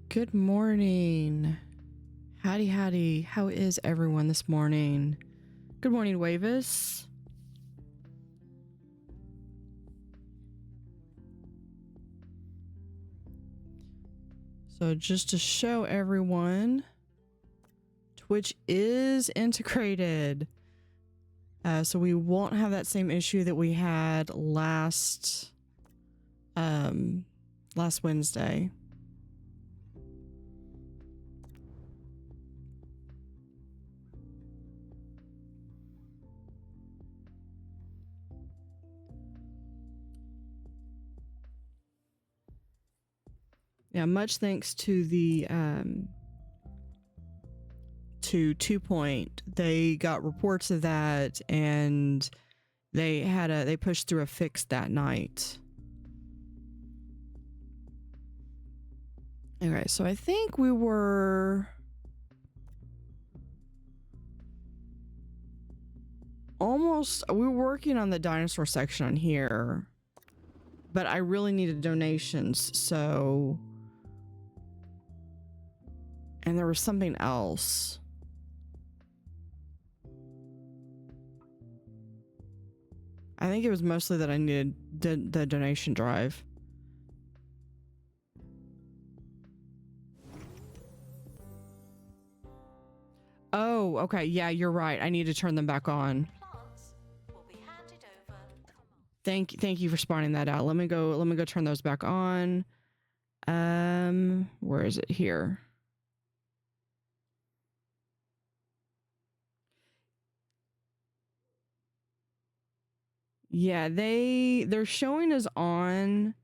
Good morning. Howdy, howdy. How is everyone this morning? Good morning, Wavis. So just to show everyone, Twitch is integrated. So we won't have that same issue that we had last Wednesday. Yeah, much thanks to the to 2 Point. They got reports of that, and they pushed through a fix that night. Okay, so I think we were working on the dinosaur section on here, but I really needed donations, so, and there was something else. I think it was mostly that I needed the donation drive. Oh, okay. Yeah, you're right. I need to turn them back on. Thank you for spawning that out. Let me go turn those back on. Where is it here? Yeah, they're showing us on.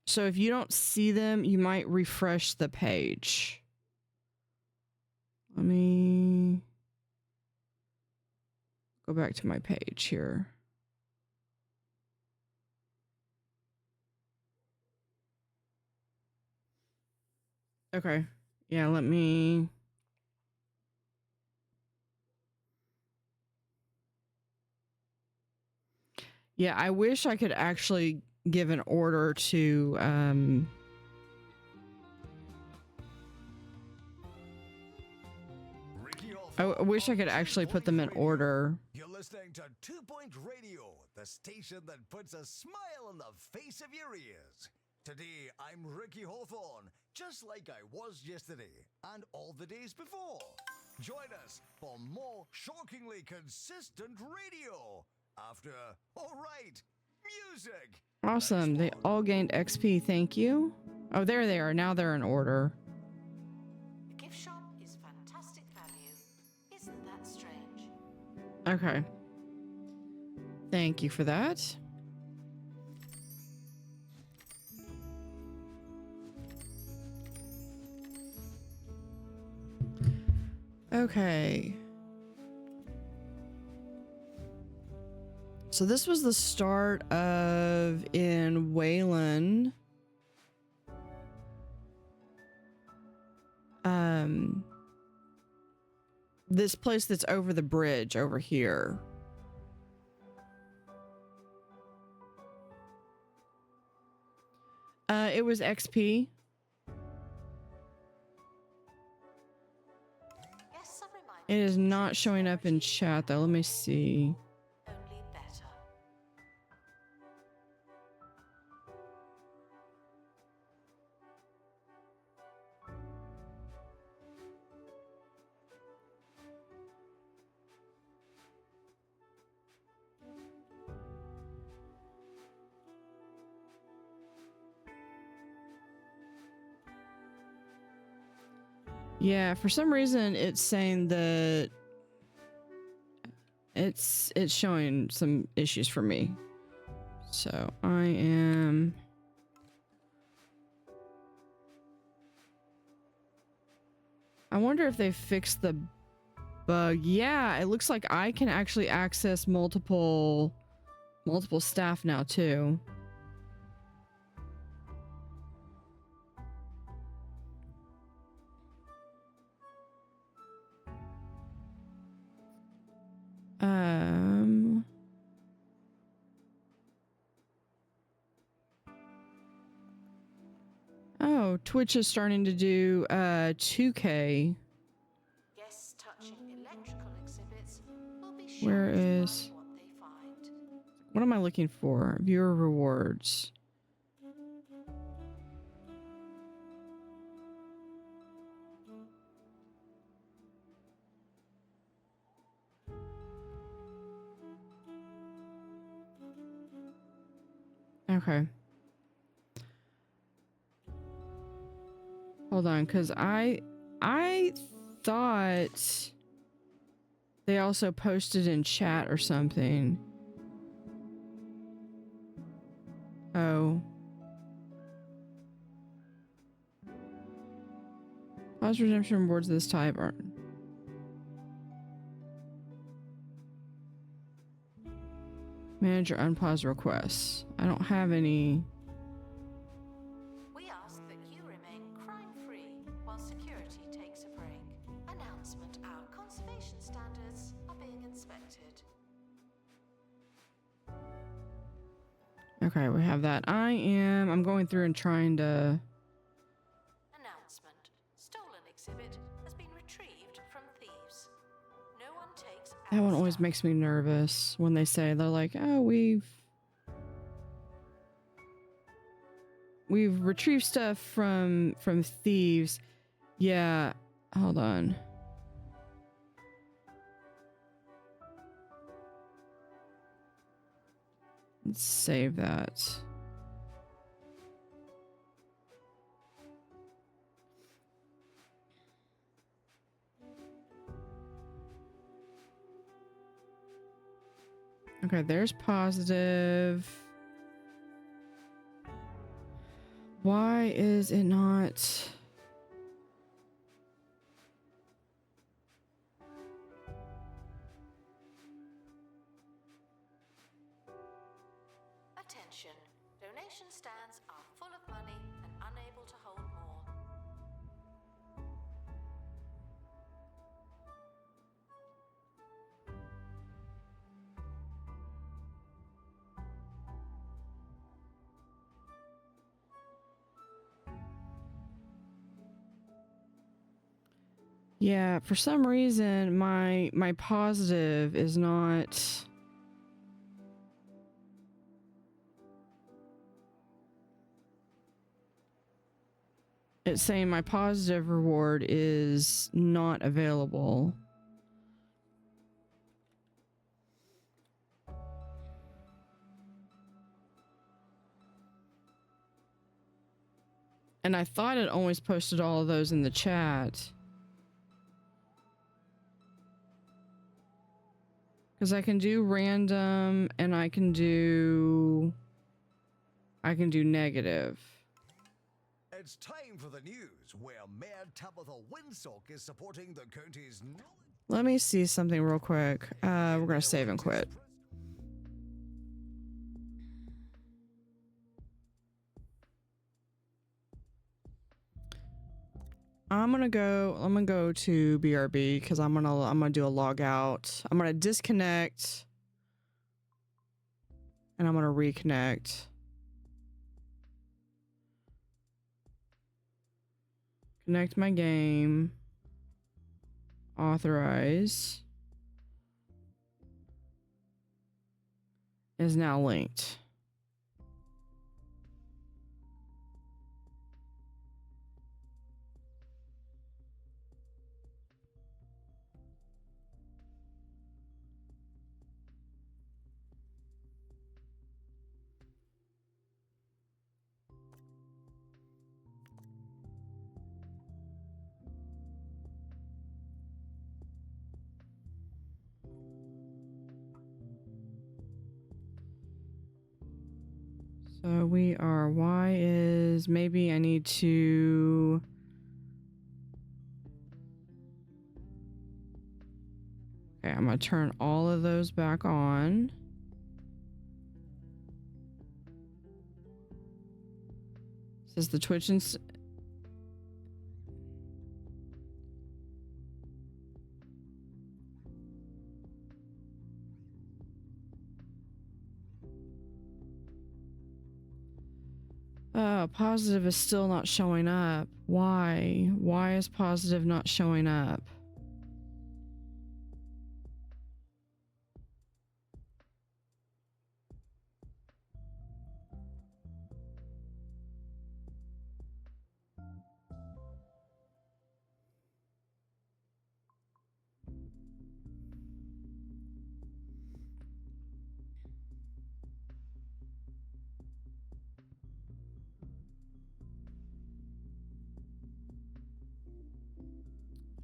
So if you don't see them, you might refresh the page. Let me go back to my page here. Okay. Yeah, let me. Yeah, I wish I could actually give an order to I wish I could actually put them in order. You're listening to 2 Point Radio, the station that puts a smile on the face of your ears. Today, I'm Ricky Hawthorne, just like I was yesterday and all the days before. Join us for more shockingly consistent radio. After, all right, music. Awesome. They all gained XP. Thank you. Oh, there they are. Now they're in order. The gift shop is fantastic value. Isn't that strange? Okay. Thank you for that. Okay. So this was the start of in Wailon. This place that's over the bridge over here. It was XP. Yes, some reminders. It is not showing up in chat though. Let me see. Only better. Yeah, for some reason it's saying that it's showing some issues for me. So I am I wonder if they fixed the bug. Yeah, it looks like I can actually access multiple staff now too. Oh, Twitch is starting to do 2K. Guests touching electrical exhibits will be shocked Where by is what they find. what am I looking for? Viewer rewards. Okay. Hold on, because I thought they also posted in chat or something. Oh. Pause redemption rewards of this type are... Manage or unpause requests. I don't have any... We ask that you remain crime-free while security takes a break. Announcement: our conservation standards are being inspected. Okay, we have that. I'm going through and trying to... Announcement: stolen exhibit has been retrieved from thieves. No one takes That one our always stuff. makes me nervous when they say, they're like, oh, we've retrieved stuff from thieves. Yeah, hold on. Let's save that. Okay, there's positive. Why is it not? Attention. Donation stands are full of money and unable to hold more. Yeah, for some reason my positive is not. It's saying my positive reward is not available. And I thought it always posted all of those in the chat. Because I can do random and I can do negative. It's time for the news, where Mayor Tabitha Winsock is supporting the county's knowledge. Let me see something real quick. We're gonna save and quit. I'm gonna go to BRB because I'm gonna do a log out. I'm gonna disconnect and I'm gonna reconnect. Connect my game. Authorize. Is now linked. So we are, why is, maybe I need to, okay, I'm gonna turn all of those back on. Says the Twitch and positive is still not showing up. Why? Why is positive not showing up?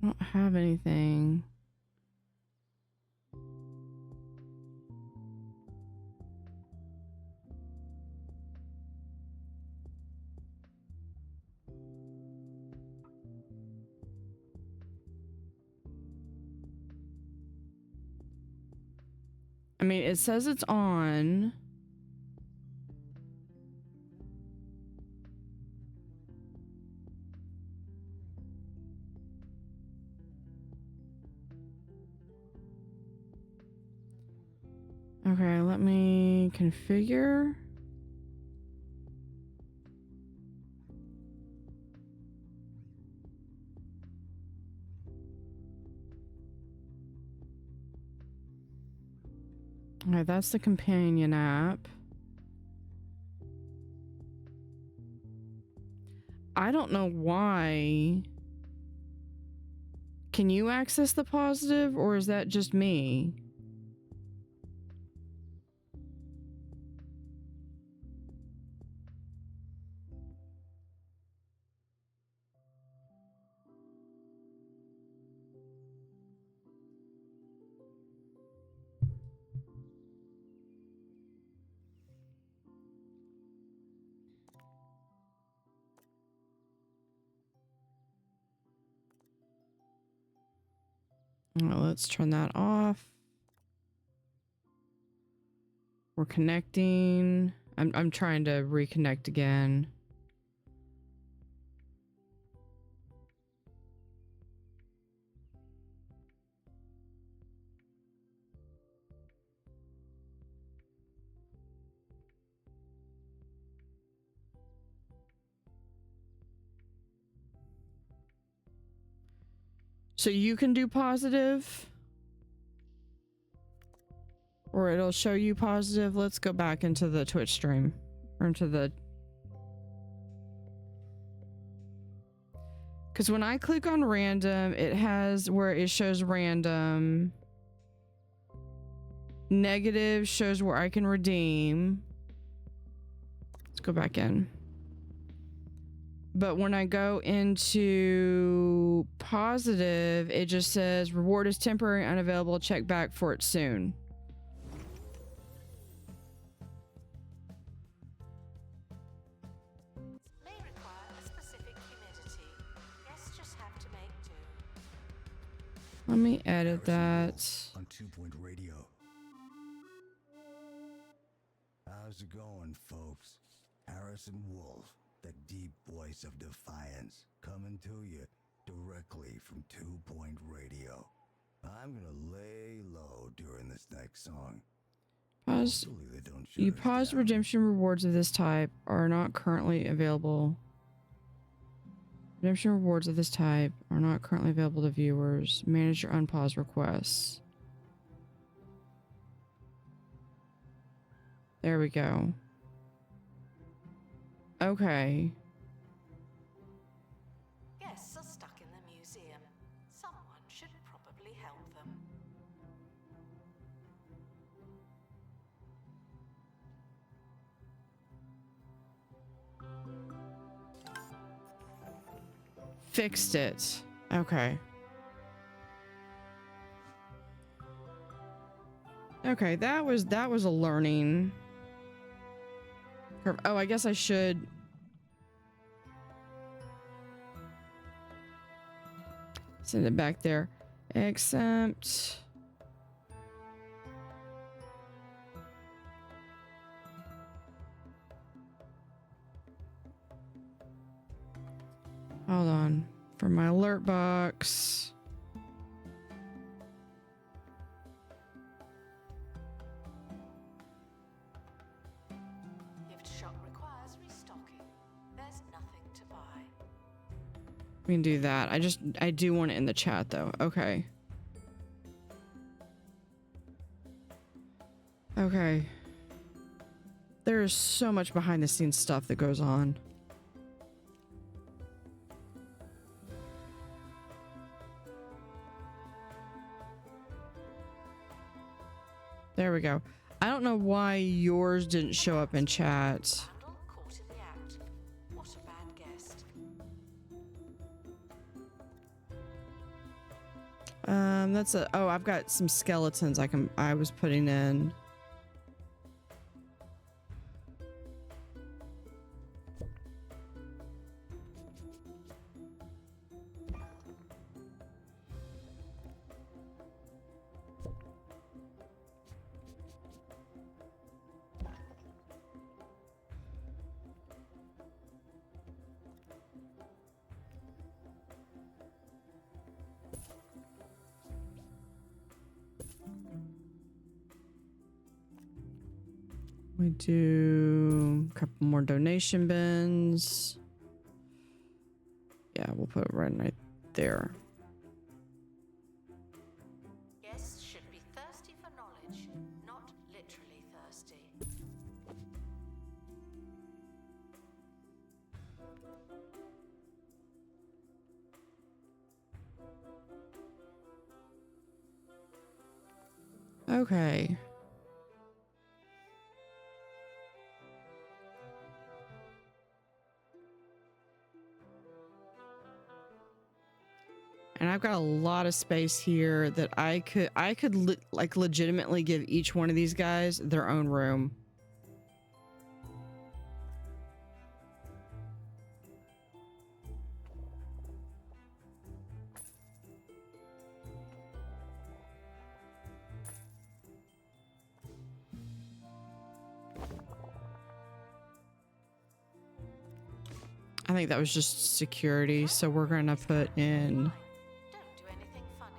I don't have anything. I mean, it says it's on. Okay, let me configure. Okay, that's the companion app. I don't know why. Can you access the positive, or is that just me? Well, let's turn that off. We're connecting. I'm trying to reconnect again. So you can do positive, or it'll show you positive. Let's go back into the Twitch stream, or into the, because when I click on random, it has where it shows random. Negative shows where I can redeem. Let's go back in. But when I go into positive, it just says reward is temporary, unavailable. Check back for it soon. May require a specific humidity. Guests just have to make do. Let me edit that. On 2-Point Radio. How's it going, folks? Harrison Wolf, the deep voice of defiance, coming to you directly from 2-Point Radio. I'm gonna lay low during this next song. Pause. Hopefully they don't shut You us paused down. redemption rewards of this type are not currently available. Redemption rewards of this type are not currently available to viewers. Manage your unpaused requests. There we go. Okay. Guests are stuck in the museum. Someone should probably help them. Fixed it. Okay. Okay, that was a learning curve. Oh, I guess I should send it back there. Except hold on. For my alert box. Gift shop requires restocking. There's nothing to buy. We can do that. I do want it in the chat though. Okay. Okay. There's so much behind the scenes stuff that goes on. There we go. I don't know why yours didn't show up in chat. Vandal caught in the act. What a bad guest. That's a, oh, I've got some skeletons I was putting in. We do a couple more donation bins. Yeah, we'll put it right there. Guests should be thirsty for knowledge, not literally thirsty. Okay. And I've got a lot of space here that I could like legitimately give each one of these guys their own room. I think that was just security, so we're gonna put in. Don't do anything funny.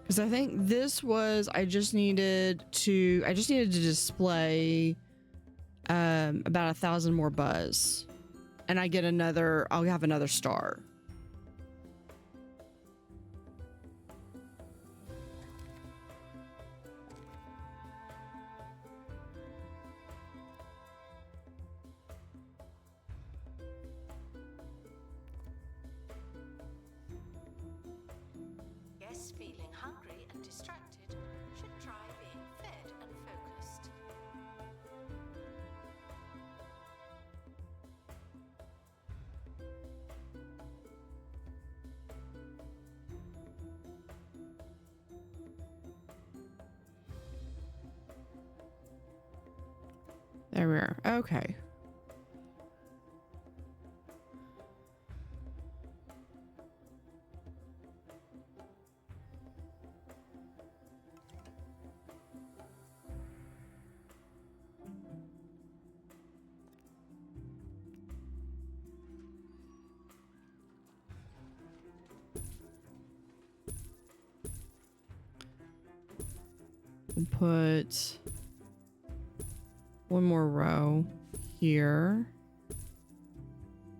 Because I think this was, I just needed to display about 1,000 more buzz, and I get another, I'll have another star. Guests feeling hungry and distracted should try being fed and focused. There we are. Okay. We'll put one more row here.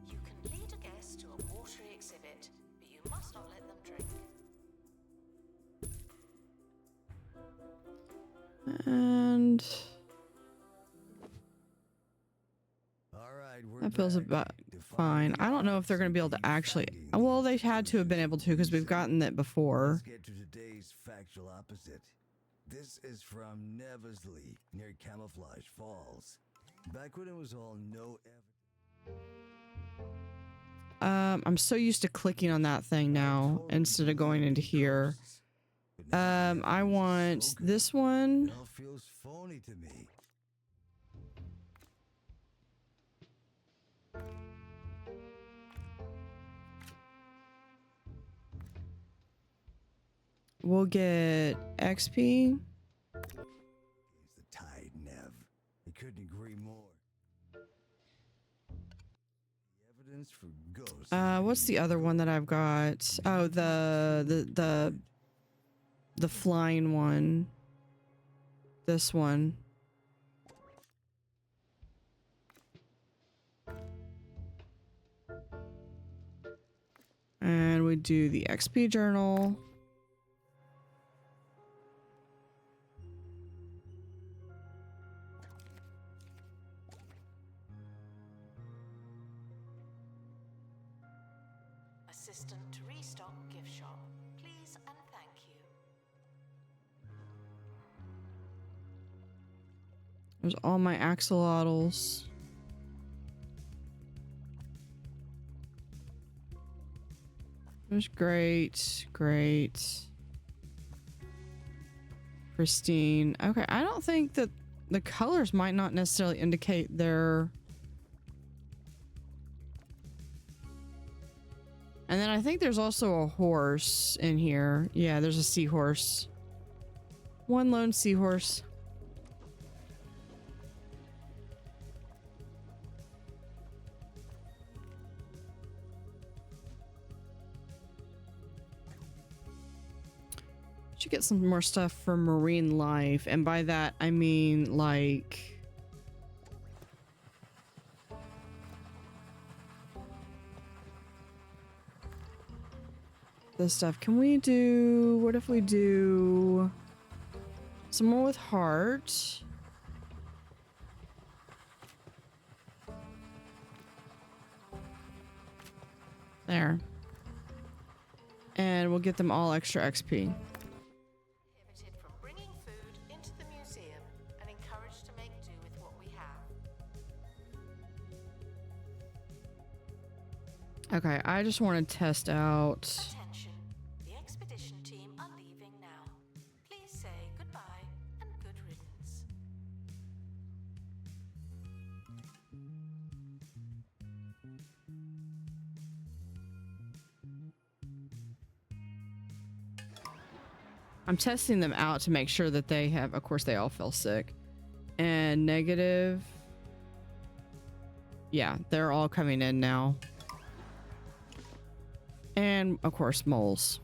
You can lead a guest to a watery exhibit, but you must not let them drink. And All right, we're that feels back. about Define fine. the I don't know if they're going to be able to actually, fagging. well, they had to have been able to because we've gotten that before. Let's get to today's factual opposite. This is from Nevesley, near Camouflage Falls. Back when it was all no evidence. I'm so used to clicking on that thing now instead of going into here. I want this one. It all feels phony to me. We'll get XP. It's the tide, Nev. I couldn't agree more. The evidence for ghosts. What's the other one that I've got? Oh, the flying one. This one. And we do the XP journal. Assistant to restock gift shop. Please and thank you. There's all my axolotls. There's great. Pristine. Okay, I don't think that the colors might not necessarily indicate their And then I think there's also a horse in here. Yeah, there's a seahorse. One lone seahorse. Should get some more stuff for marine life, and by that I mean like this stuff. Can we do, what if we do some more with heart? There. And we'll get them all extra XP. Pivoted from bringing food into the museum and encouraged to make do with what we have. Okay, I just want to test out. Attention, the expedition team are leaving now. Please say goodbye and good riddance. I'm testing them out to make sure that they have, of course they all fell sick. And negative. Yeah, they're all coming in now. And of course moles.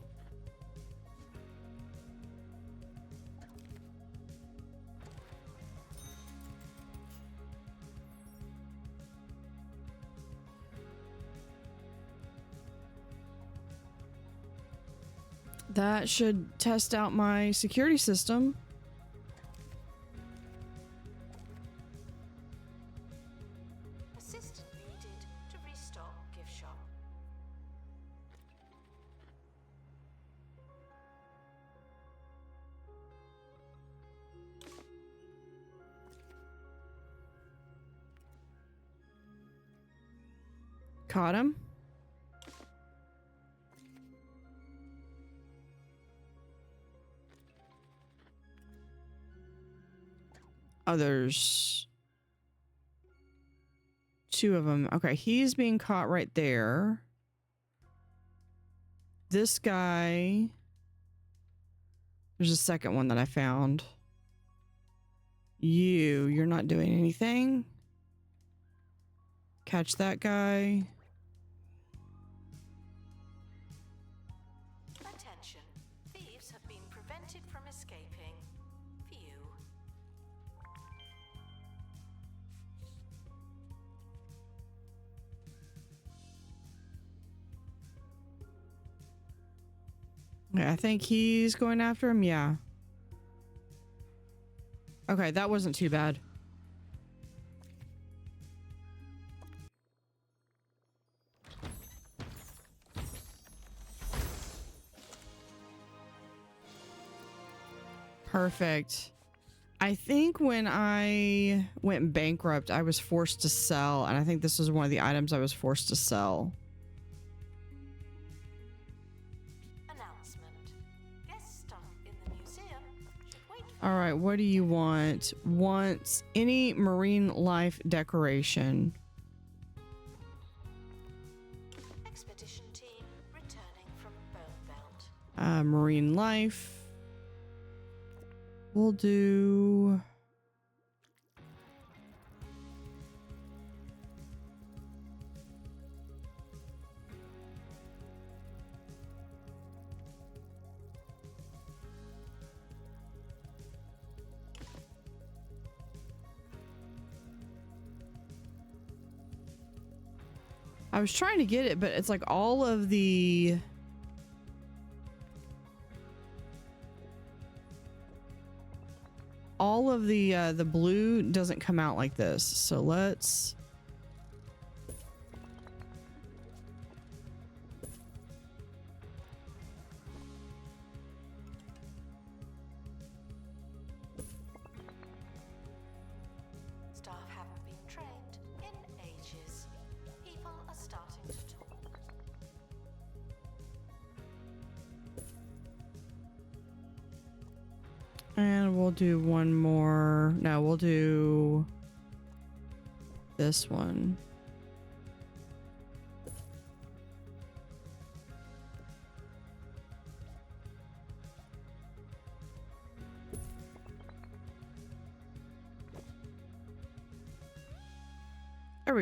That should test out my security system. Assistant needed to restock gift shop. Caught him. Oh, there's two of them. Okay, he's being caught right there. This guy. There's a second one that I found. You're not doing anything. Catch that guy. Attention, thieves have been prevented from escaping. Phew. Yeah, I think he's going after him. Yeah. Okay, that wasn't too bad. Perfect. I think when I went bankrupt, I was forced to sell, and I think this was one of the items I was forced to sell. Announcement. Guest stuff in the museum should wait for All right, what do you want? Want any marine life decoration? expedition team returning from Bone Belt. Marine life. We'll do... I was trying to get it, but it's like all of the... all of the blue doesn't come out like this. So let's... Staff haven't been trained in ages. People are starting to talk. And we'll do one more. No, we'll do this one.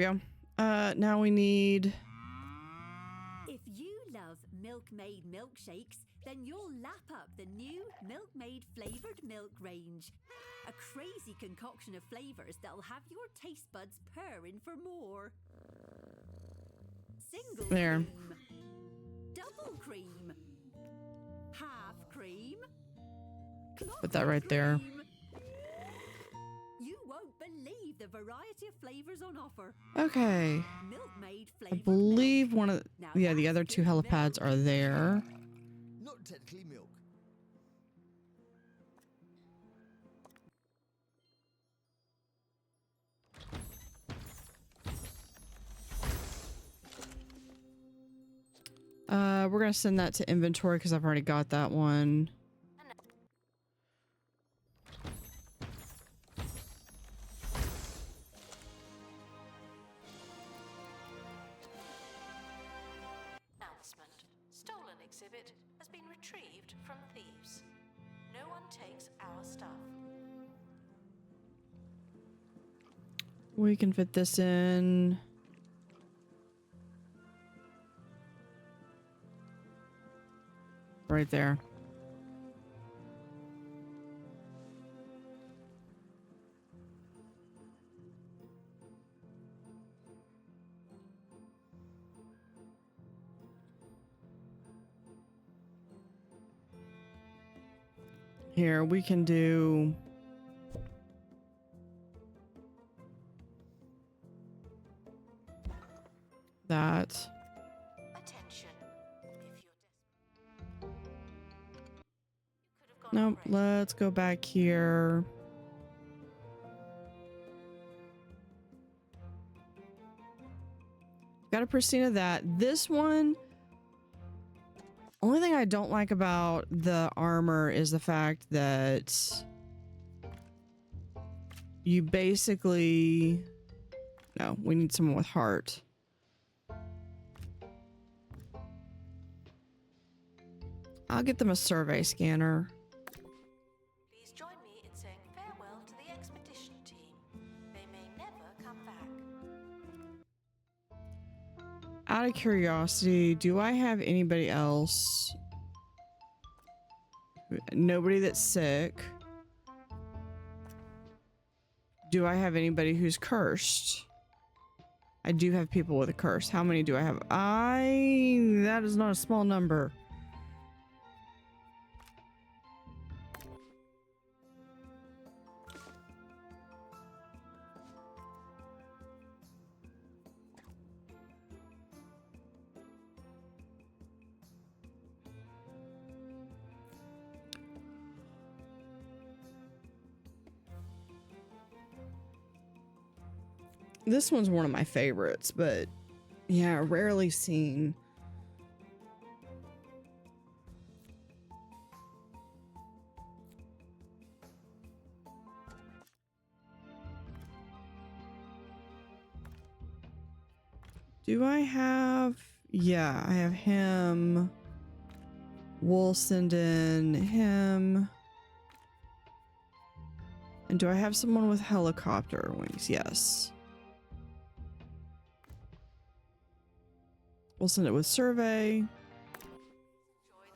we go. Now we need... If you love milk-made milkshakes, then you'll lap up the new Milk-Made Flavored Milk range. A crazy concoction of flavors that'll have your taste buds purring for more. Single There. cream, double cream, half cream, Put that right there. cream. You won't believe the variety of flavors on offer. Okay. Milk-Made I Flavored believe Milk. one of... Now Yeah, the that's other two good helipads milk. are there. Not technically milk. We're gonna send that to inventory because I've already got that one. Announcement. Stolen exhibit has been retrieved from thieves. No one takes our stuff. We can fit this in. Right there. Here, we can do... that. Attention. If you're desperate. You could have gone Nope, red. let's go back here. Got a pristine of that. This one, only thing I don't like about the armor is the fact that you basically... No, we need someone with heart. I'll get them a survey scanner. Please join me in saying farewell to the expedition team. They may never come back. Out of curiosity, do I have anybody else? Nobody that's sick. Do I have anybody who's cursed? I do have people with a curse. How many do I have? That is not a small number. This one's one of my favorites, but yeah, rarely seen. Do I have... Yeah, I have him. We'll send in him. And do I have someone with helicopter wings? Yes. We'll send it with survey. Enjoy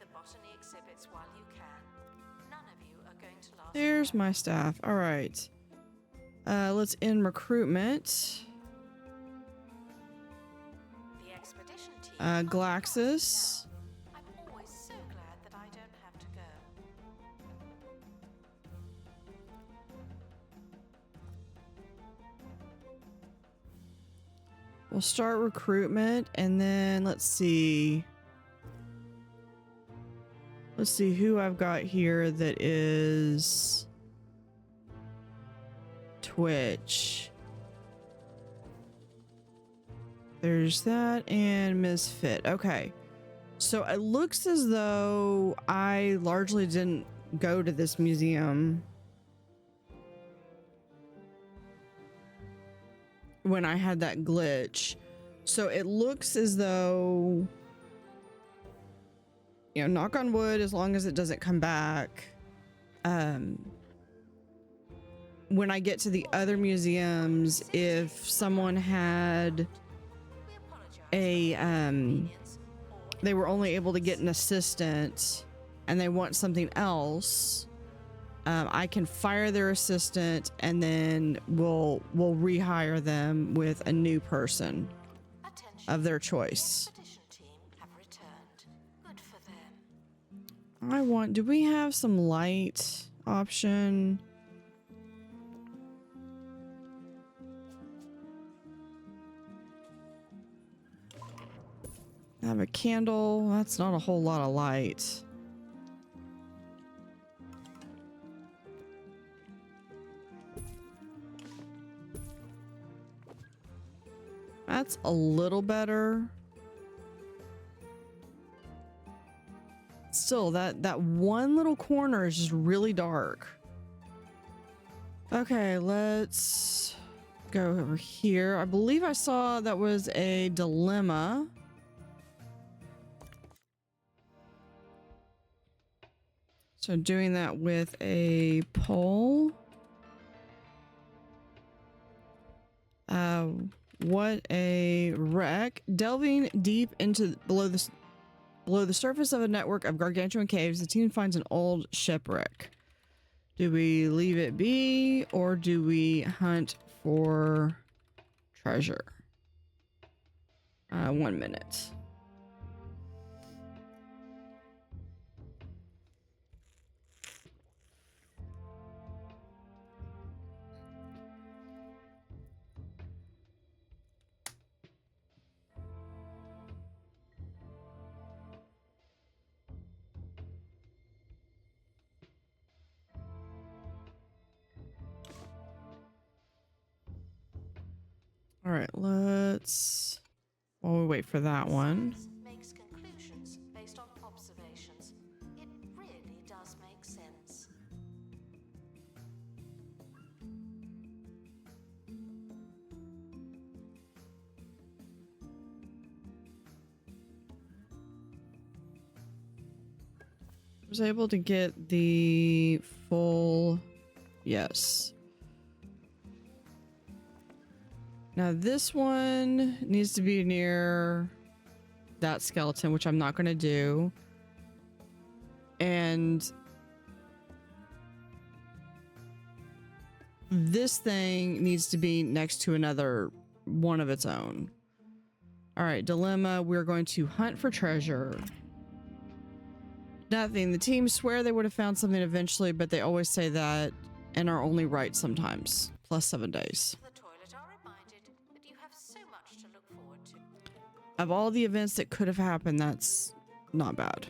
the botany exhibits while you can. None of you are going to last. There's forever. my staff. All right. Let's end recruitment. The expedition team. Glaxus. I'm always so glad that I don't have to go. We'll start recruitment and then let's see. Let's see who I've got here that is Twitch. There's that and Misfit. Okay. So it looks as though I largely didn't go to this museum when I had that glitch. So it looks as though, you know, knock on wood, as long as it doesn't come back, when I get to the other museums, if someone had a they were only able to get an assistant and they want something else, I can fire their assistant and then we'll rehire them with a new person of their choice. Do we have some light option? I have a candle. That's not a whole lot of light. That's a little better. Still, that one little corner is just really dark. Okay, let's go over here. I believe I saw that was a dilemma. So doing that with a pole. What a wreck. Delving deep into below the surface of a network of gargantuan caves, the team finds an old shipwreck. Do we leave it be or do we hunt for treasure? 1 minute. All right, let's, while we wait for that one. Makes conclusions based on observations. It really does make sense. I was able to get the full, yes. Now this one needs to be near that skeleton, which I'm not going to do. And this thing needs to be next to another one of its own. All right, dilemma. We're going to hunt for treasure. Nothing. The team swear they would have found something eventually, but they always say that and are only right sometimes. Plus 7 days. Of all the events that could have happened, that's not bad.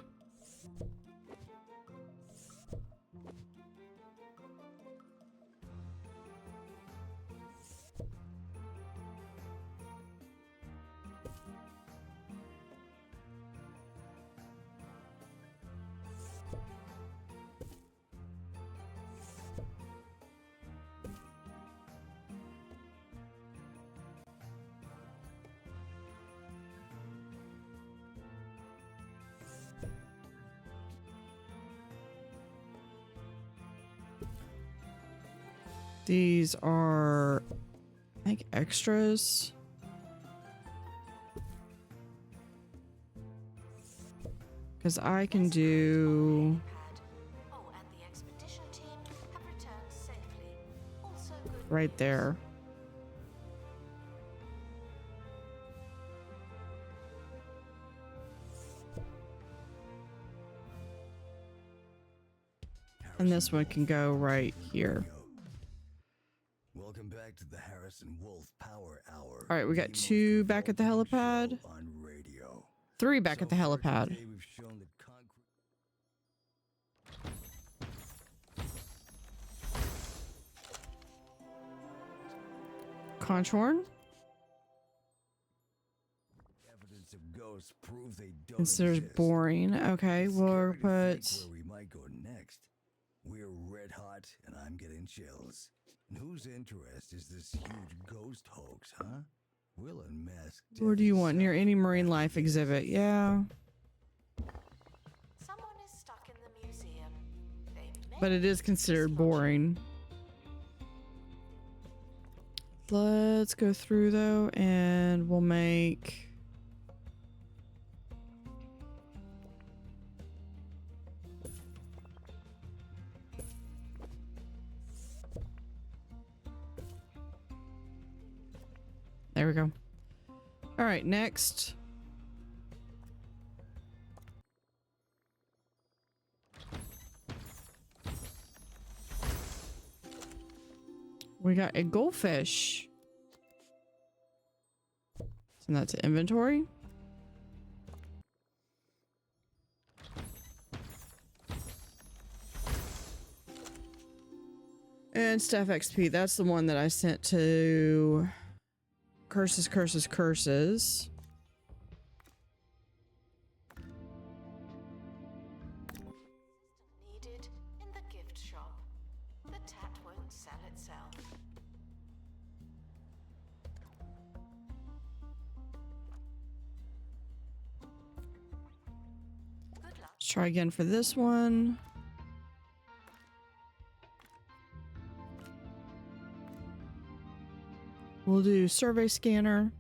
These are like extras. Because I can do right there. And this one can go right here. Welcome back to the Harrison Wolf Power Hour. All right, we got 2 back at the helipad. On radio. 3 back at the helipad. Today we've shown that Conchorn. evidence of ghosts prove they don't Considers exist. boring. Okay, we'll Scary to put. think where we might go next. We're red hot, and I'm getting chills. And whose interest is this huge ghost hoax, huh? Will unmask. Where do you want? Near any marine life exhibit. Yeah. Someone is stuck in the museum. They may But it is considered boring. Let's go through though, and we'll make... There we go. All right, next. We got a goldfish. Send that to inventory. And staff XP, that's the one that I sent to curses, curses, curses. Needed in the gift shop. The tat won't sell itself. Good luck. Let's try again for this one. We'll do survey scanner.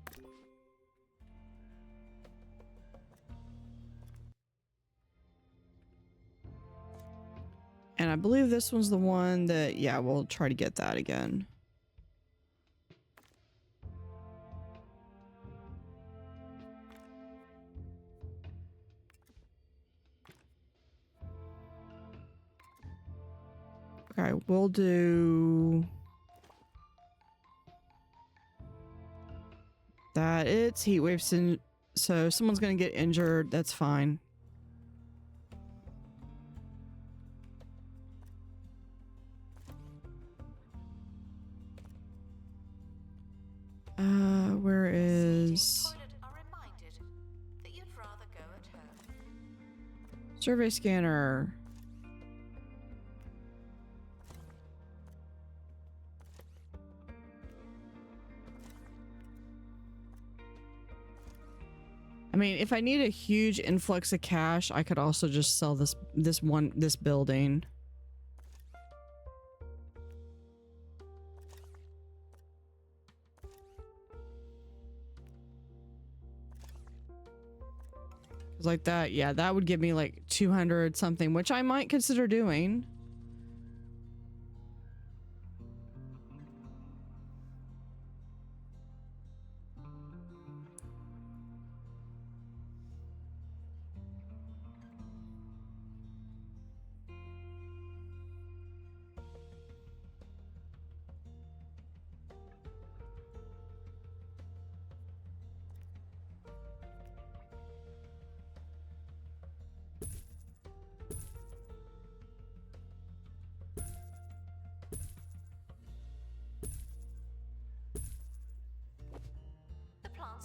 And I believe this one's the one that, yeah, we'll try to get that again. Okay, we'll do... that. It's heat waves, so someone's gonna get injured. That's fine. Where is Are reminded that you'd rather go at home. survey scanner? I mean, if I need a huge influx of cash, I could also just sell this building. Like that, yeah, that would give me like 200 something, which I might consider doing.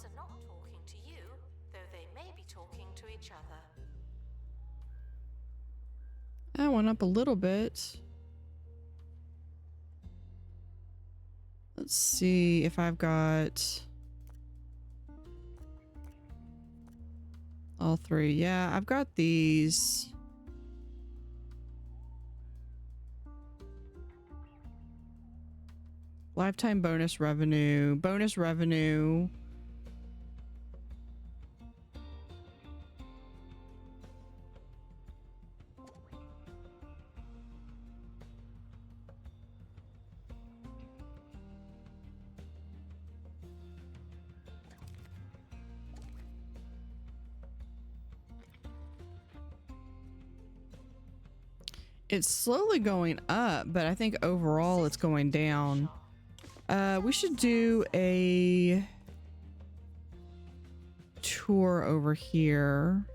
Are not talking to you, though they may be talking to each other. That went up a little bit. Let's see if I've got all three. Yeah, I've got these. Lifetime bonus revenue. Bonus revenue. It's slowly going up, but I think overall it's going down. We should do a tour over here.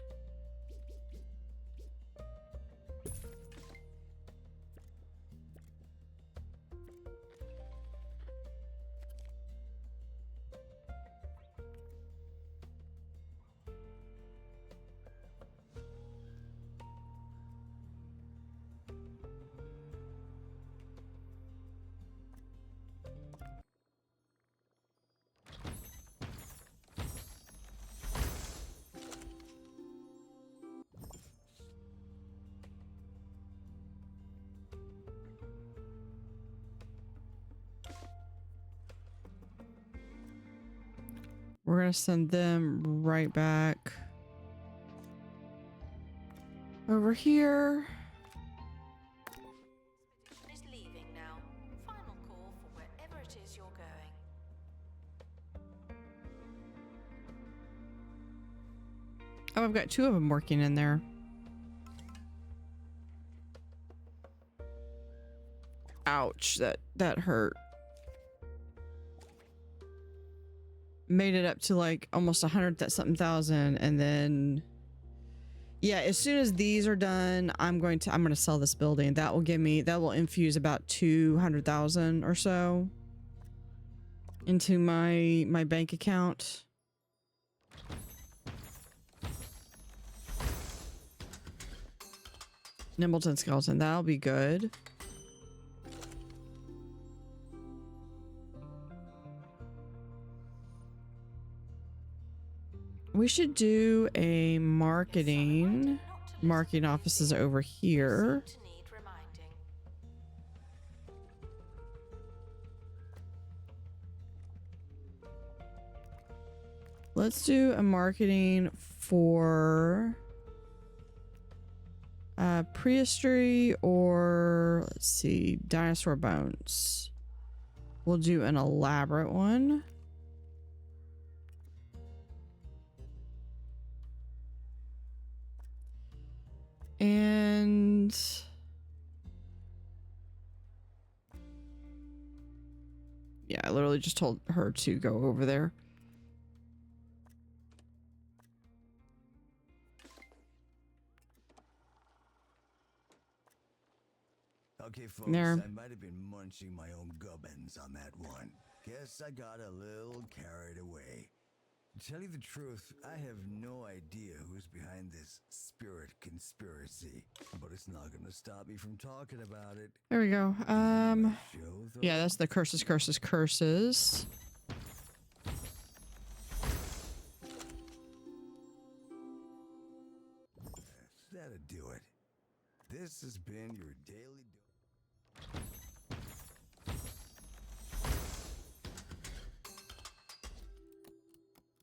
We're gonna send them right back over here. Expedition is leaving now. Final call for wherever it is you're going. Oh, I've got 2 of them working in there. Ouch, that hurt. Made it up to like almost 100-something thousand, and then yeah, as soon as these are done, I'm gonna sell this building. That will infuse about 200,000 or so into my bank account. Nimbleton skeleton, that'll be good. We should do a marketing offices over here. To need reminding. Let's do a marketing for Prehistory, or let's see, dinosaur bones. We'll do an elaborate one. And yeah, I literally just told her to go over there. Okay, folks, There. I might have been munching my own gubbins on that one. Guess I got a little carried away. To tell you the truth, I have no idea who's behind this spirit conspiracy, but it's not gonna stop me from talking about it. There we go. Show, though? Yeah, that's the curses. That'll do it. This has been your daily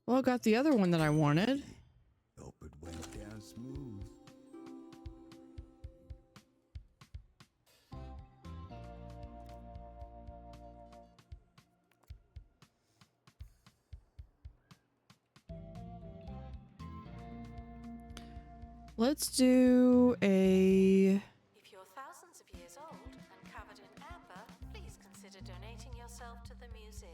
Well, I got the other one that I wanted. Hope it went down smooth. Let's do a... If you're thousands of years old and covered in amber, please consider donating yourself to the museum.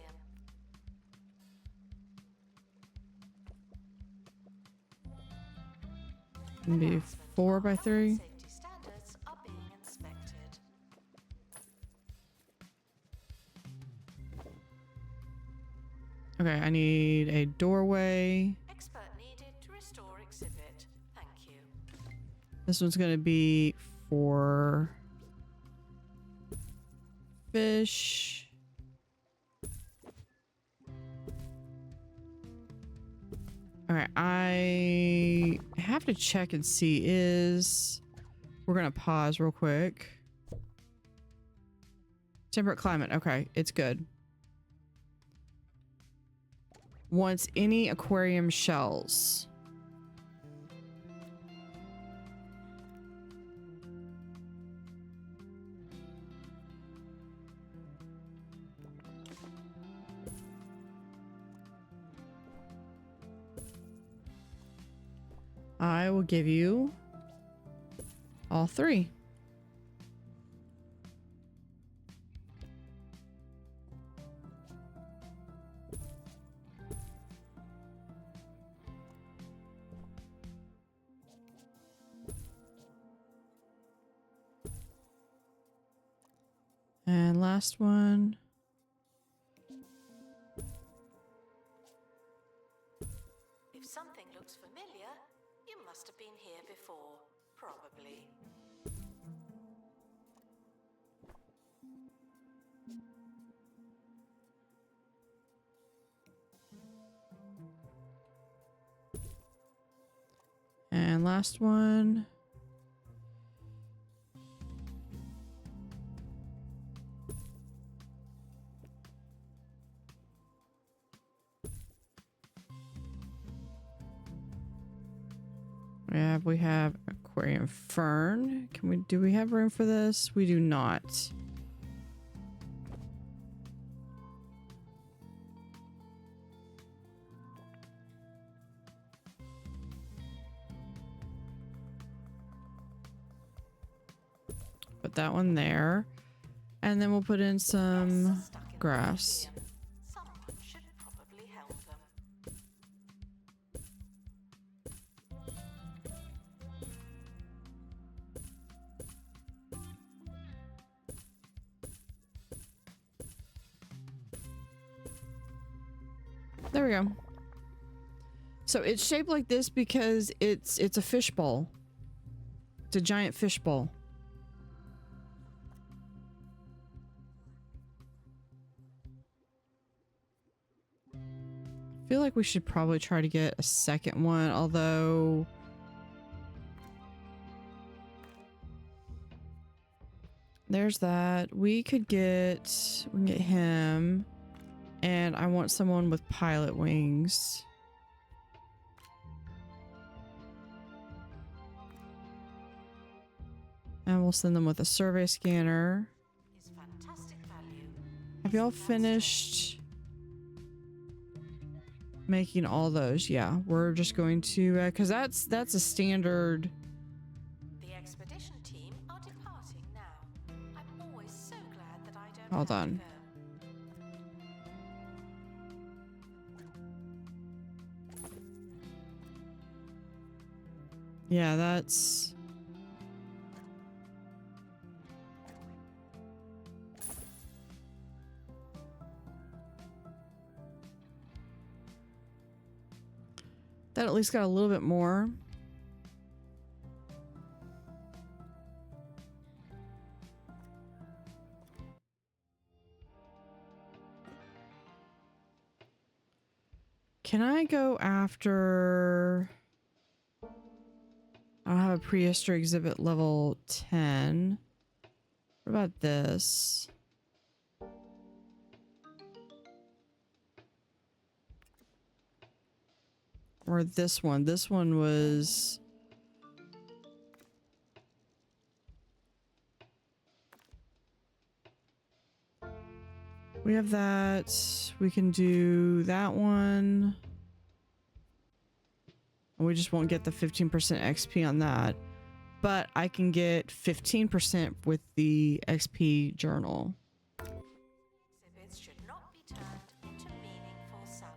Maybe 4x3. Safety standards are being inspected. Okay, I need a doorway. Expert needed to restore exhibit. Thank you. This one's gonna be for fish. Okay, I have to check and see we're gonna pause real quick. Temperate climate, okay, it's good. Wants any aquarium shells. I will give you all 3. And last one. If something looks familiar, you must have been here before. Probably. And last one. We have aquarium fern. Do we have room for this? We do not. Put that one there. And then we'll put in some grass. Someone should probably help them. There we go. So it's shaped like this because it's a fishbowl. It's a giant fishbowl. I feel like we should probably try to get a second one, although there's that. We can get him, and I want someone with pilot wings. And we'll send them with a survey scanner. Is fantastic value. Have y'all finished making all those? Yeah, we're just going to because that's a standard. The expedition team are departing now. I'm always so glad that I don't Hold have on. to go. Yeah, that's that at least got a little bit more. Can I go after... I don't have a prehistory exhibit level 10. What about this? Or this one. This one was... We have that. We can do that one. We just won't get the 15% XP on that. But I can get 15% with the XP journal. Exhibits should not be turned into meaningful salads.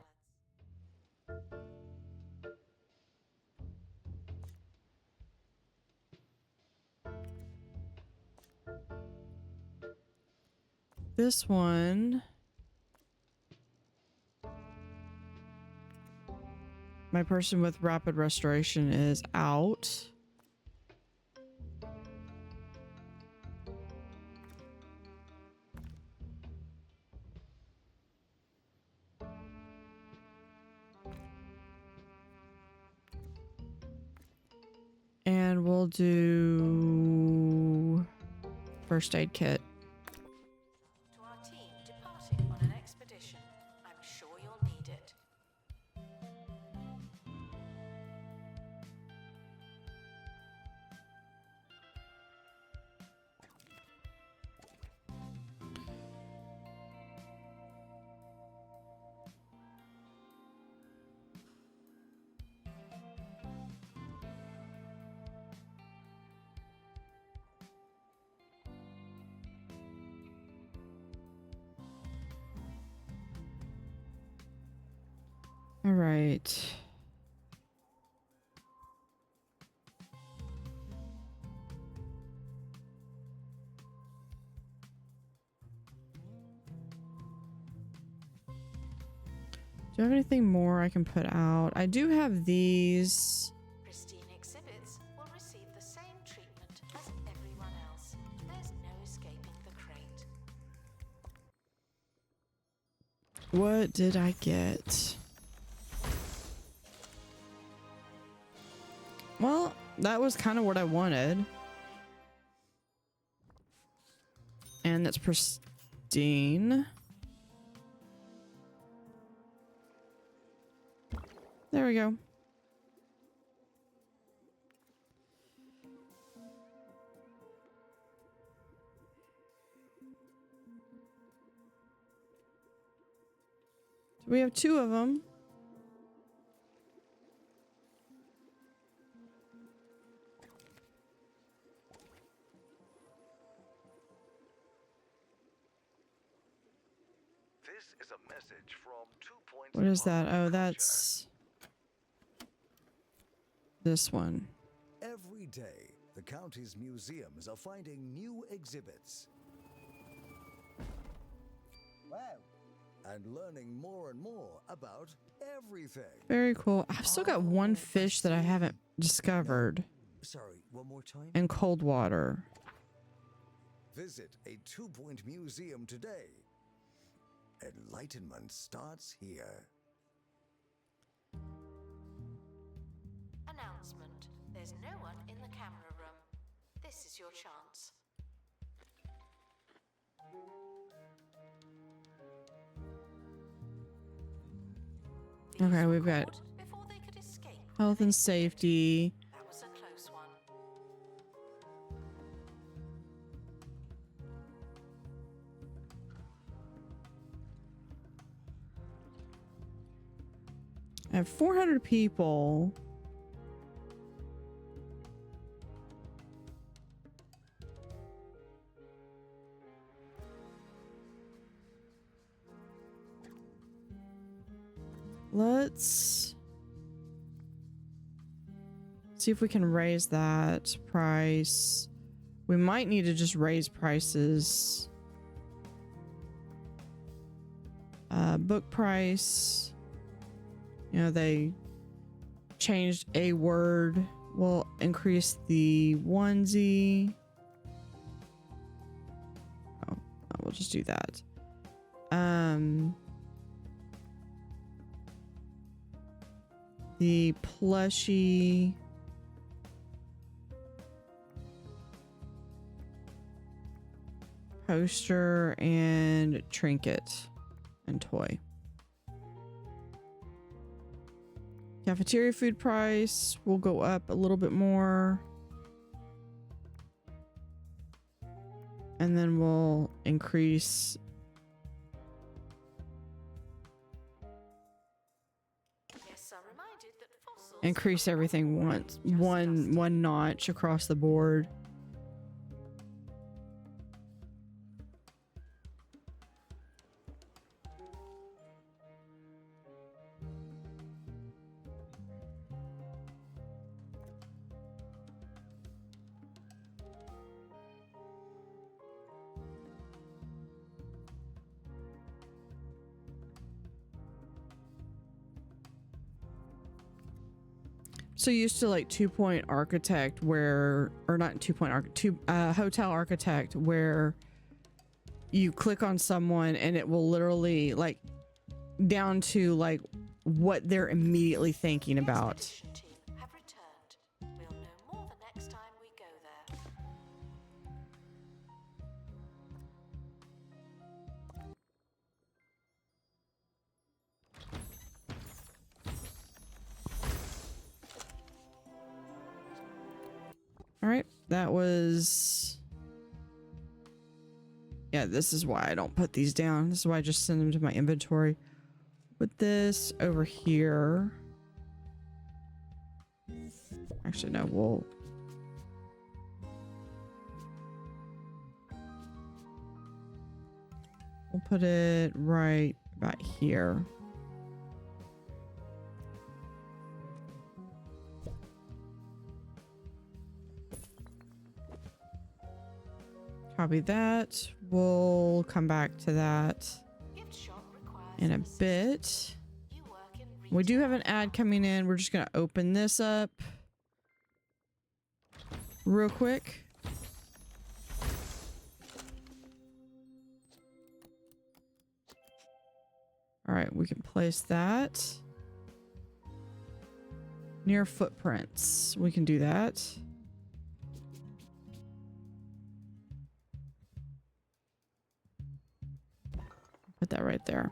This one... My person with rapid restoration is out. And we'll do first aid kit. To our team departing on an expedition. I'm sure you'll need it. All right. Do you have anything more I can put out? I do have these. Pristine exhibits will receive the same treatment as everyone else. There's no escaping the crate. What did I get? Well, that was kind of what I wanted. And that's pristine. There we go. We have 2 of them. This is a message from 2 Points. What is that? Oh, that's this one. Every day, the county's museums are finding new exhibits. Wow. And learning more and more about everything. Very cool. I've still got one fish that I haven't discovered Sorry, one more time? in cold water. Visit a 2 Point museum today. Enlightenment starts here. Announcement. There's no one in the camera room. This is your chance. Okay, we've got Before they could escape. health and safety. That was a close one. I have 400 people. Let's see if we can raise that price. We might need to just raise prices. Book price. You know, they changed a word. We'll increase the onesie. Oh, we'll just do that. The plushie. Poster and trinket and toy. Cafeteria food price will go up a little bit more. And then we'll increase increase everything once, one notch across the board. So used to like 2 Point Architect where, or not 2 Point Architect, Hotel Architect where you click on someone and it will literally like down to like what they're immediately thinking about. Expedition team have returned. We'll know more the next time we go there. All right, that was, yeah, this is why I don't put these down. This is why I just send them to my inventory. Put this over here. Actually, no, we'll put it right about here. Copy that. We'll come back to that in a bit. We do have an ad coming in. We're just going to open this up real quick. All right, we can place that near footprints. We can do that. Put that right there.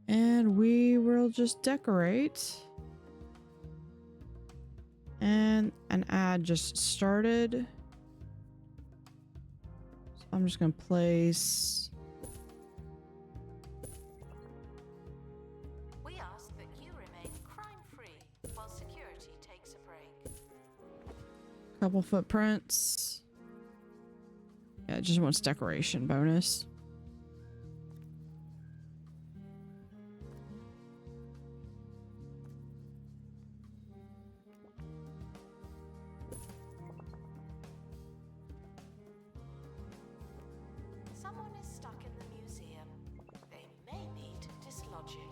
And we will just decorate. And an ad just started. I'm just gonna place. We ask that you remain crime-free while security takes a break. Couple footprints. Yeah, it just wants decoration bonus. Someone is stuck in the museum. They may need dislodging.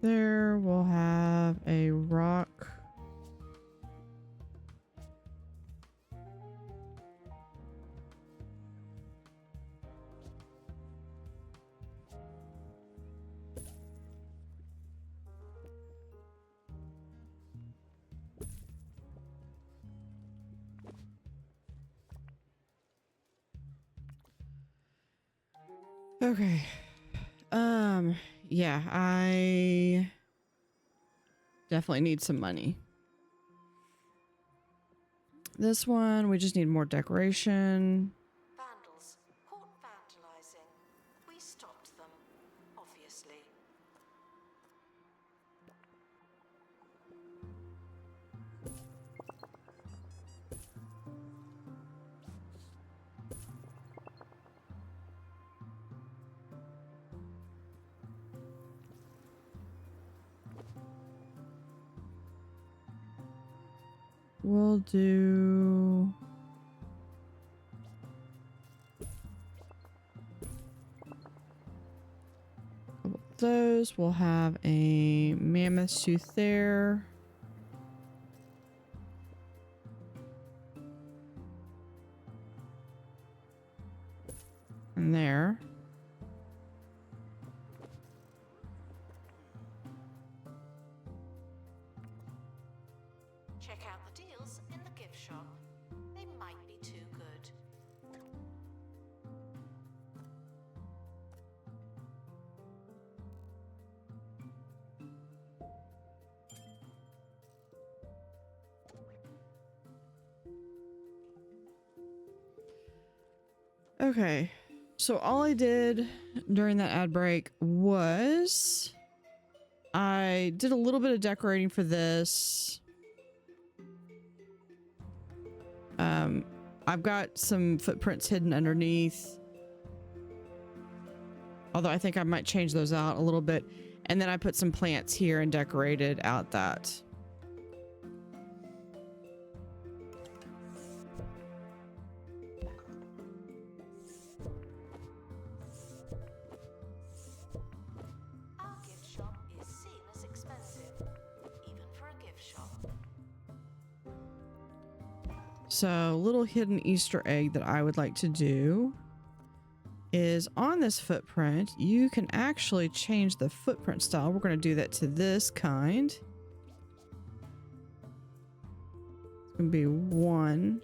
There we'll have a rock. Okay. Yeah, I definitely need some money. This one, we just need more decoration. Vandals caught vandalizing. We stopped them, obviously. We'll do... those. We'll have a mammoth tooth there. And there. Check out the deals in the gift shop. They might be too good. Okay. So all I did during that ad break was I did a little bit of decorating for this. I've got some footprints hidden underneath. Although I think I might change those out a little bit. And then I put some plants here and decorated out that. Our gift shop is seen as expensive, even for a gift shop. So, little hidden Easter egg that I would like to do is on this footprint, you can actually change the footprint style. We're going to do that to this kind. It's going to be 1,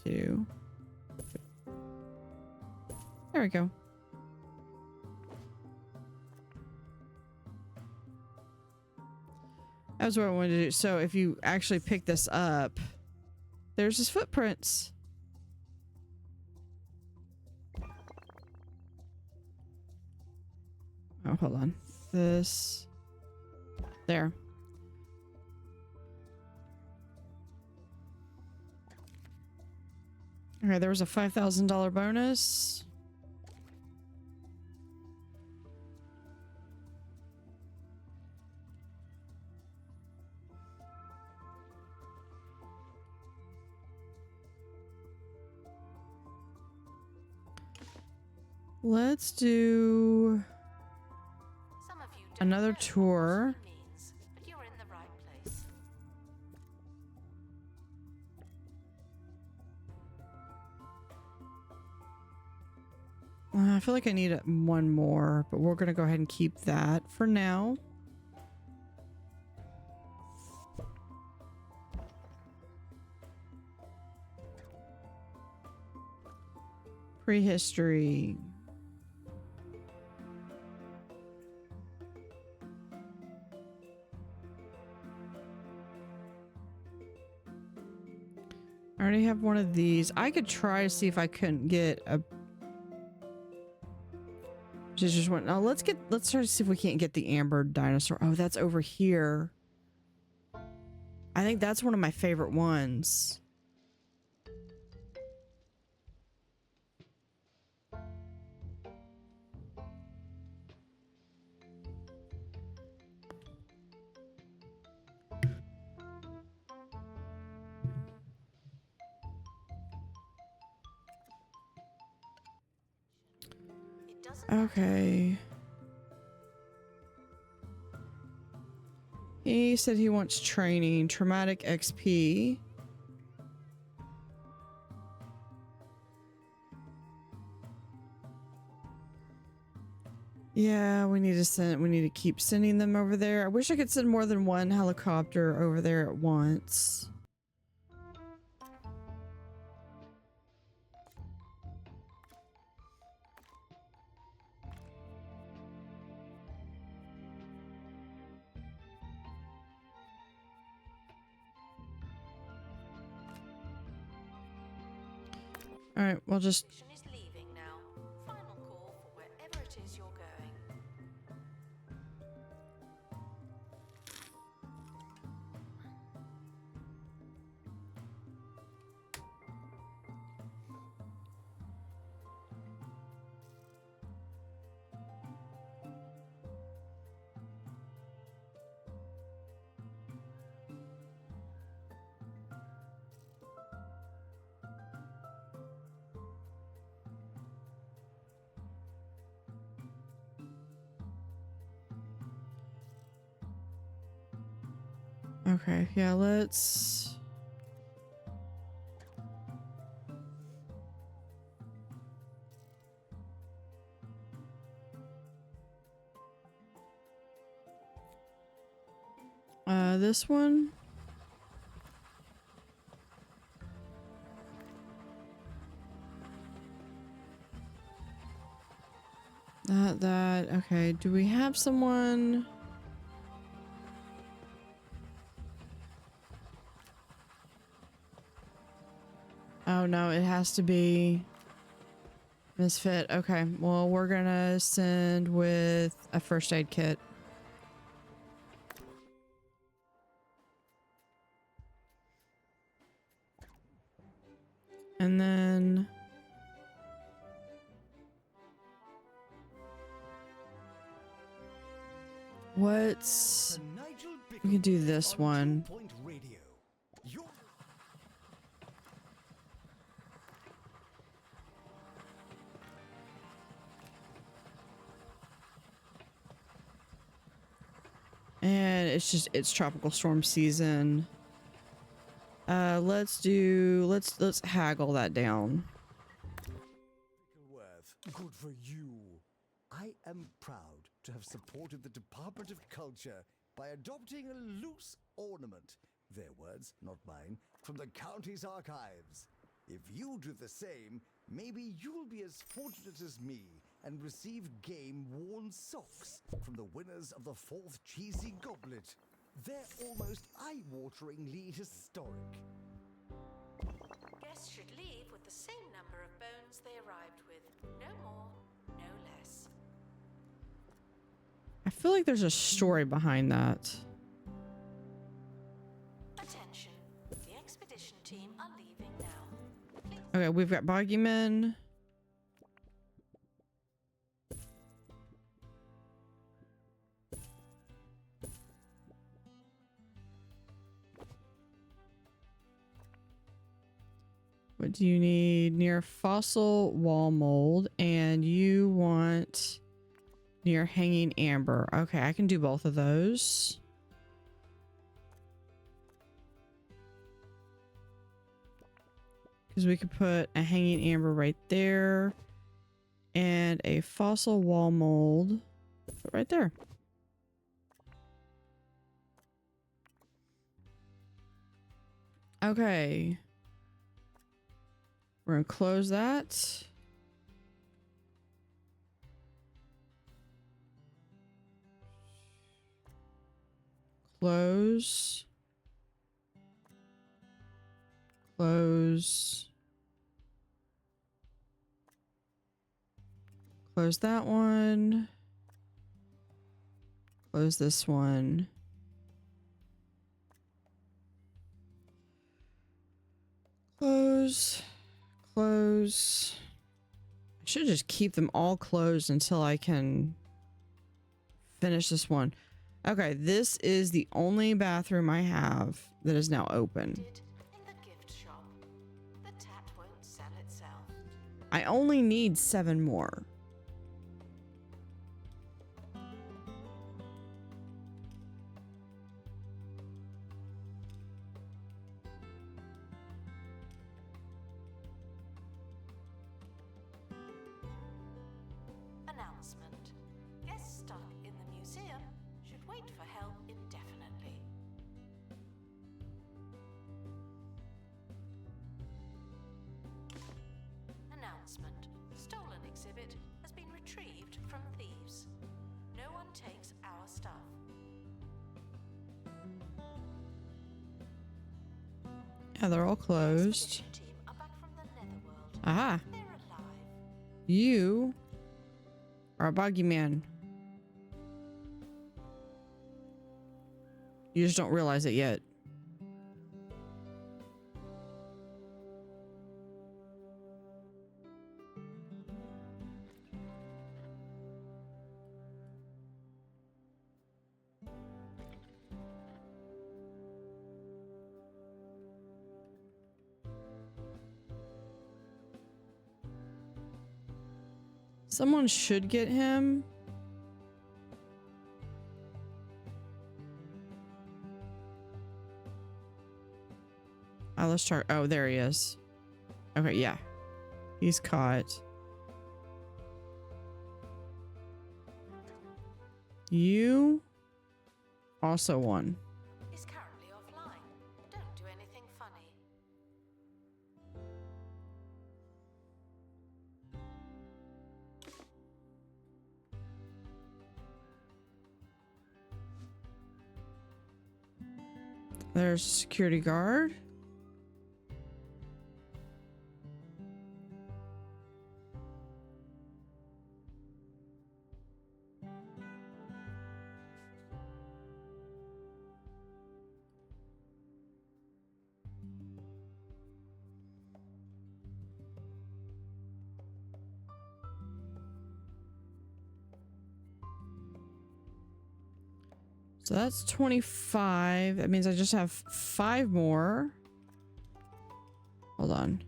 2. There we go. That's what I wanted to do. So if you actually pick this up, there's his footprints. Oh, hold on. This. There. Okay, there was a $5,000 bonus. Let's do Some of you don't another know what tour. Botany means, but you're in the right place. I feel like I need one more, but we're going to go ahead and keep that for now. Prehistory. I already have one of these. I could try to see if I couldn't get a... Just one. Now let's try to see if we can't get the amber dinosaur. Oh, that's over here. I think that's one of my favorite ones. Okay. He said he wants training, traumatic XP. Yeah, we need to keep sending them over there. I wish I could send more than one helicopter over there at once. All right, we'll just... Is leaving now. Final call for wherever it is you're going. Okay, yeah, let's... this one? That, okay. Do we have someone? Oh no, it has to be Misfit. Okay, well, we're gonna send with a first aid kit. And then... what's... we can do this one. And it's tropical storm season. Let's haggle that down. Good for you. I am proud to have supported the Department of Culture by adopting a loose ornament, their words, not mine, from the county's archives. If you do the same, maybe you'll be as fortunate as me and receive game-worn socks from the winners of the 4th Cheesy Goblet. They're almost eye-wateringly historic. Guests should leave with the same number of bones they arrived with. No more, no less. I feel like there's a story behind that. Attention, the expedition team are leaving now. Please. Okay, we've got Bogeyman. What do you need? Near fossil wall mold, and you want near hanging amber. Okay, I can do both of those. Because we could put a hanging amber right there. and a fossil wall mold right there. Okay. We're gonna close that. Close. Close. Close that one. Close this one. Close. Close. I should just keep them all closed until I can finish this one. Okay, this is the only bathroom I have that is now open. In the gift shop. The tat won't sell itself. I only need 7 more. Announcement. Guests stuck in the museum should wait for help indefinitely. Announcement. Stolen exhibit has been retrieved from thieves. No one takes our stuff. Yeah, they're all closed. Expedition team are back from the netherworld. Aha. They're alive. You are a buggy man. You just don't realize it yet. Someone should get him. Let's start. Oh, there he is. Okay, yeah. He's caught. You also won. Is currently offline. Don't do anything funny. There's a security guard. So that's 25. That means I just have 5 more. Hold on.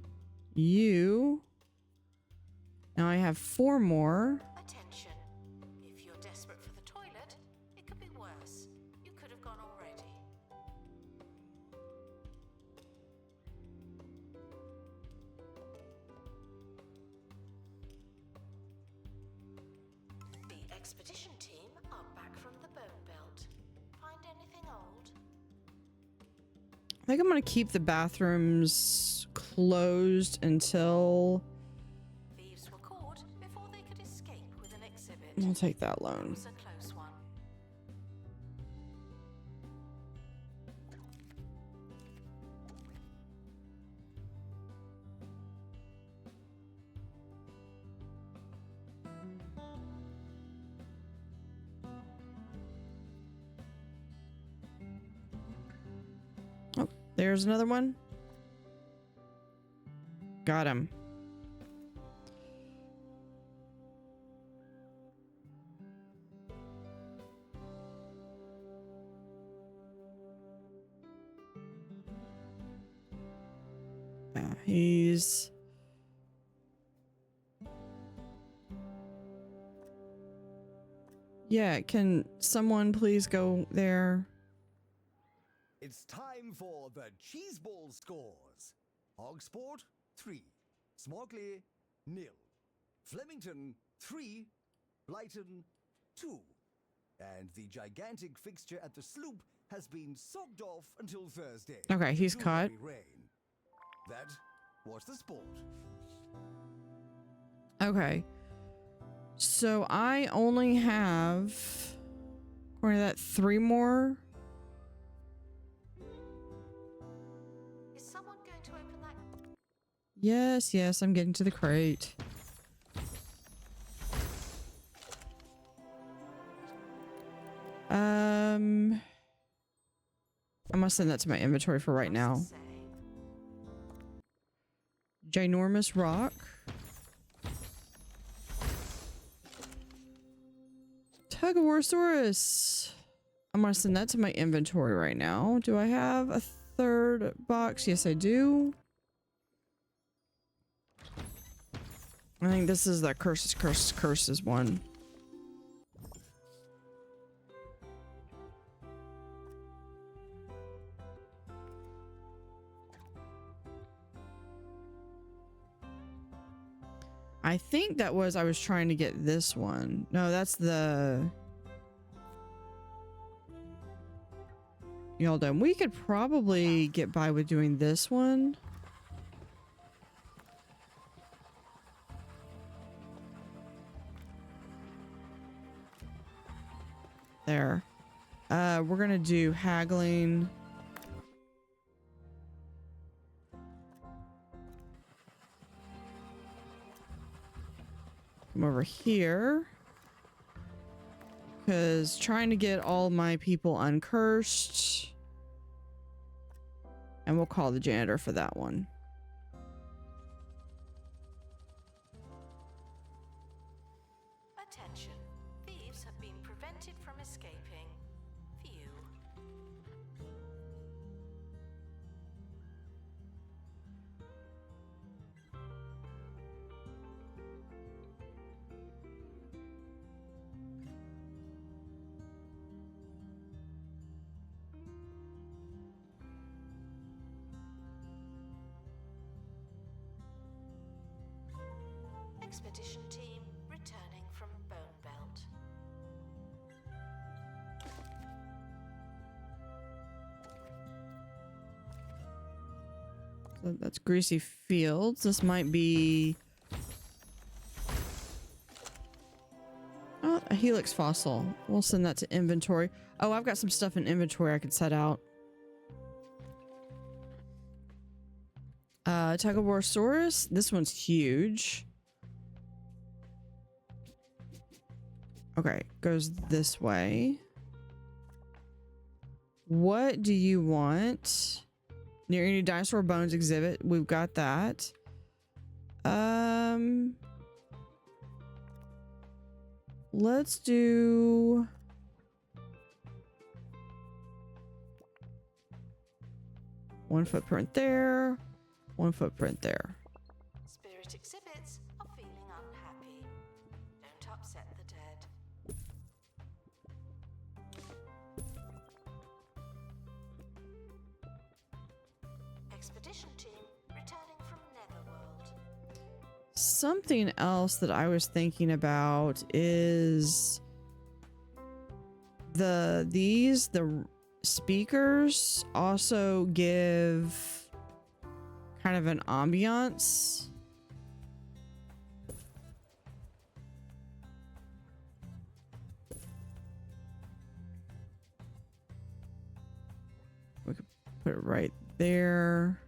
You. Now I have 4 more. Attention. If you're desperate for the toilet, it could be worse. You could have gone already. The expedition team are back from the bone belt. Find anything old? I think I'm going to keep the bathrooms closed until... Thieves were caught before they could escape with an exhibit. I'll take that It loan. was a close one. Oh, there's another one. Got him. Yeah, he's... Yeah, can someone please go there? It's time for the Cheese Ball scores. Hogsport, 3. Smogley, 0. Flemington 3, Blyton 2. And the gigantic fixture at the sloop has been socked off until Thursday. Okay, he's Due to caught. heavy rain. That was the sport. Okay. So I only have, according to that, 3 more. Is someone going to open that? Yes, yes, I'm getting to the crate. I'm gonna send that to my inventory for right now. Ginormous rock. Tugaworosaurus. I'm gonna send that to my inventory right now. Do I have a 3rd box? Yes, I do. I think this is the curses one. I think that was, I was trying to get this one. No, that's the... Y'all done. We could probably get by with doing this one. There. We're gonna do haggling. Come over here. Because trying to get all my people uncursed. And we'll call the janitor for that one. Attention. Thieves have been prevented from escaping. View. Expedition team returning from Bone Belt. So that's Greasy Fields. This might be... Oh, a Helix fossil. We'll send that to inventory. Oh, I've got some stuff in inventory I could set out. Tugaworosaurus. This one's huge. Okay, goes this way. What do you want? Near any dinosaur bones exhibit. We've got that. Let's do... One footprint there. One footprint there. Spirit exhibits are feeling unhappy. Don't upset the dead. Expedition team returning from Netherworld. Something else that I was thinking about is the speakers also give kind of an ambiance. We could put it right there.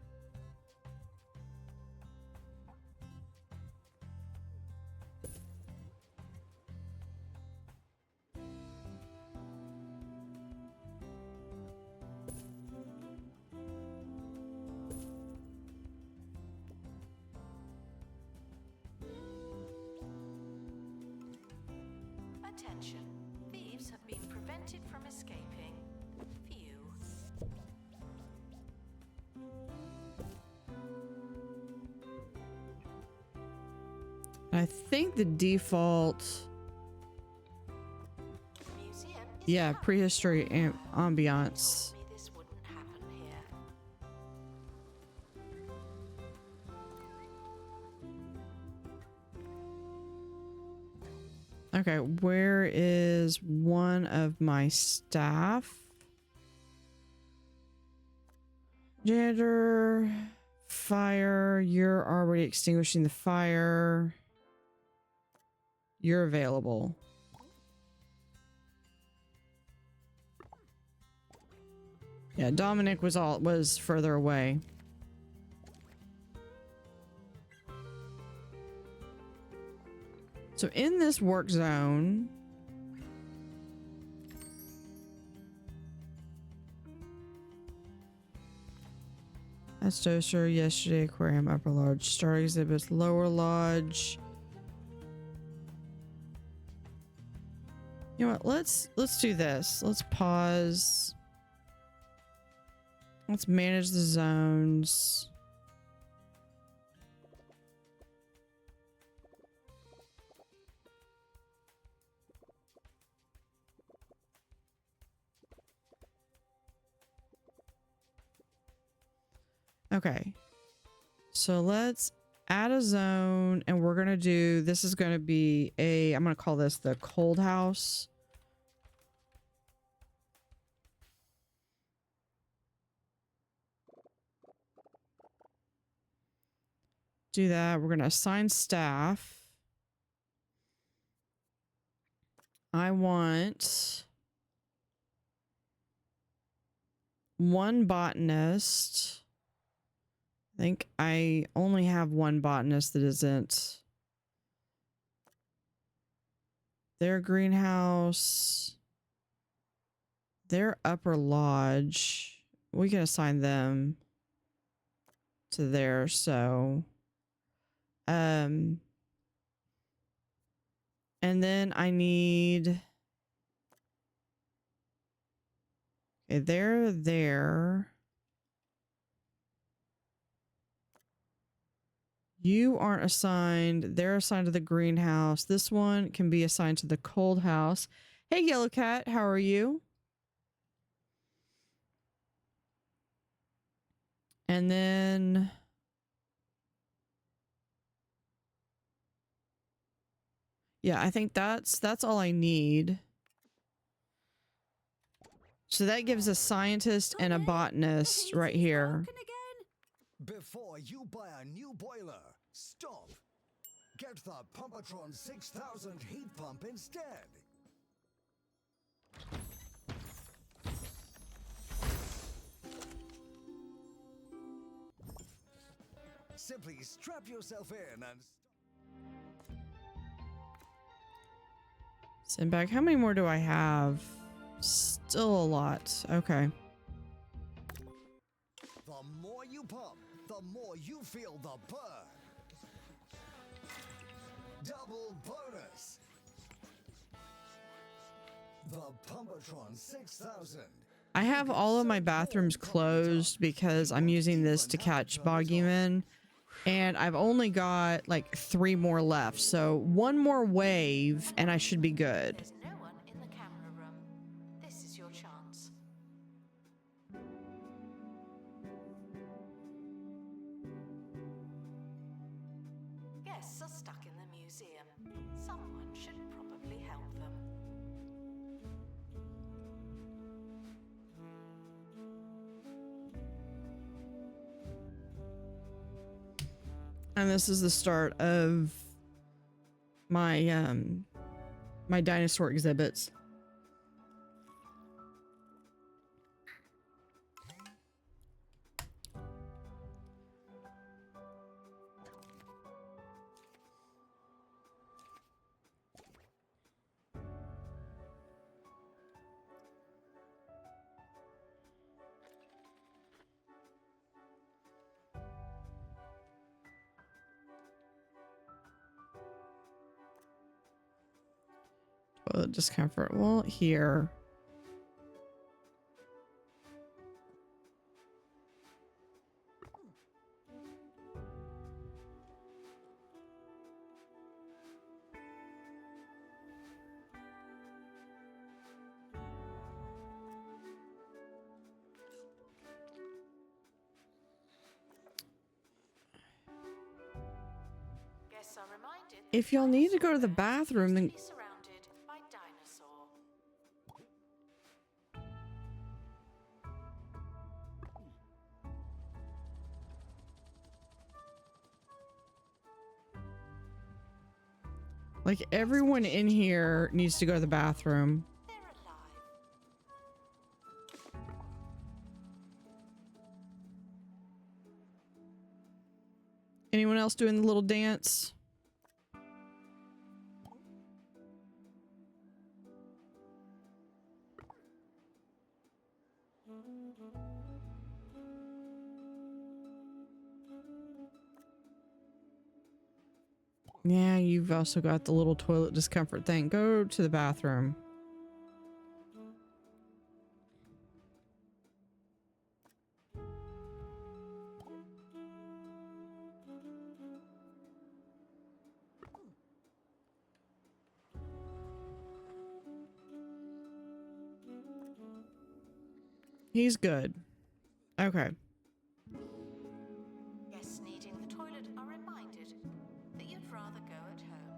Attention. Thieves have been prevented from escaping. View. I think the default, Museum is yeah, now- prehistory ambiance. Told me this wouldn't happen here. Okay, where is one of my staff? Janitor, fire, you're already extinguishing the fire. You're available. Yeah, Dominic was further away. So in this work zone, that's Toaster, yesterday, aquarium, upper lodge, star exhibits, lower lodge. You know what? Let's do this. Let's pause. Let's manage the zones. Okay, so let's add a zone, and we're gonna do, this is gonna be a, I'm gonna call this the cold house. Do that. We're gonna assign staff. I want one botanist. I think I only have one botanist that isn't. Their greenhouse. Their upper lodge. We can assign them to there, so. And then I need. Okay, they're there. You aren't assigned. They're assigned to the greenhouse. This one can be assigned to the cold house. Hey, Yellow Cat, how are you? And then yeah, I think that's all I need. So that gives a scientist and a botanist right here. Before you buy a new boiler, stop. Get the Pumpatron 6000 heat pump instead. Simply strap yourself in and... Send back. How many more do I have? Still a lot. Okay. The more you pump, the more you feel the burn. Double bonus. The Pumpatron 6000. I have all of my bathrooms closed because I'm using this to catch bogeymen, and I've only got like 3 more left. So one more wave and I should be good. There's no one in the camera room. This is your chance. Guests are stuck in the museum. Someone should probably help them. And this is the start of my my dinosaur exhibits. Discomfort. Well, here. Guests are reminded If y'all need to go to the bathroom, then be surrounded Like everyone in here needs to go to the bathroom. They're alive. Anyone else doing the little dance? Yeah, you've also got the little toilet discomfort thing. Go to the bathroom. He's good. Okay. Guests needing the toilet are reminded that you'd rather go at home.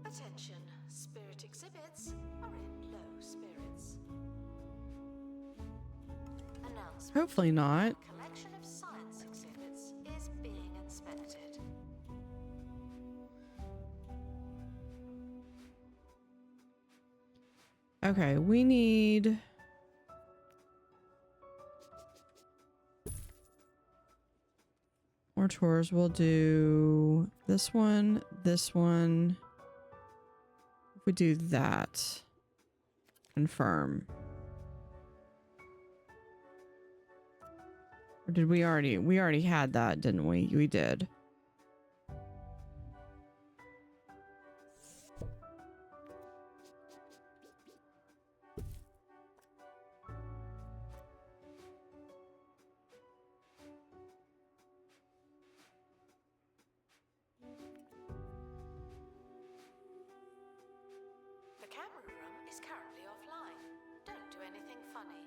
Attention, spirit exhibits are in low spirits. Announcement. Hopefully not. A collection of science exhibits is being inspected. Okay, we need... more tours. We'll do this one, this one. If we do that, confirm. Or did we already had that, didn't we? We did. The camera room is currently offline. Don't do anything funny.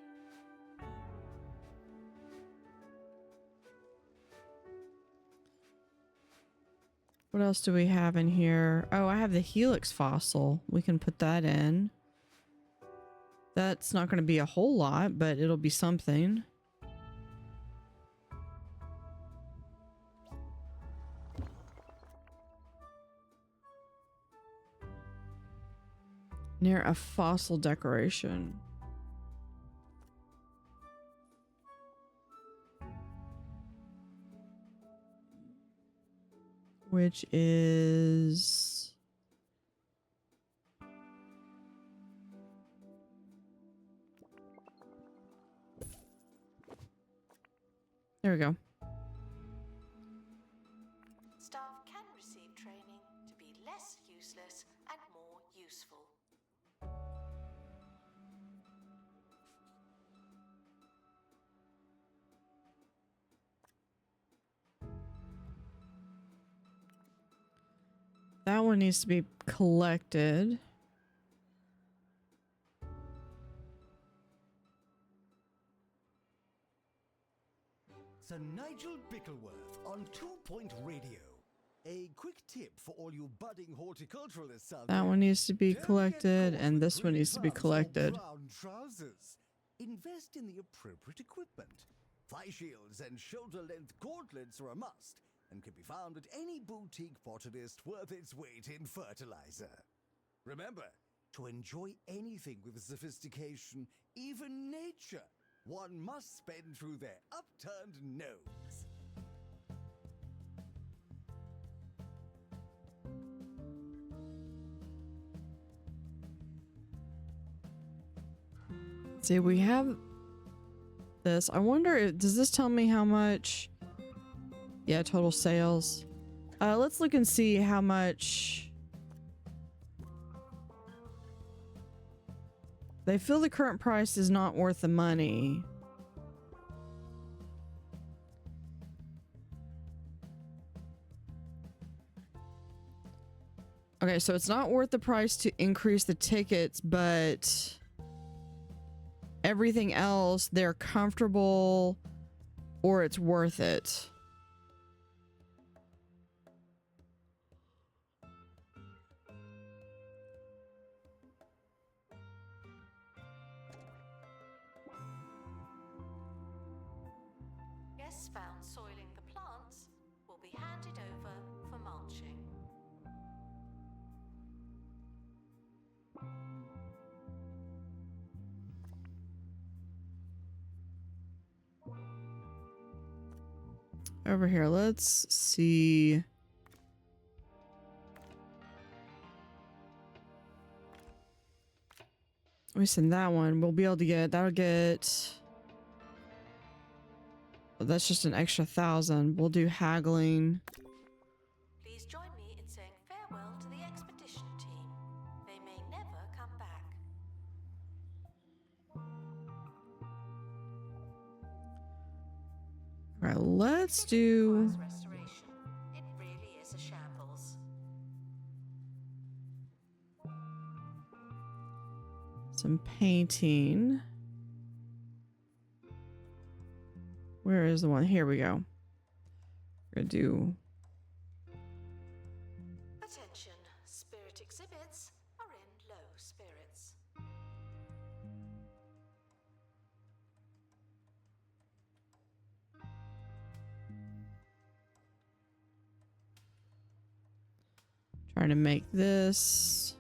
What else do we have in here? Oh, I have the helix fossil. We can put that in. That's not going to be a whole lot, but it'll be something. Near a fossil decoration. Which is... there we go. Staff can receive training to be less useless and more useful. That one needs to be collected. Sir Nigel Bickleworth on 2 Point Radio. A quick tip for all you budding horticulturalists out there. That one needs to be Don't get collected, caught and with this one green needs to be gloves or collected. brown trousers. Invest in the appropriate equipment. Thigh shields and shoulder-length gauntlets are a must, and can be found at any boutique botanist worth its weight in fertilizer. Remember, to enjoy anything with sophistication, even nature, one must spend through their upturned nose. See, we have this. I wonder, does this tell me how much? Yeah, total sales. Let's look and see how much they feel the current price is not worth the money. Okay, so it's not worth the price to increase the tickets, but everything else, they're comfortable or it's worth it. Guests found soiling the plants will be handed over for mulching. Over here, let's see. We send that one. We'll be able to get, that'll get, well, that's just an extra 1,000. We'll do haggling. Please join me in saying farewell to the expedition team. They may never come back. All right, let's do. Requires restoration. It really is a shambles. Some painting. Where is the one? Here we go. We're gonna do. Attention, spirit exhibits are in low spirits. Trying to make this.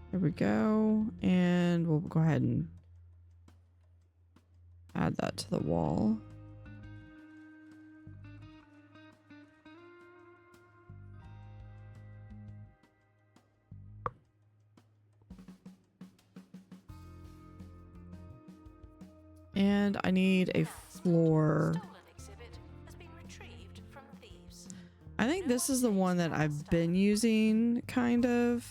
There we go. And we'll go ahead and add that to the wall. And I need a floor. Stolen exhibit has been retrieved from thieves. I think this is the one that I've been using, kind of.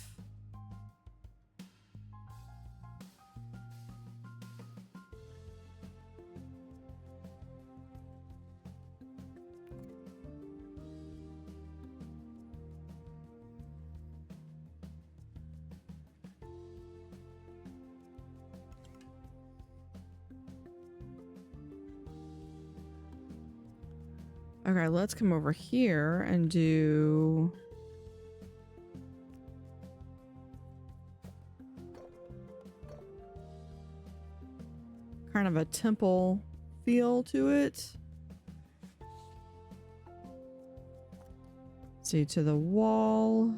Okay, let's come over here and do kind of a temple feel to it. See, to the wall.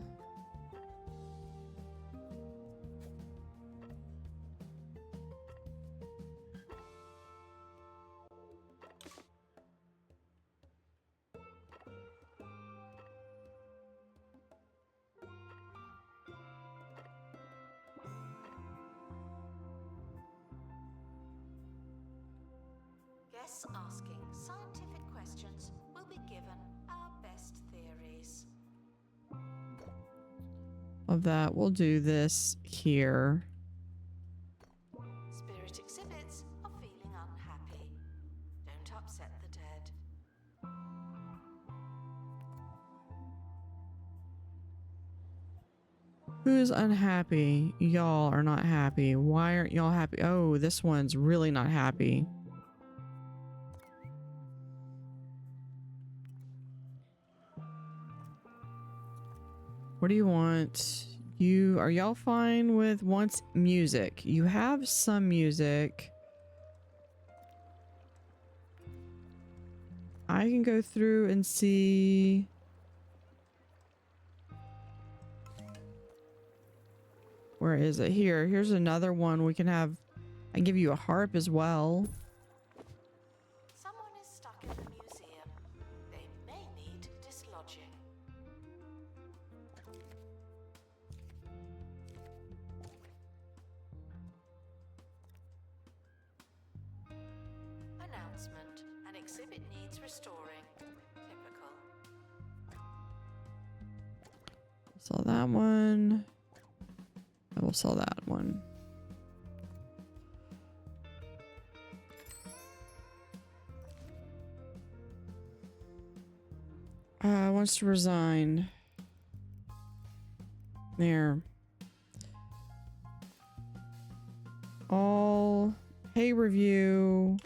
Guests asking scientific questions will be given our best theories. Of that, we'll do this here. Spirit exhibits are feeling unhappy. Don't upset the dead. Who's unhappy? Y'all are not happy. Why aren't y'all happy? Oh, this one's really not happy. What do you want? Are y'all fine with once music? You have some music. I can go through and see. Where is it? Here. Here's another one we can have. I can give you a harp as well. Someone is stuck in the museum. They may need dislodging. Announcement. An exhibit needs restoring. Typical. Saw that one. I will sell that one. Wants to resign. There. All pay review.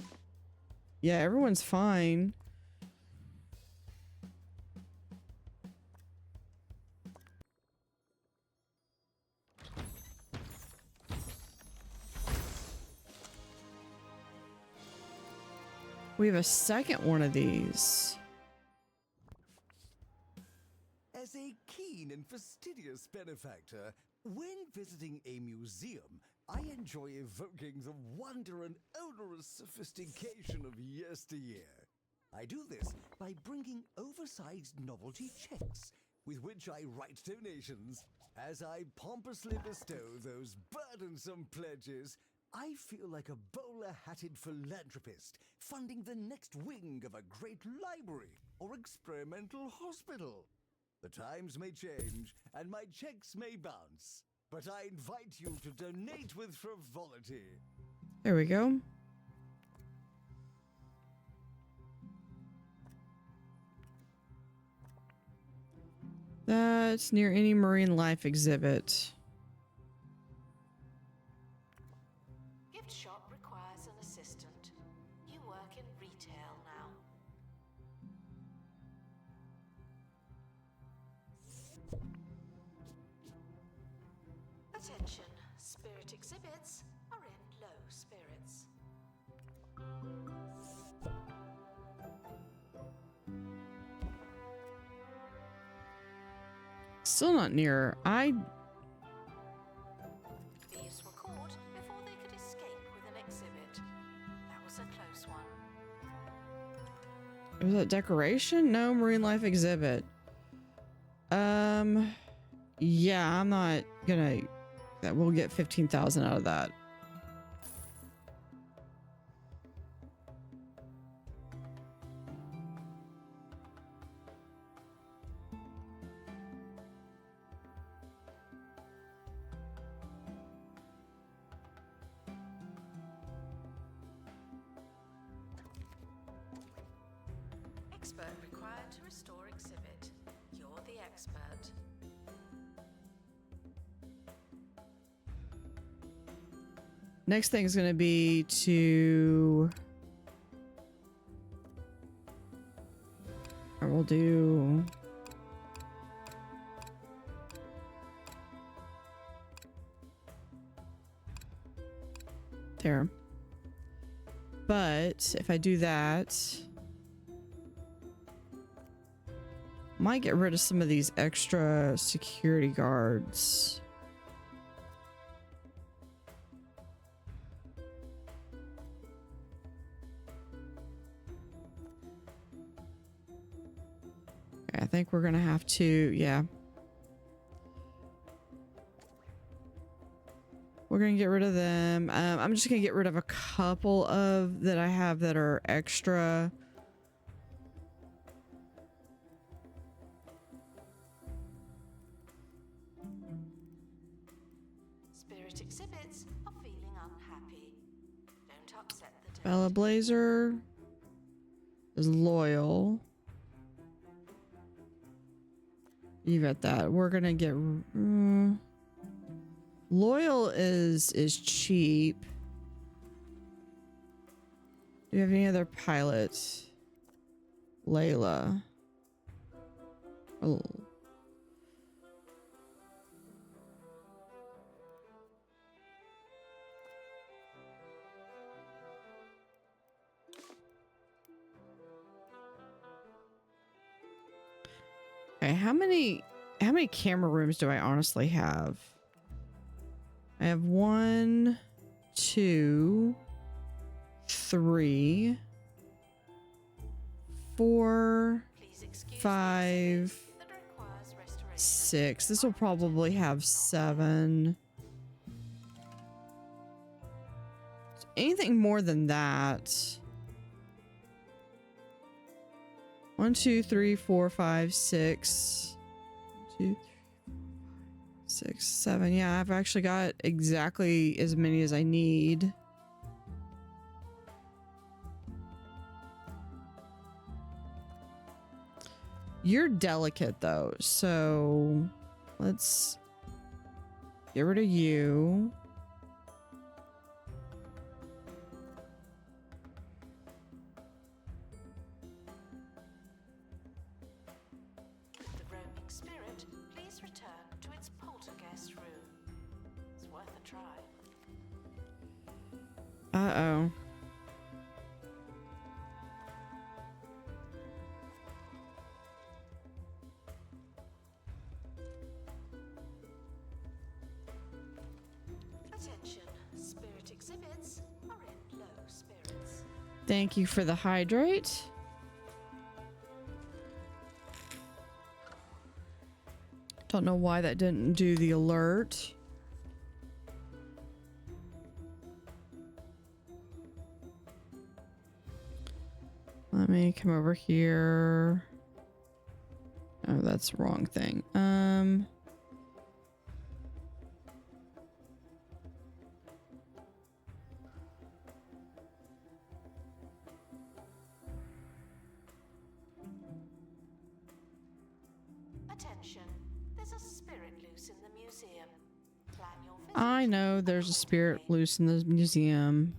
Yeah, everyone's fine. We have a second one of these. As a keen and fastidious benefactor, when visiting a museum, I enjoy evoking the wonder and odorous sophistication of yesteryear. I do this by bringing oversized novelty checks, with which I write donations. As I pompously bestow those burdensome pledges, I feel like a bowler-hatted philanthropist funding the next wing of a great library or experimental hospital. The times may change, and my checks may bounce, but I invite you to donate with frivolity. There we go. That's near any marine life exhibit. Gift shop requires an assistant. You work in retail now. Attention, spirit exhibits are in low spirits. Still not near. Thieves were caught before they could escape with an exhibit. That was a close one. Was that decoration? No, marine life exhibit. Yeah, I'm not gonna. That we'll get 15,000 out of that. Expert required to restore exhibit. You're the expert. Next thing is gonna be to. Or we'll do. There. But if I do that, might get rid of some of these extra security guards. Okay, I think we're gonna have to, yeah. We're gonna get rid of them. I'm just gonna get rid of a couple of that I have that are extra. Spirit exhibits are feeling unhappy. Don't upset the dead. Bella Blazer is loyal. You got that. We're gonna get loyal is cheap. Do you have any other pilots? Layla. Oh. Okay, how many camera rooms do I honestly have? I have 1, 2, 3, 4, Please excuse 5, that requires restoration. 6. This will probably have 7. Anything more than that. 1, 2, 3, 4, 5, 6. 2, 3, 6, 7. Yeah, I've actually got exactly as many as I need. You're delicate though, so let's get rid of you. The roaming spirit, please return to its poltergeist room. It's worth a try. Uh-oh. Thank you for the hydrate. Don't know why that didn't do the alert. Let me come over here. Oh, that's the wrong thing. Attention, there's a spirit loose in the museum. Plan your visit. I know there's a spirit loose in the museum.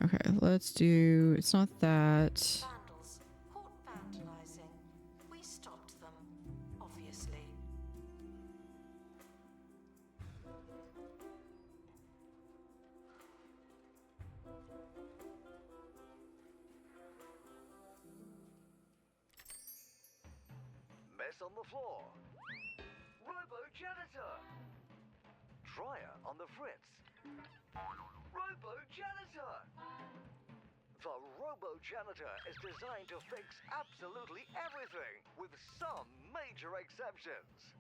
Okay, let's do... It's not that. Vandals caught vandalizing. We stopped them, obviously. Mess on the floor. Robo janitor. Dryer on the fritz. Robo janitor. The Robo Janitor is designed to fix absolutely everything, with some major exceptions.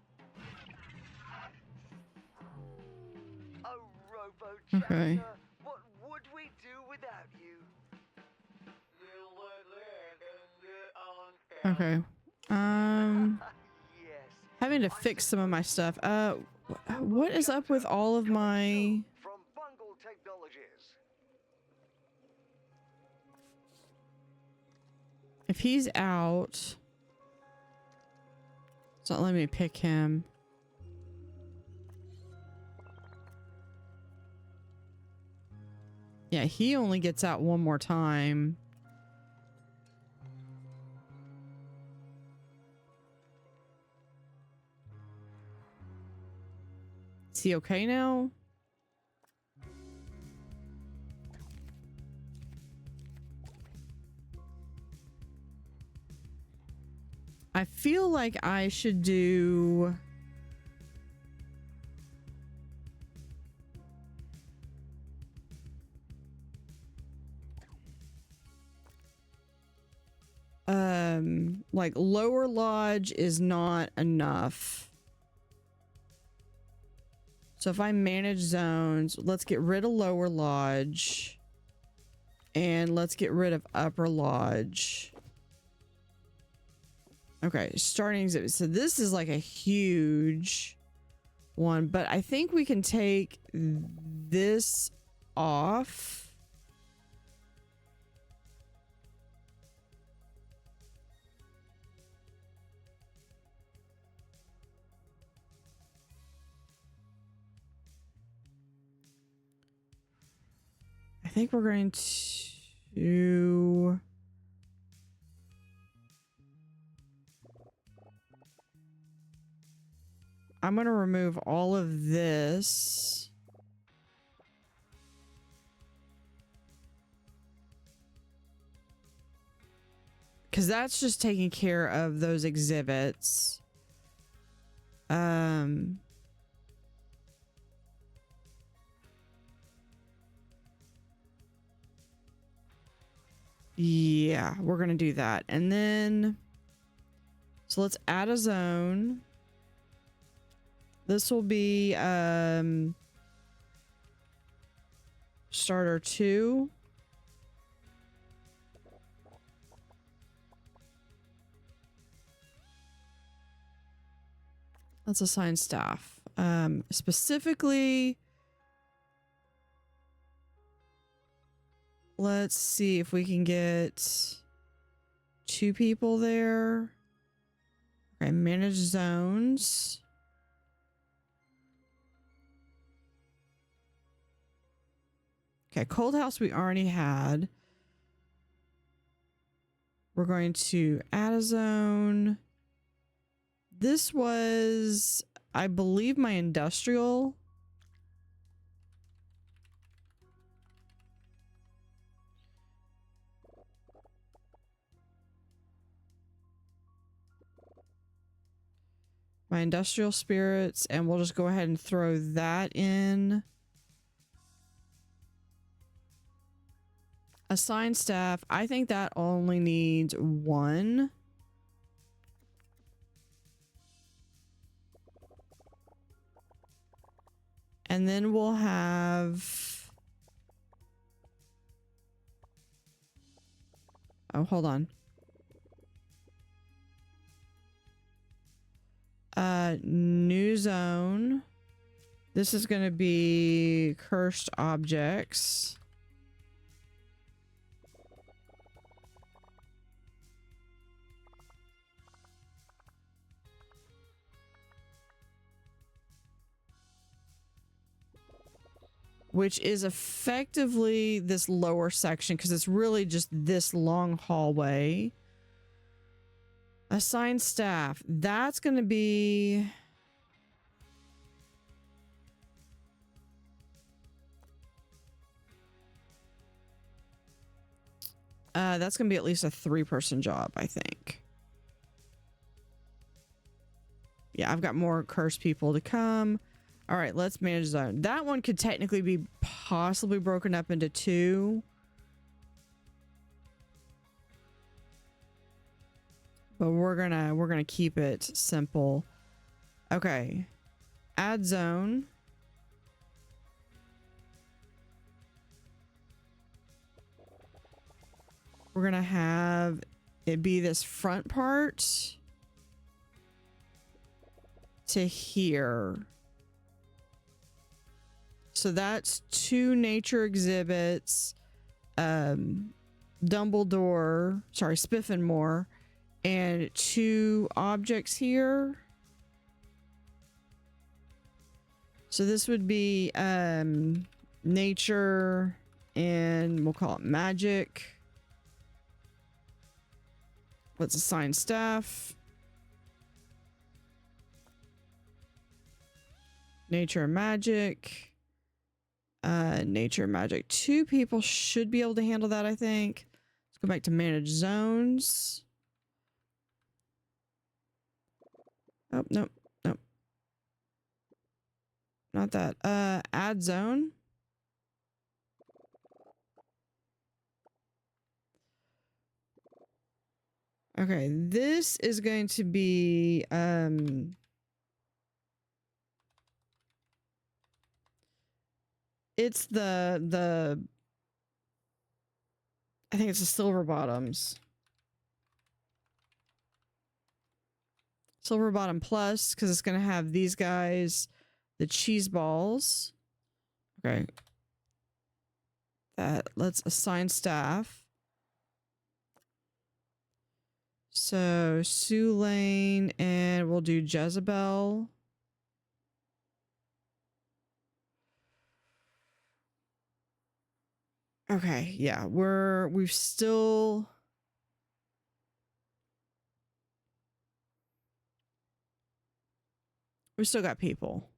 Oh, Robo Janitor, Okay. what would we do without you? Okay. Yes. Having to fix some of my stuff. What is up with all of my... From Bungle Technologies. If he's out... It's not letting me pick him. Yeah, he only gets out one more time. Is he okay now? I feel like I should do... like lower lodge is not enough. So if I manage zones, let's get rid of lower lodge and let's get rid of upper lodge. Okay, starting exhibit. So this is like a huge one, but I think we can take this off. I think we're going to... I'm going to remove all of this. Because that's just taking care of those exhibits. Yeah, we're going to do that. And then, so let's add a zone. This will be starter 2. Let's assign staff. Specifically, let's see if we can get 2 people there. Okay, manage zones. Okay, Cold House we already had. We're going to add a zone. This was, I believe, my industrial. My industrial spirits, and we'll just go ahead and throw that in. Assign staff. I think that only needs one. And then we'll have... Oh, hold on. New zone. This is going to be cursed objects. Which is effectively this lower section because it's really just this long hallway. Assign staff. That's going to be... that's going to be at least a 3-person job, I think. Yeah, I've got more cursed people to come. All right, let's manage zone. That one could technically be possibly broken up into 2. But we're gonna keep it simple. Okay. Add zone. We're gonna have it be this front part to here. So that's 2 nature exhibits, Dumbledore, sorry, Spiffenmore, and 2 objects here. So this would be nature, and we'll call it magic. Let's assign staff. Nature and magic. Nature and magic. 2 people should be able to handle that, I think. Let's go back to manage zones. Oh, nope, nope. Not that. Add zone. Okay, this is going to be it's the I think it's the silver bottoms. Silver bottom plus, because it's going to have these guys, the cheese balls. Okay. Let's assign staff. So Sue Lane, and we'll do Jezebel. Okay, yeah, we've still got people.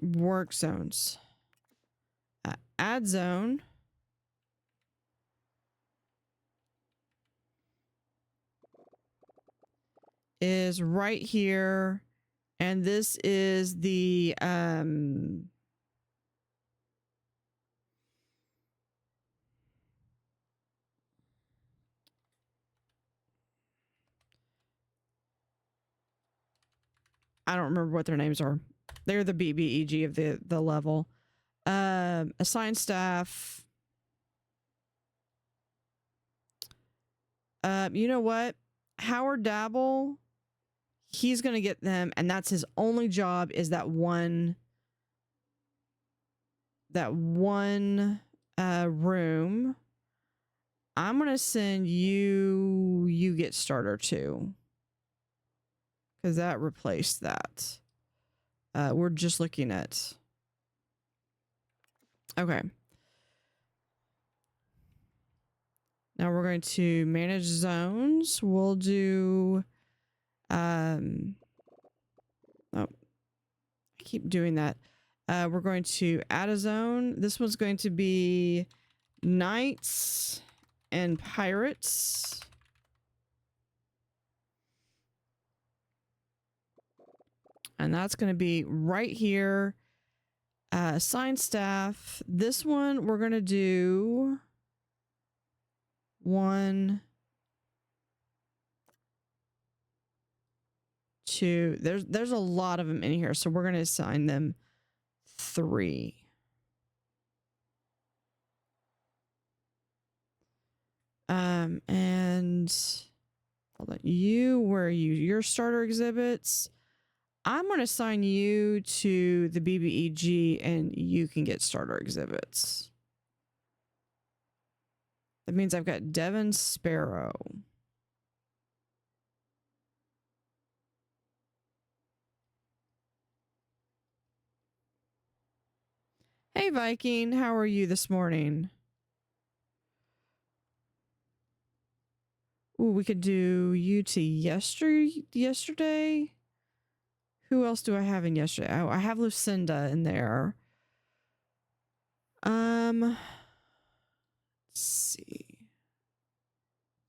Work zones. Add zone. Is right here, and this is the I don't remember what their names are. They're the BBEG of the level. Assign staff. You know what? Howard Dabble, he's going to get them, and that's his only job, is that one room. I'm going to send you get starter too, because that replaced that. We're just looking at... Okay. Now we're going to manage zones. We'll do... Oh, I keep doing that. We're going to add a zone. This one's going to be knights and pirates. And that's going to be right here. Sign staff. This one we're gonna do 1, 2. There's a lot of them in here, so we're gonna assign them 3. And hold on, where are you? Your starter exhibits. I'm going to assign you to the BBEG and you can get starter exhibits. That means I've got Devon Sparrow. Hey Viking, how are you this morning? Ooh, we could do you to yesterday. Who else do I have in yesterday? Oh, I have Lucinda in there. Let's see.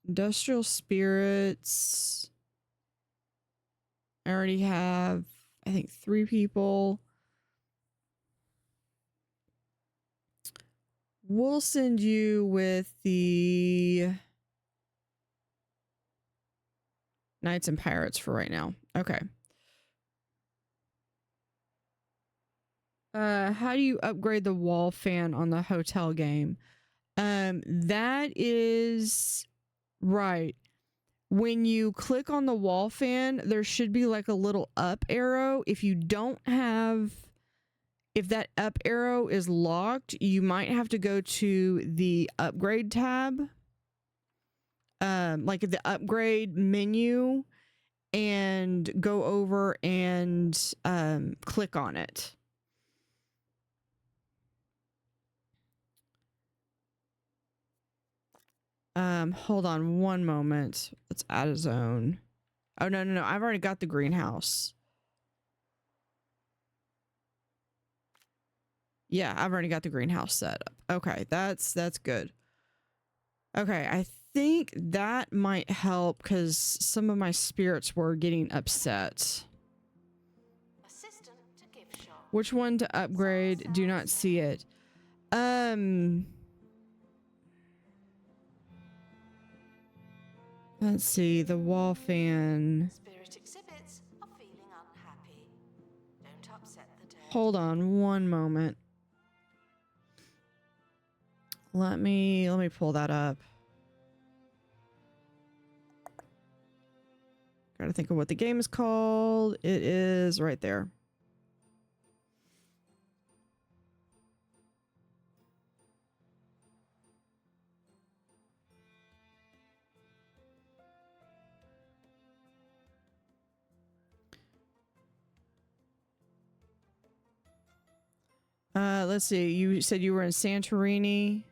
Industrial spirits. I already have, I think, 3 people. We'll send you with the Knights and Pirates for right now. Okay. How do you upgrade the wall fan on the hotel game? That is right. When you click on the wall fan, there should be like a little up arrow. If that up arrow is locked, you might have to go to the upgrade tab. Like the upgrade menu and go over and click on it. Hold on one moment. Let's add a zone. Oh, no. I've already got the greenhouse. Yeah, I've already got the greenhouse set up. Okay, that's good. Okay, I think that might help because some of my spirits were getting upset. Assistant to gift shop. Which one to upgrade? Do not see it. Let's see, the wall fan. Spirit exhibits are feeling unhappy. Don't upset the dead. Hold on one moment. Let me pull that up. Gotta think of what the game is called. It is right there. Let's see. You said you were in Santorini.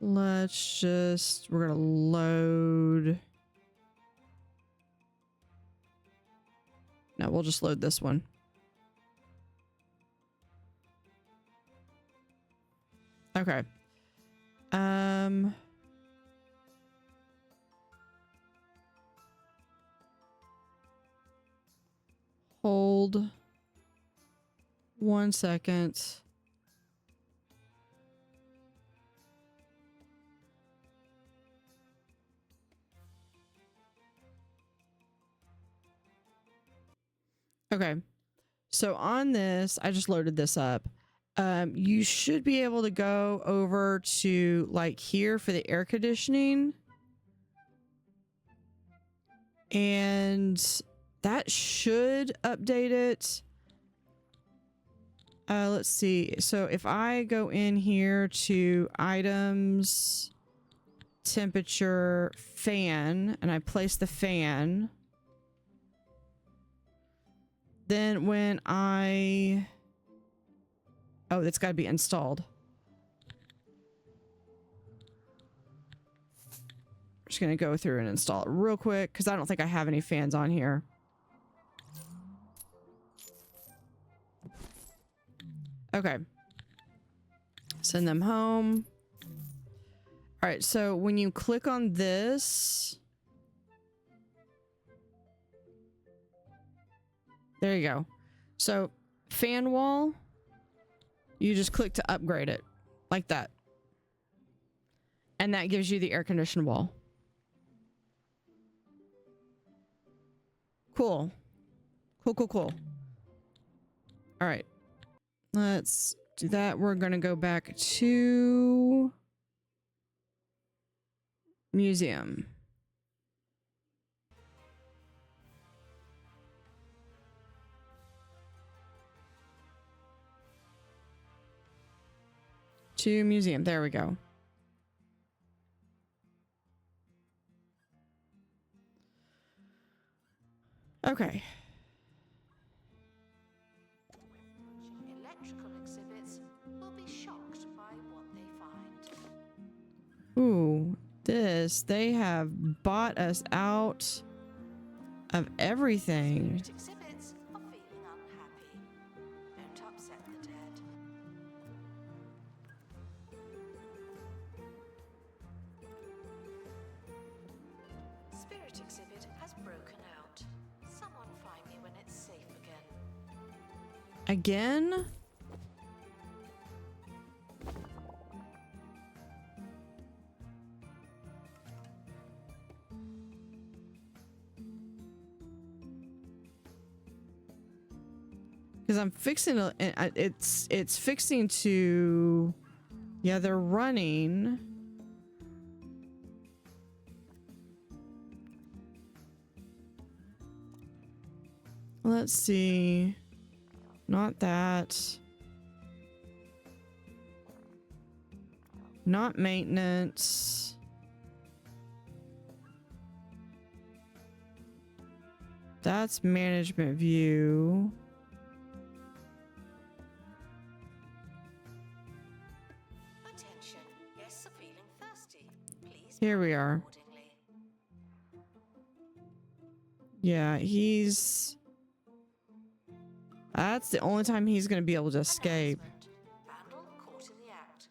We're gonna load. No, we'll just load this one. Okay. Hold 1 second. Okay. So on this, I just loaded this up. You should be able to go over to like here for the air conditioning. And that should update it. Let's see. So if I go in here to items, temperature, fan, and I place the fan, then when I... Oh, that's got to be installed. I'm just going to go through and install it real quick because I don't think I have any fans on here. Okay. Send them home. All right, so when you click on this, There you go. So fan wall, you just click to upgrade it like that. And that gives you the air conditioned wall. Cool. Cool, cool, cool. All right. Let's do that. We're going to go back to museum. To museum. There we go. Okay. Electrical exhibits will be shocked by what they find. Ooh, this. They have bought us out of everything. Spirit exhibits are feeling unhappy. Don't upset the dead. Spirit exhibit has broken out. Someone find me when it's safe again. Again? Because I'm fixing to, it's fixing to, yeah, they're running. Let's see. Not that. Not maintenance. That's management view. Attention, guests are feeling thirsty. Please Here we are. accordingly. Yeah, he's... That's the only time he's going to be able to escape. Announcement. Vandal caught in the act.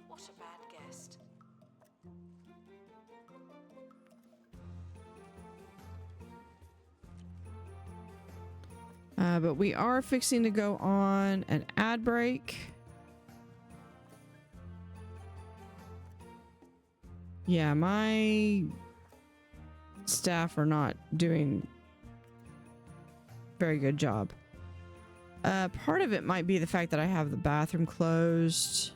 What a bad guest. But we are fixing to go on an ad break. Yeah, my staff are not doing a very good job. Part of it might be the fact that I have the bathroom closed.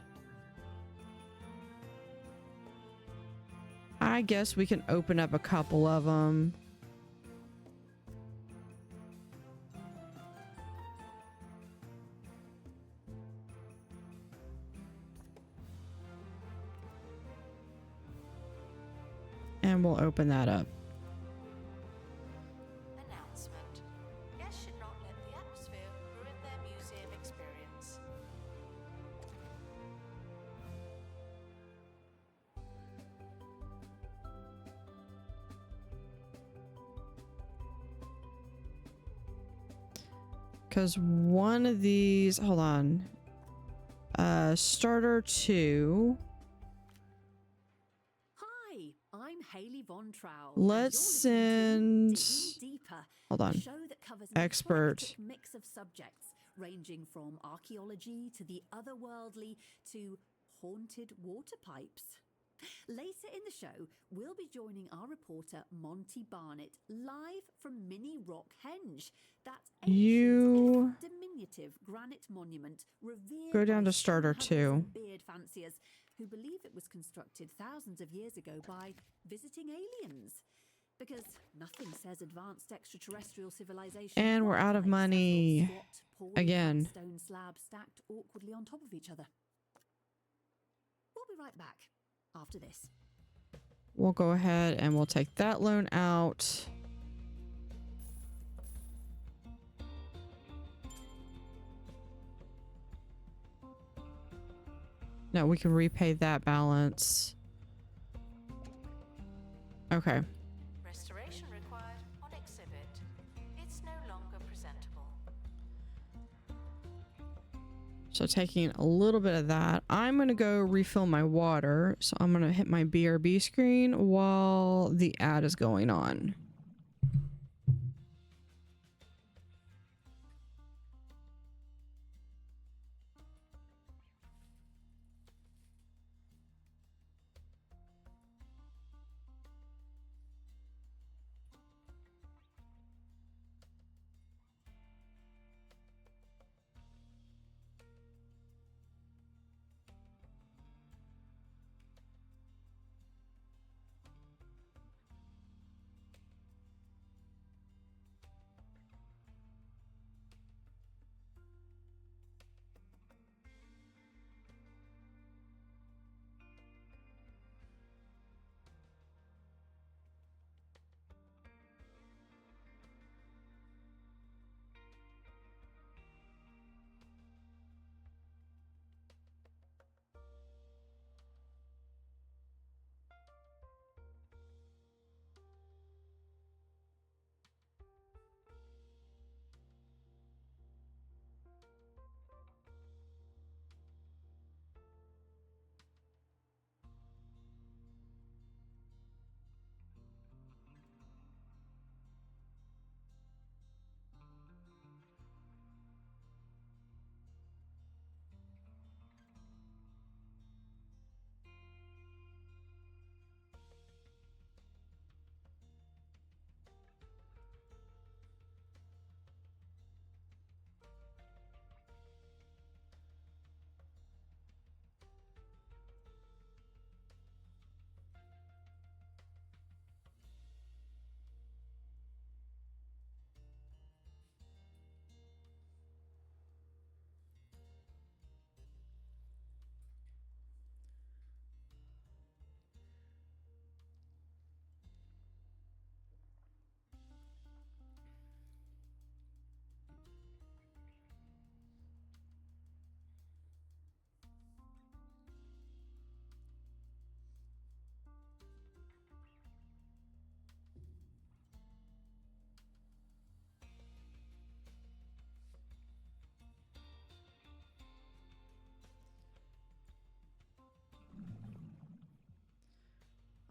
I guess we can open up a couple of them. And we'll open that up. Announcement. Guests should not let the atmosphere ruin their museum experience. Because one of these, hold on. Starter 2. Hi, I'm Hayley Von Trowell. Let's You're listening to send- Digging Deeper, Hold on. a show that covers an Expert. eclectic mix of subjects ranging from archaeology to the otherworldly to haunted water pipes. Later in the show, we'll be joining our reporter Monty Barnett live from Mini Rock Henge, that You- ancient, if diminutive granite monument revered Go down by to starter stone hunters 2. and beard fanciers who believe it was constructed thousands of years ago by visiting aliens. Because nothing says advanced extraterrestrial civilization. And we're quite out of like several money squat, poorly again. cut stone slabs stacked awkwardly on top of each other. We'll be right back after this. We'll go ahead and we'll take that loan out. No, we can repay that balance. Okay. Restoration required on exhibit. It's no longer presentable. So taking a little bit of that, I'm going to go refill my water. So I'm going to hit my BRB screen while the ad is going on.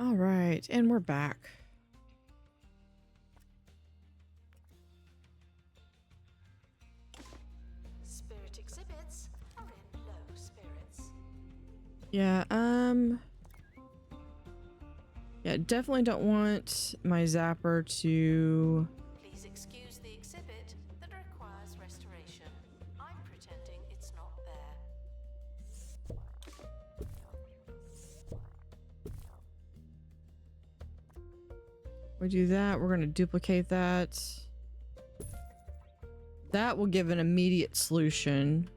All right, and we're back. Spirit exhibits are in low spirits. Yeah, yeah, definitely don't want my zapper to... Please excuse the exhibit that requires restoration. I'm pretending it's not there. We do that, we're gonna duplicate that. That will give an immediate solution.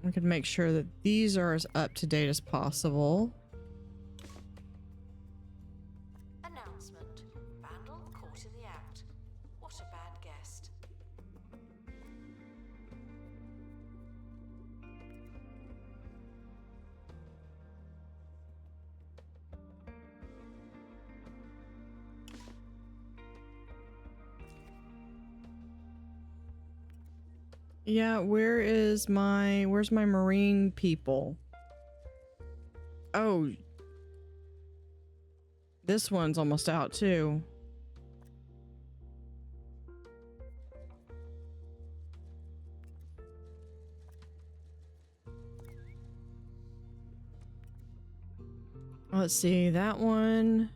We can make sure that these are as up to date as possible. Announcement. Vandal caught in the act. What a bad guest. Yeah, where's my marine people? Oh. This one's almost out too. Let's see, that one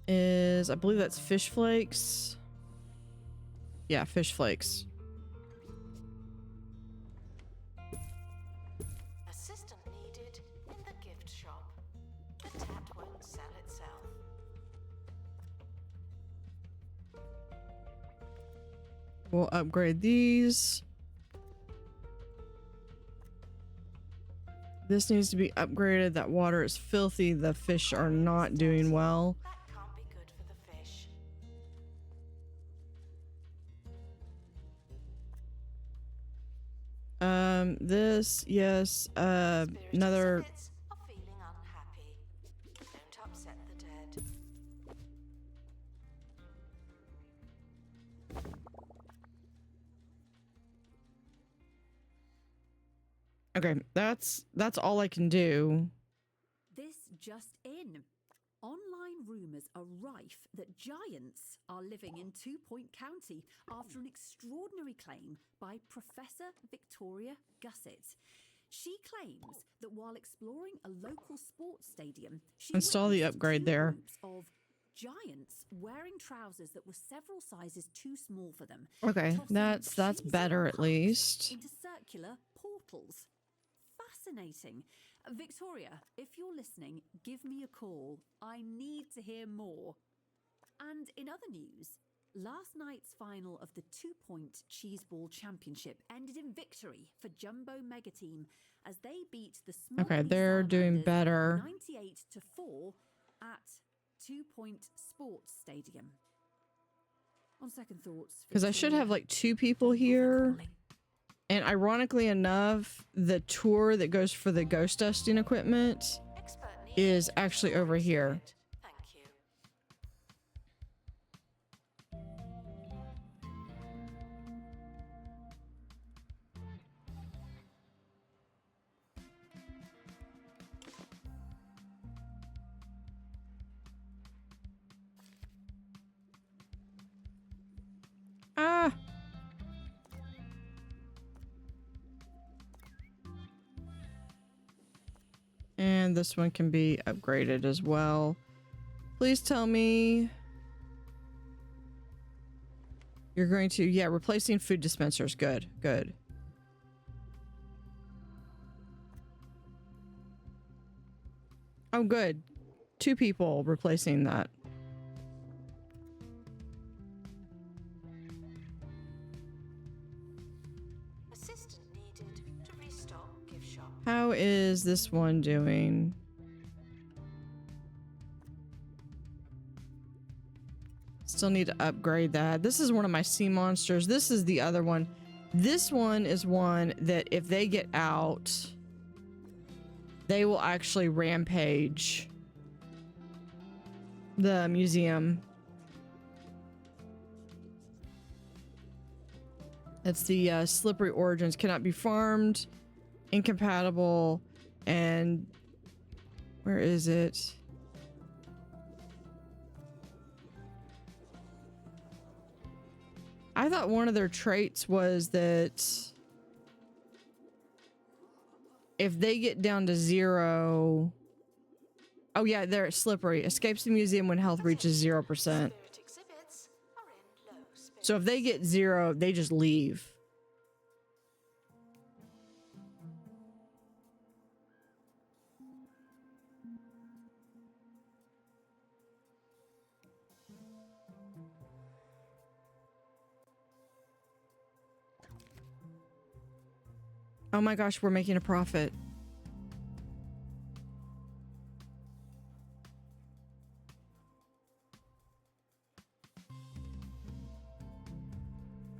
is, I believe that's fish flakes. Yeah, fish flakes. Assistant needed in the gift shop. The tat won't sell itself. We'll upgrade these. This needs to be upgraded. That water is filthy. The fish are not doing well. That can't be good for the fish. This, yes, Spirit another... exhibits are feeling unhappy. Don't upset the dead. Okay, that's all I can do. This just in. Online rumours are rife that giants are living in 2 Point County after an extraordinary claim by Professor Victoria Gusset. She claims that while exploring a local sports stadium, she Install the witnessed upgrade 2 there. groups of giants wearing trousers that were several sizes too small for them. Okay, tossing that's cheesy better at pucks least. into circular portals. Fascinating. Victoria, if you're listening, give me a call. I need to hear more. And in other news, last night's final of the 2 Point Cheeseball Championship ended in victory for Jumbo Mega Team as they beat the small Okay, they're doing better. 98-4 at 2 Point Sports Stadium. On second thoughts, Because I should Victoria, have like 2 people thank you for here. calling. And ironically enough, the tour that goes for the ghost dusting equipment Expert is needed actually for over here. exhibit. Thank you. Ah! And this one can be upgraded as well. Please tell me you're going to, yeah, replacing food dispensers. Good, good. Oh, good. 2 people replacing that. Assistant needed to restock gift shop. How is this one doing? Still need to upgrade that. This is one of my sea monsters. This is the other one. This one is one that if they get out, they will actually rampage the museum. It's the slippery origins. Cannot be farmed. Incompatible. And where is it? I thought one of their traits was that if they get down to 0... Oh yeah, they're slippery. Escapes the museum when health reaches 0%. Spirit exhibits are in low spirits. So if they get 0, they just leave. Oh my gosh, we're making a profit.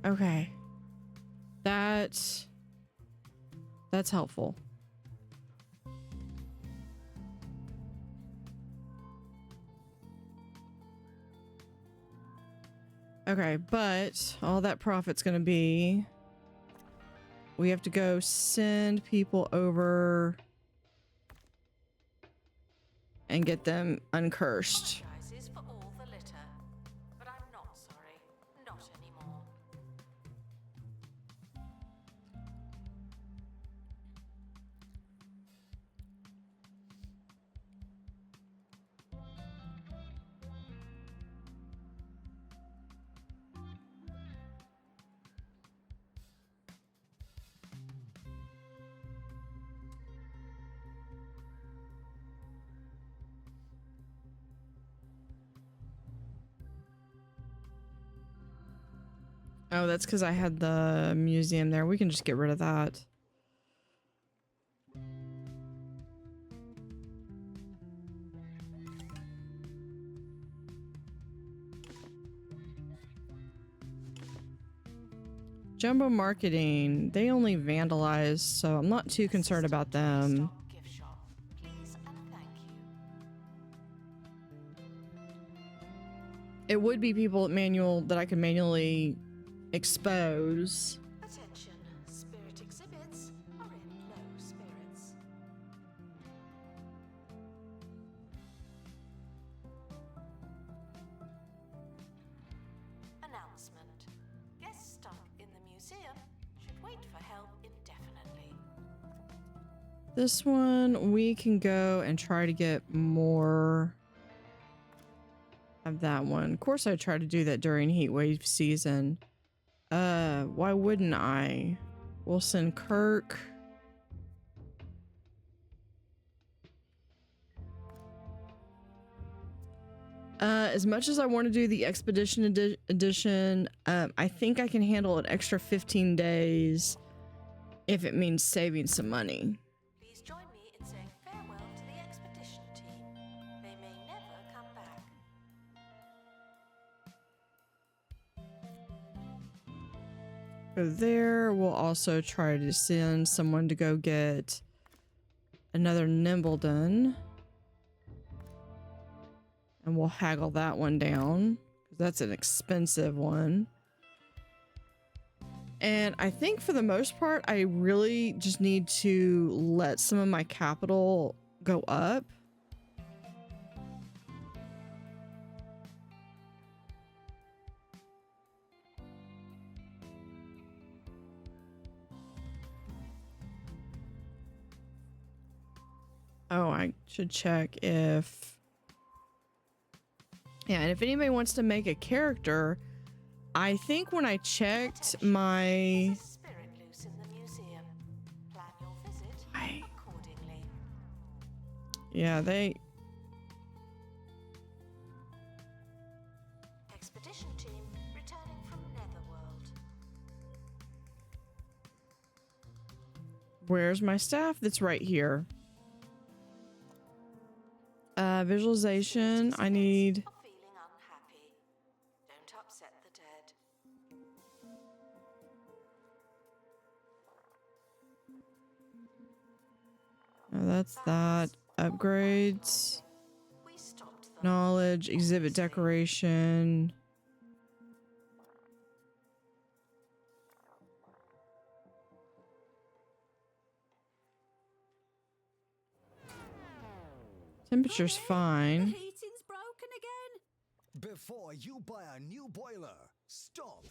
Okay. That's helpful. Okay, but all that profit's gonna be... We have to go send people over and get them uncursed. Apologizes for all the litter, but I'm not sorry. Not anymore. Oh, that's because I had the museum there. We can just get rid of that. Jumbo Marketing. They only vandalize, so I'm not too concerned about them. Gift shop. Please and thank you. It would be people that I could manually expose. Attention. Spirit exhibits are in low spirits. Announcement. Guests stuck in the museum should wait for help indefinitely. This one, we can go and try to get more of that one. Of course, I try to do that during heat wave season. Why wouldn't I? We'll send Kirk. As much as I want to do the Expedition Edition, I think I can handle an extra 15 days if it means saving some money. Please join me in saying farewell to the expedition team. They may never come back. Go there. We'll also try to send someone to go get another Nimbledon. And we'll haggle that one down, because that's an expensive one. And I think for the most part, I really just need to let some of my capital go up. Oh, I should check if... Yeah, and if anybody wants to make a character, I think when I checked my... There's a spirit loose in the museum. Plan your visit accordingly. Yeah, they... Expedition team returning from Netherworld. Where's my staff? That's right here. Visualization. I need... Are feeling unhappy. Don't upset the dead. Oh, that's that. Upgrades. We stopped them. Knowledge. Exhibit decoration. Temperature's The fine. heating's broken again. Before you buy a new boiler, stop.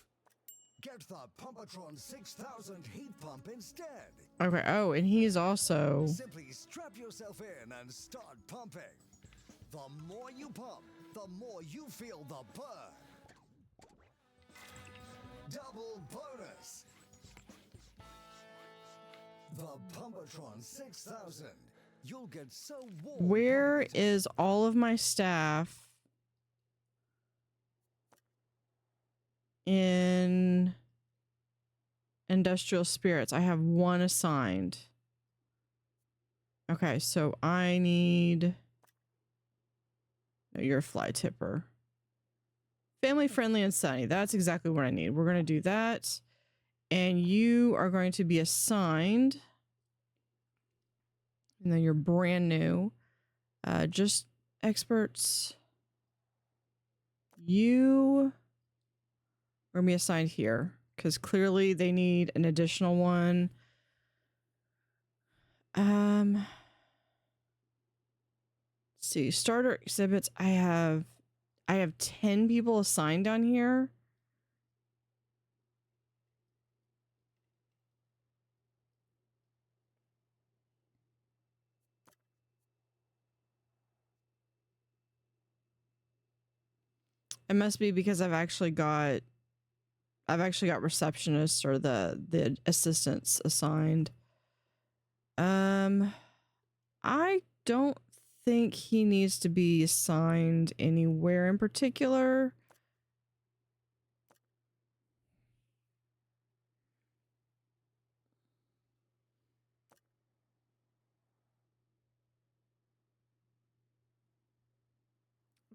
Get the Pumpatron 6000 heat pump instead. Okay. Oh, and he's also. Simply strap yourself in and start pumping. The more you pump, the more you feel the burn. Double bonus. The Pumpatron 6000. You'll get so warm. Where is all of my staff in industrial spirits? I have one assigned. Okay, so I need. No, you're a fly tipper. Family friendly and sunny. That's exactly what I need. We're going to do that. And you are going to be assigned. And then you're brand new. Just experts. You are going to be assigned here. Because clearly they need an additional one. Let's see. Starter exhibits. I have 10 people assigned on here. It must be because I've actually got receptionists or the assistants assigned. I don't think he needs to be assigned anywhere in particular.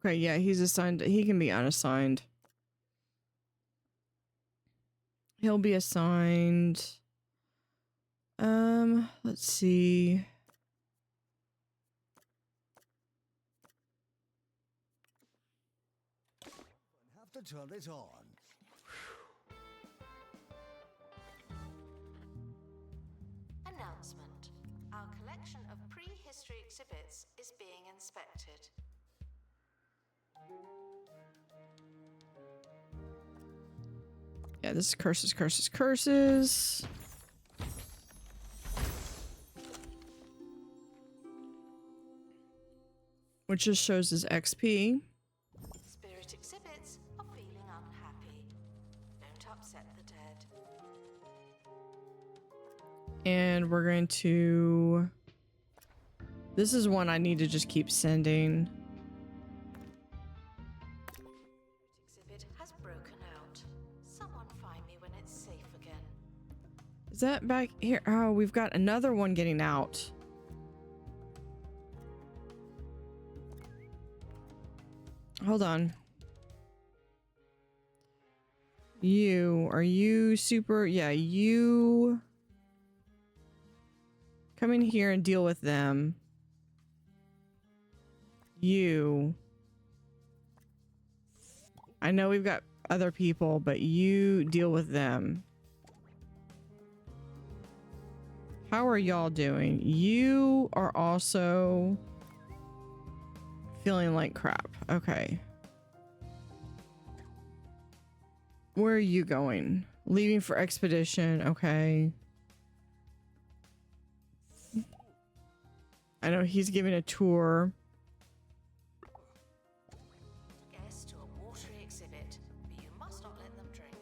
Okay, yeah, he's assigned. He can be unassigned. He'll be assigned. Let's see. Have to turn it on. Announcement. Our collection of prehistory exhibits is being inspected. Yeah, this is curses, curses, curses. Which just shows his XP. Spirit exhibits are feeling unhappy. Don't upset the dead. And we're going to... This is one I need to just keep sending. Exhibit has broken out. Someone find me when it's safe again. Is that back here? Oh, we've got another one getting out. Hold on. Are you super? Yeah, you come in here and deal with them. I know we've got other people, but you deal with them. How are y'all doing? You are also feeling like crap. Okay. Where are you going? Leaving for expedition. Okay. I know he's giving a tour. Guests to a watery exhibit, but you must not let them drink.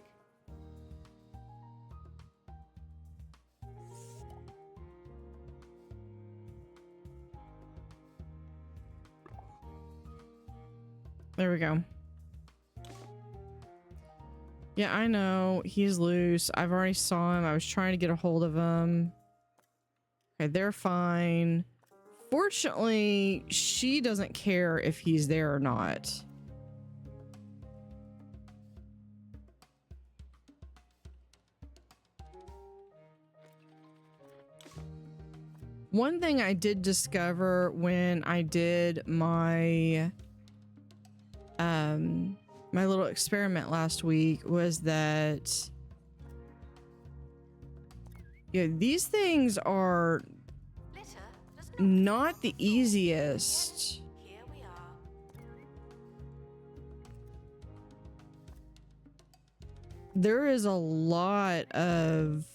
There we go. Yeah, I know. He's loose. I've already saw him. I was trying to get a hold of him. Okay, they're fine. Fortunately, she doesn't care if he's there or not. One thing I did discover when I did my my little experiment last week was that these things are not the easiest. Here we are. There is a lot of...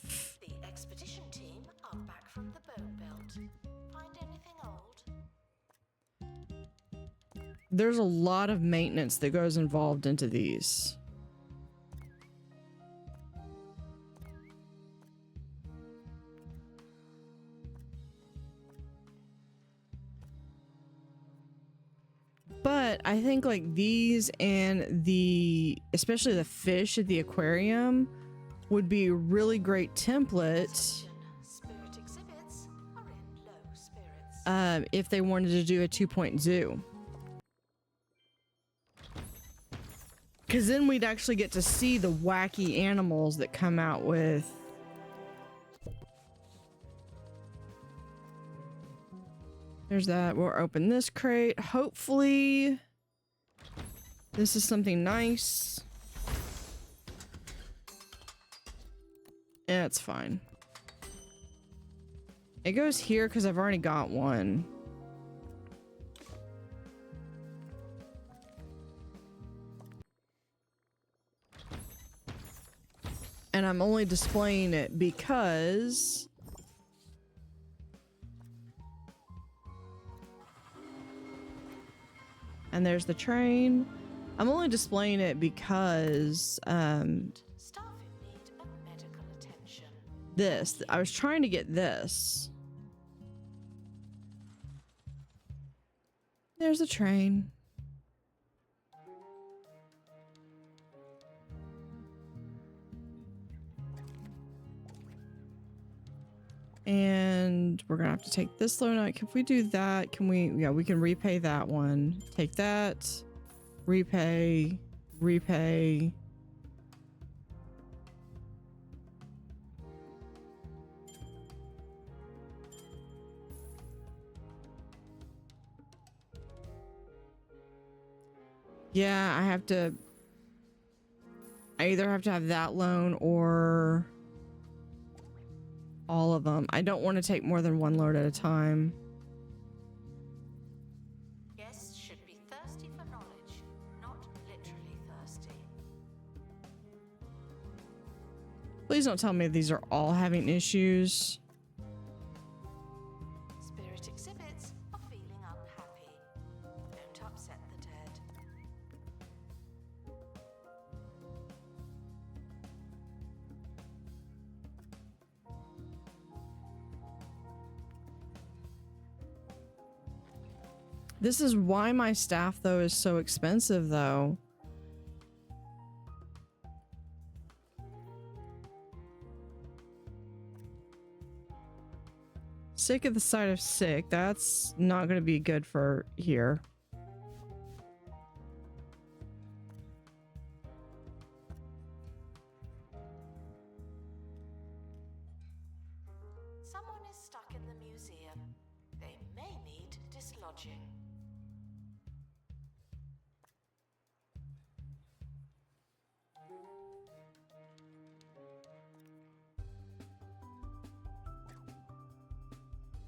The expedition team are back from the bone belt. Find anything old? There's a lot of maintenance that goes involved into these. But I think like these and especially the fish at the aquarium would be a really great template Spirit exhibits are in low spirits. if they wanted to do a 2-point zoo. Because then we'd actually get to see the wacky animals that come out with. There's that. We'll open this crate. Hopefully, this is something nice. Yeah, it's fine. It goes here because I've already got one. And I'm only displaying it because and there's the train. I'm only displaying it because Staff in need of medical attention. this. I was trying to get this. There's a train. And we're gonna have to take this loan out. If we do that, can we? Yeah, we can repay that one. Take that. Repay. Repay. Yeah, I either have to have that loan or all of them. I don't want to take more than one load at a time. Guests should be thirsty for knowledge, not literally thirsty. Please don't tell me these are all having issues. Spirit exhibits are feeling unhappy. Don't upset the dead. This is why my staff, though, is so expensive, though. Sick at the sight of sick. That's not going to be good for here. Someone is stuck in the museum. They may need dislodging.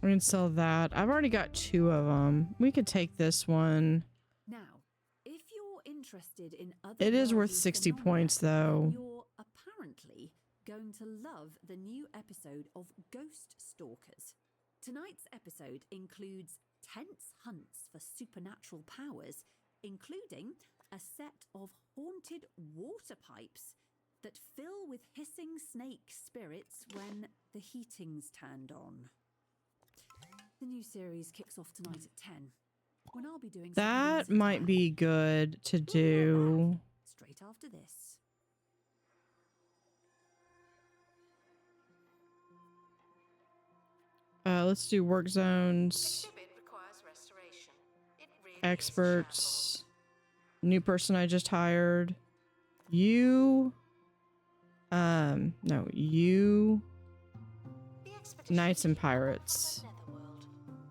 We can sell that. I've already got 2 of them. We could take this one. Now, if you're interested in other It is worth worldly 60 phenomena, points, though. then you're apparently going to love the new episode of Ghost Stalkers. Tonight's episode includes tense hunts for supernatural powers, including a set of haunted water pipes that fill with hissing snake spirits when the heating's turned on. The new series kicks off tonight at 10, when I'll be doing That something might be good to do. straight after this. Let's do work zones. Exhibit requires restoration. It really is Experts. New person I just hired. You. No, you. shambles. The expedition Knights and team are from pirates. the Netherworld.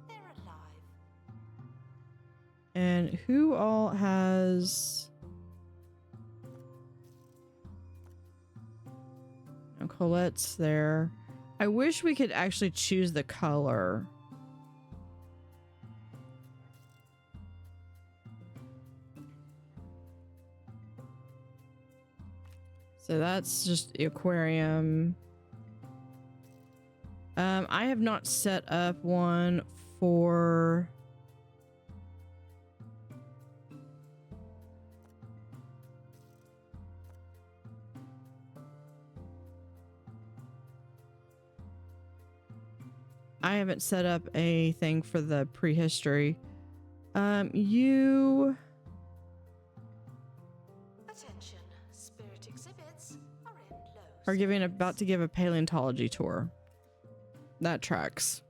They're alive. And who all has... Oh, Colette's there. I wish we could actually choose the color. So that's just the aquarium. I have not set up one for... I haven't set up a thing for the prehistory. You... Attention, spirit exhibits are in low are giving about to give a paleontology tour. That tracks.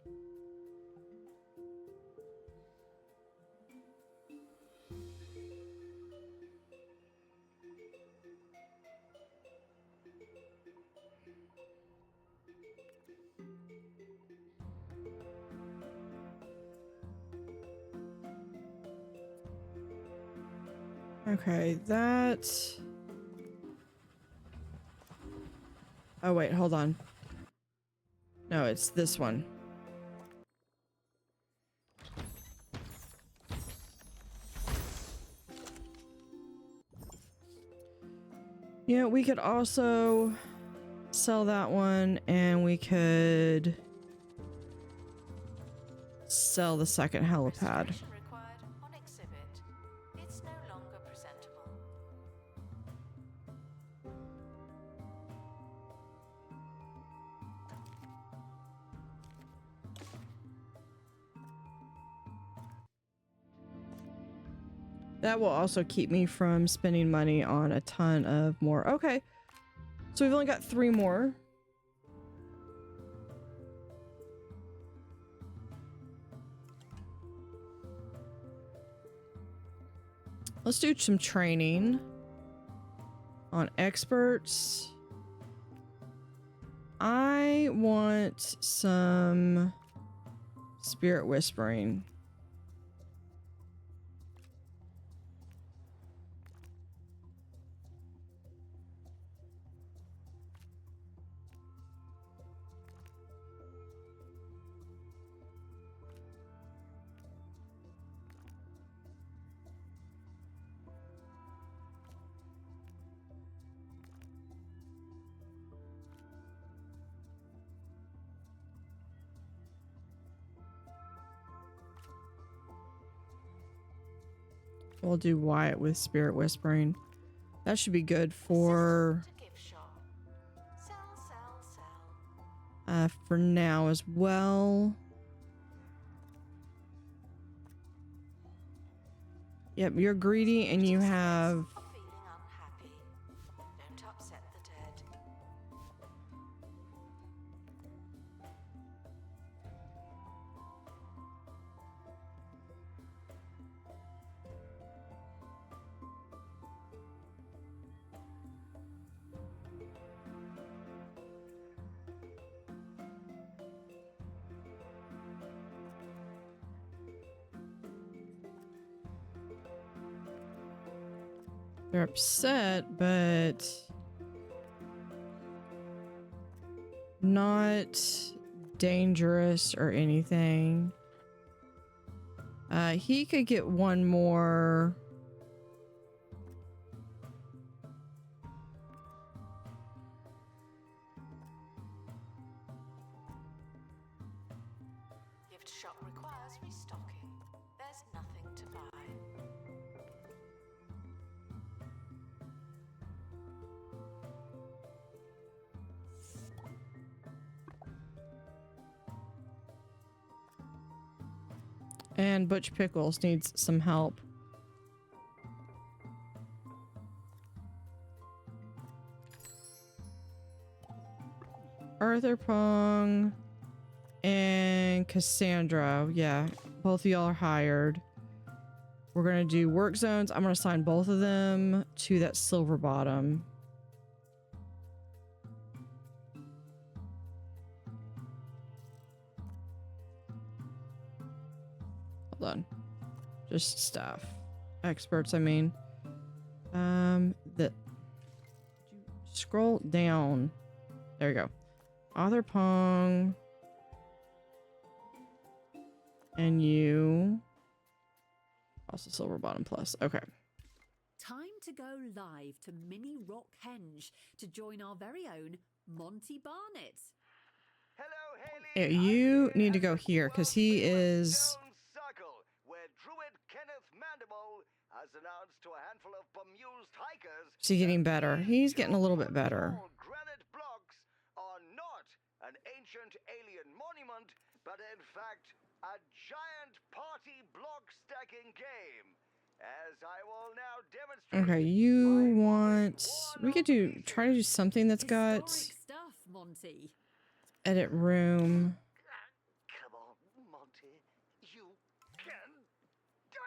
Okay, that... Oh wait, hold on. No, it's this one. Yeah, we could also sell that one, and we could sell the second helipad. Restoration required on exhibit. It's no longer presentable. That will also keep me from spending money on a ton of more. Okay. So we've only got 3 more. Let's do some training on experts. I want some spirit whispering. We'll do Wyatt with spirit whispering. That should be good for Assistant to gift shop. Sell. for now as well. Yep, you're greedy and you have... Of feeling unhappy. Don't upset the dead. They're upset, but not dangerous or anything. He could get one more. Gift shop requires restocking. There's nothing to buy. And Butch Pickles needs some help. Arthur Pong and Cassandra. Yeah, both of y'all are hired. We're gonna do work zones. I'm gonna assign both of them to that silver bottom. Hold on. Just staff. Experts, I mean. Scroll down. There you go. Arthur Pong. And you. Also silver bottom plus. Okay. Time to go live to Mini Rockhenge to join our very own Monty Barnett. Hello, Haley. Yeah, you need to go here because he is. Circle, where Druid Kenneth Mandible has announced to a handful of bemused hikers. Is he getting better? He's getting a little bit better. Granite blocks are not an ancient alien monument, but in fact a giant party block stacking game. As I will now demonstrate. Okay, you want. We could try to do something that's got. Historic stuff, Monty. Edit room. Come on, Monty. You can do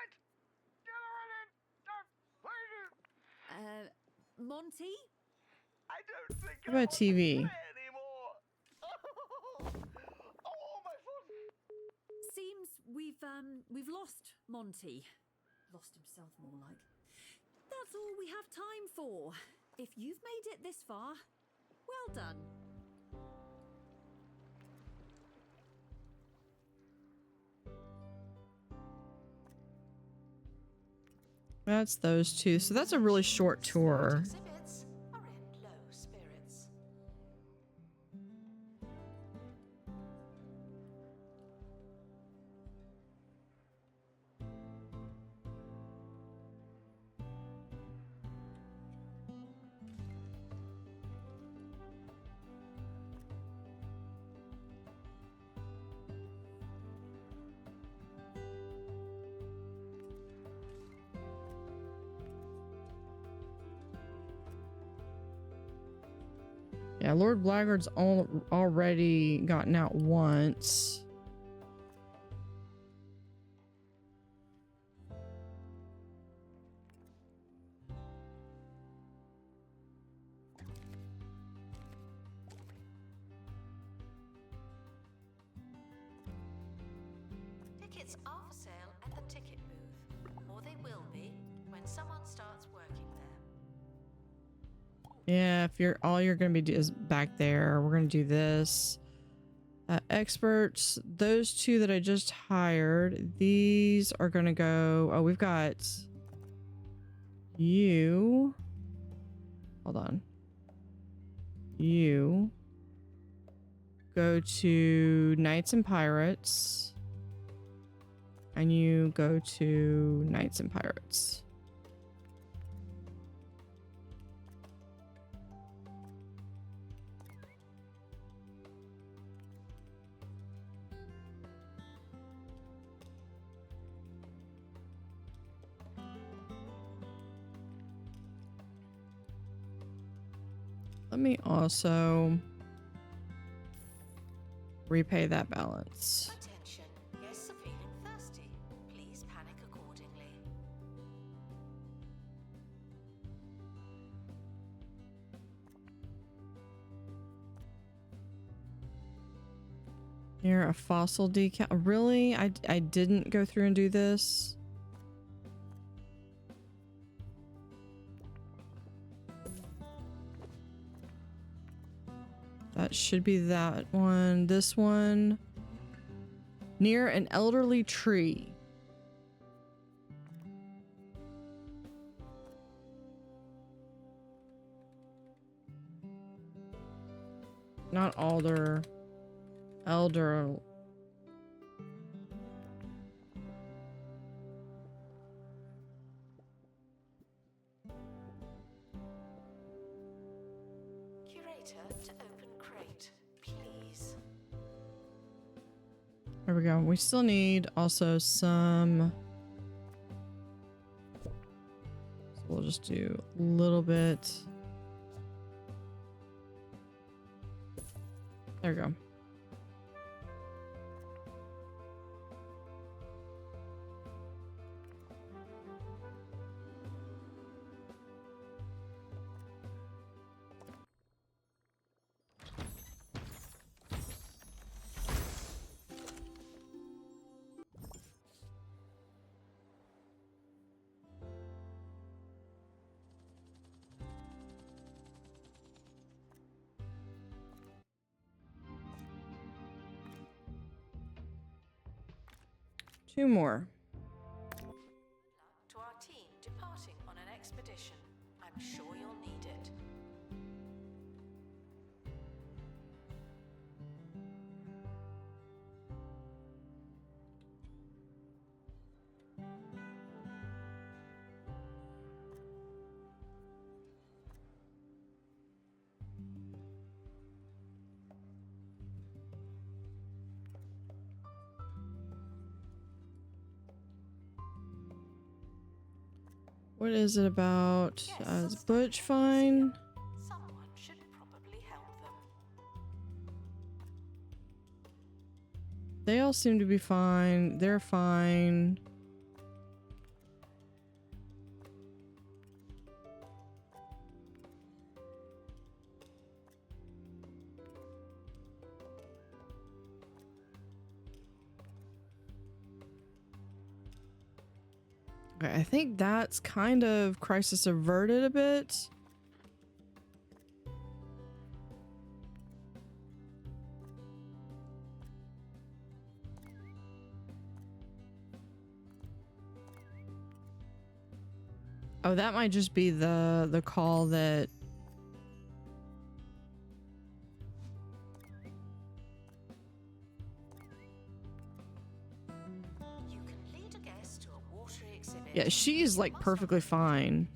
it. Monty? I don't think How about TV? anymore. Oh, my foot. Seems we've lost Monty. Lost himself, more like. That's all we have time for. If you've made it this far, well done. That's those two. So that's a really short tour. Exhibits are in low spirits. Yeah, Lord Blackguard's already gotten out once. Tickets are for sale at the ticket booth, or they will be when someone starts working there. Yeah, if all you're gonna be is back there, we're gonna do this. Experts, those two that I just hired, these are gonna go. Oh, we've got you. Hold on. You go to Knights and Pirates, and you go to Knights and Pirates. Let me also repay that balance. Attention, guests are feeling thirsty. Please panic accordingly. Here, a fossil decal. Really? I didn't go through and do this. That should be that one. This one. Near an elderly tree. Not alder. Elder. Curator to open crate, please. There we go. We still need also some. So we'll just do a little bit. There we go. Two more. To our team departing on an expedition. What is it about? Yes, Is some Butch stuff fine? Someone should probably help them. They all seem to be fine. They're fine. Okay, I think that's kind of crisis averted a bit. Oh, that might just be the call that You can lead a guest to a watery exhibit. yeah, she's like perfectly fine.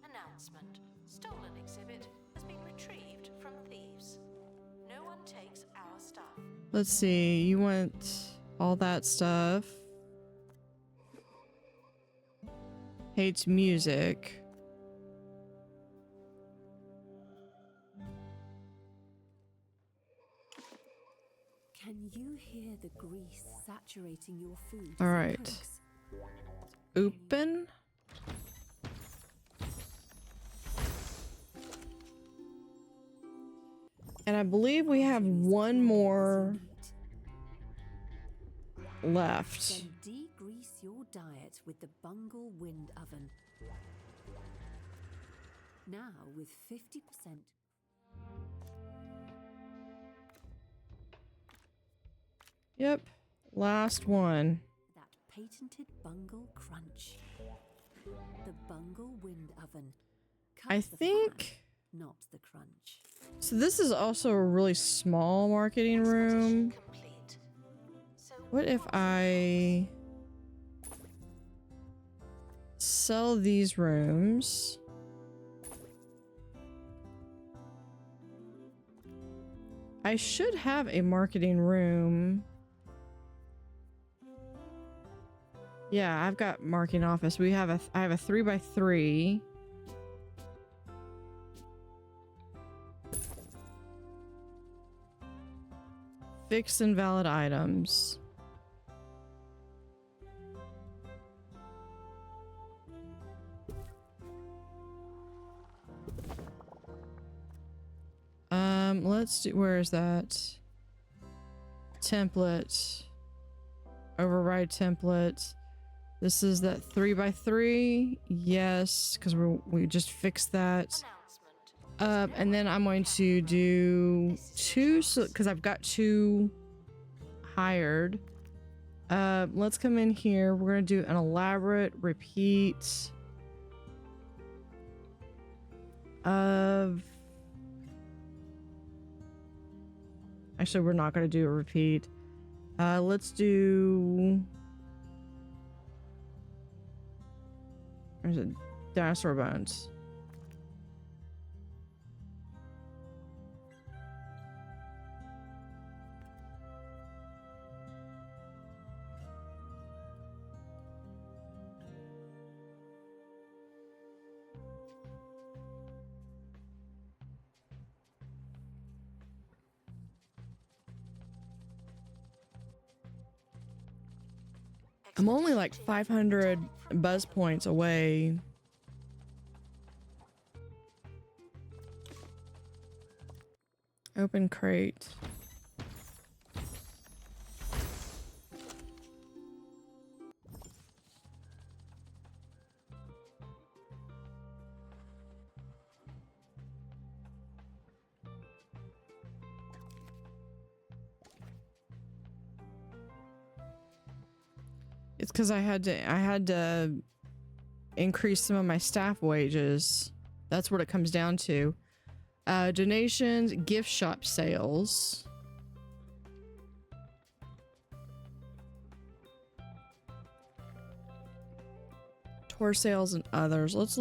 Announcement. Stolen exhibit has been retrieved from thieves. No one takes our stuff. Let's see, you want all that stuff. Hates music. Can you hear the grease saturating your food? All right. Open. And I believe we have one more left. Then degrease your diet with the Bungle Wind Oven. Now with 50%. Yep. Last one. That patented Bungle Crunch. The Bungle Wind Oven. I Cuts the think fat, not the crunch. so. This is also a really small marketing room. Complete. So What if I sell these rooms? I should have a marketing room. Yeah, I've got marketing office. I have a 3x3. Fixed invalid items. Let's do, where is that? Template. Override template. This is that 3x3. Yes, because we just fixed that. announcement. And then I'm going to do two, because I've got two hired. Let's come in here. We're going to do an elaborate repeat of... Actually, we're not going to do a repeat. Let's do... There's a dinosaur bones. I'm only like 500 buzz points away. Open crate. It's because I had to increase some of my staff wages. That's what it comes down to. Donations, gift shop sales. Tour sales and others. Let's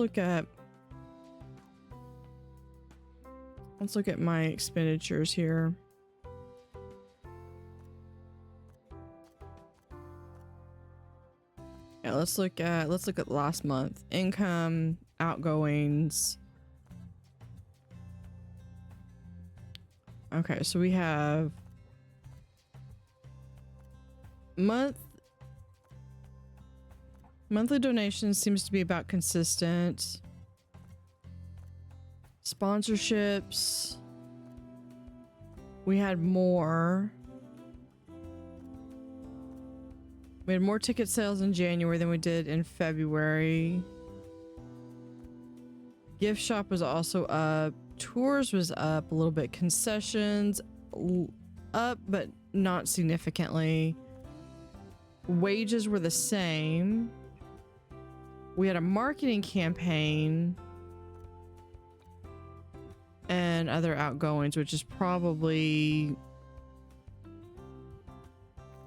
Let's look at my expenditures here. Yeah, let's look at last month. Income, outgoings. Okay, so we have monthly donations seems to be about consistent. Sponsorships. We had more. We had more ticket sales in January than we did in February. Gift shop was also up. Tours was up a little bit. Concessions up, but not significantly. Wages were the same. We had a marketing campaign and other outgoings, which is probably...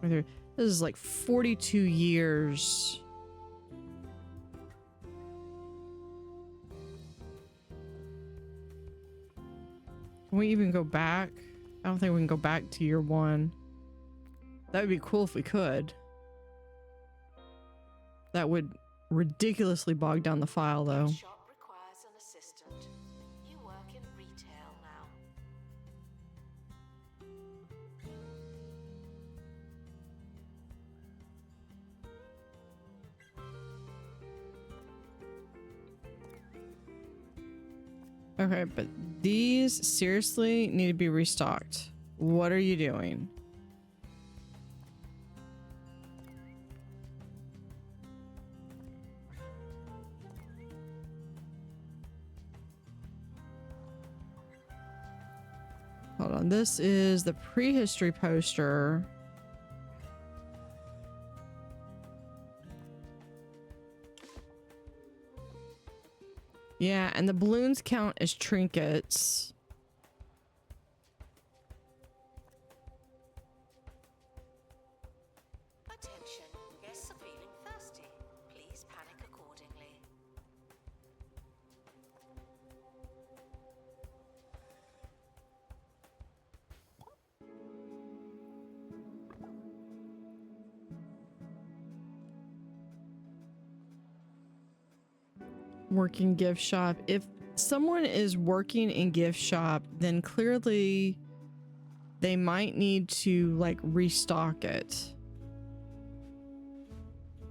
This is like 42 years. Can we even go back? I don't think we can go back to year one. That would be cool if we could. That would ridiculously bog down the file, though. Shop requires an assistant. You work in retail now. Okay, but these seriously need to be restocked. What are you doing? Hold on, this is the prehistory poster. Yeah, and the balloons count as trinkets. Attention, guests are feeling thirsty. Please panic accordingly. Working gift shop. If someone is working in gift shop, then clearly they might need to like restock it.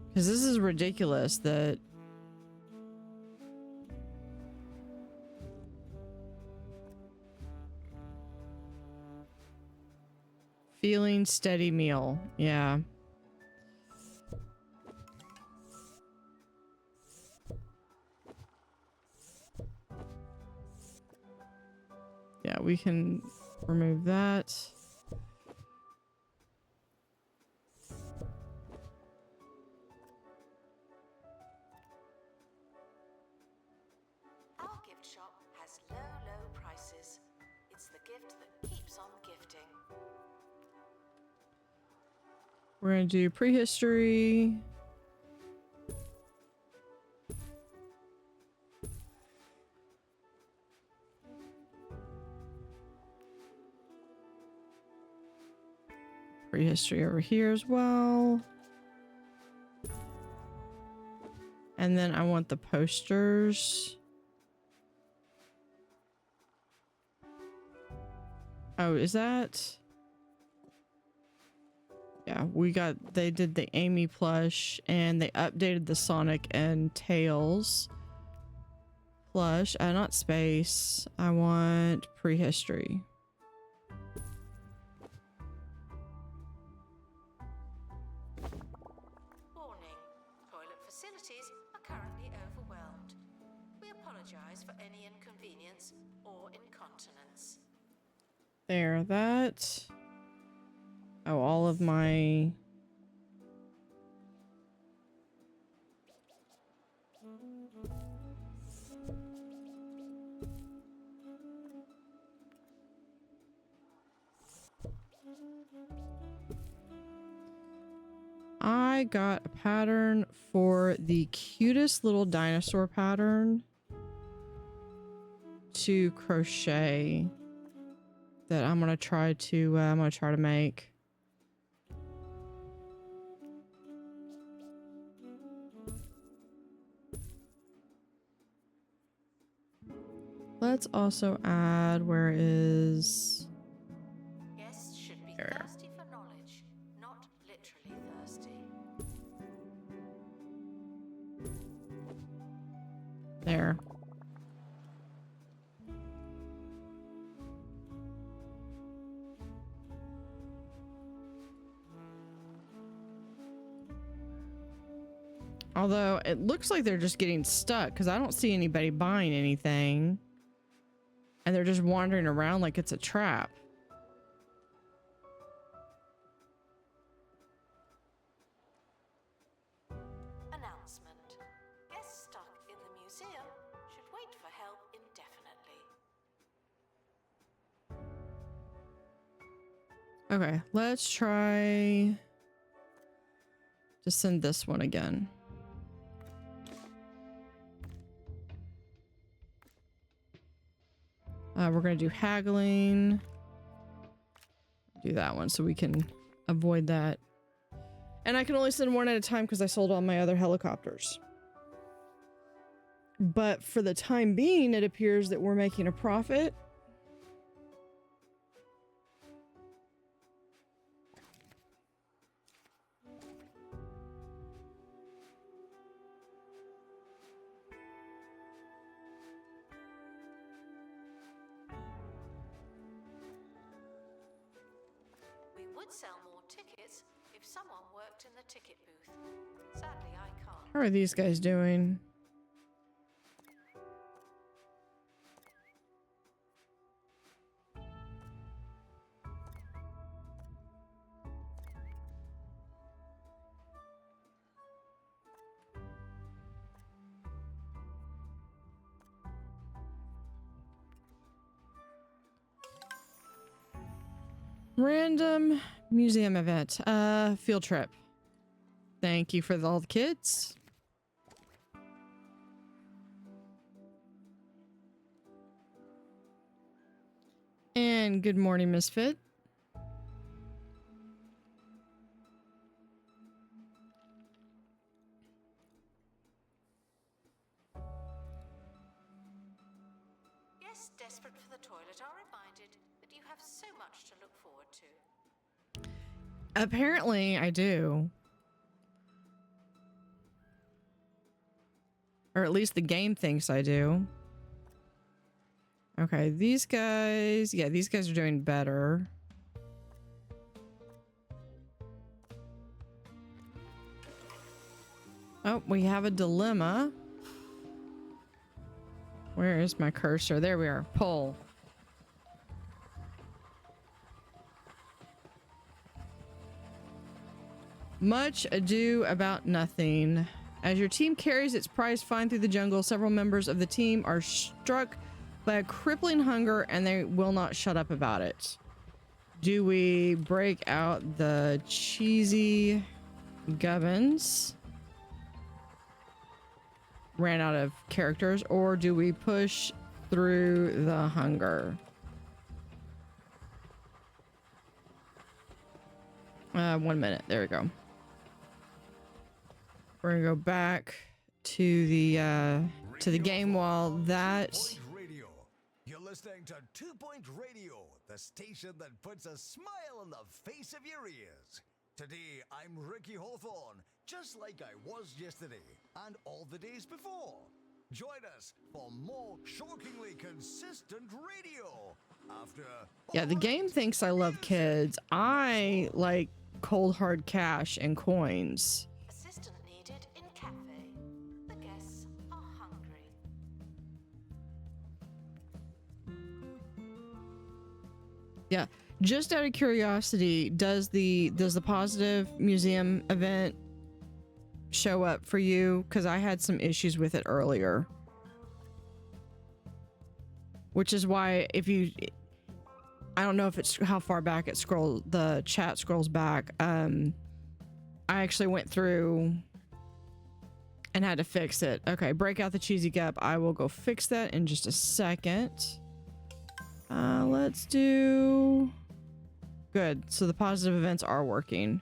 Because this is ridiculous that feeling steady meal. Yeah. Yeah, we can remove that. Our gift shop has low prices. It's the gift that keeps on gifting. We're gonna do prehistory. Prehistory over here as well. And then I want the posters. Oh, is that? Yeah, they did the Amy plush and they updated the Sonic and Tails plush. Not space. I want prehistory. Warning, toilet facilities are currently overwhelmed. We apologize for any inconvenience or incontinence. There, that. Oh, all of my... I got a pattern for the cutest little dinosaur pattern to crochet. that I'm gonna try to make. Let's also add, where is... Guests should be There. thirsty for knowledge, not literally thirsty. There. Although it looks like they're just getting stuck because I don't see anybody buying anything. And they're just wandering around like it's a trap. Announcement. Guests stuck in the museum should wait for help indefinitely. Okay, let's try to send this one again. We're going to do haggling. Do that one so we can avoid that. And I can only send one at a time because I sold all my other helicopters. But for the time being, it appears that we're making a profit. Sell more tickets if someone worked in the ticket booth. Sadly, I can't. How are these guys doing? Random museum event. Field trip. Thank you for all the kids. And good morning, Misfit. Yes, desperate for the toilet are reminded that you have so much to look forward to. Apparently, I do. Or at least the game thinks I do. Okay, these guys... Yeah, these guys are doing better. Oh, we have a dilemma. Where is my cursor? There we are. Pull. Much ado about nothing. As your team carries its prize find through the jungle, several members of the team are struck by a crippling hunger and they will not shut up about it. Do we break out the cheesy gubbins? Ran out of characters, or do we push through the hunger? 1 minute. There we go. We're gonna go back to the game while that. Radio. You're listening to 2 Point Radio, the station that puts a smile on the face of your ears. Today, I'm Ricky Hawthorne, just like I was yesterday and all the days before. Join us for more shockingly consistent radio. After Yeah, the game thinks I love kids. I like cold hard cash and coins. Assistant needed in cafe. The guests are hungry. Yeah, just out of curiosity, does the positive museum event show up for you? Because I had some issues with it earlier, which is why I don't know if it's how far back the chat scrolls back. I actually went through and had to fix it. Okay, break out the cheesy gap. I will go fix that in just a second. Let's do... Good. So the positive events are working.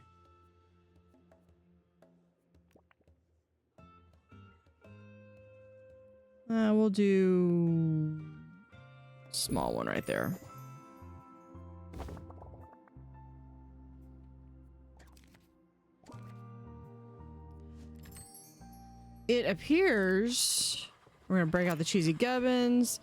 We'll do... Small one right there. It appears we're gonna break out the cheesy gubbins.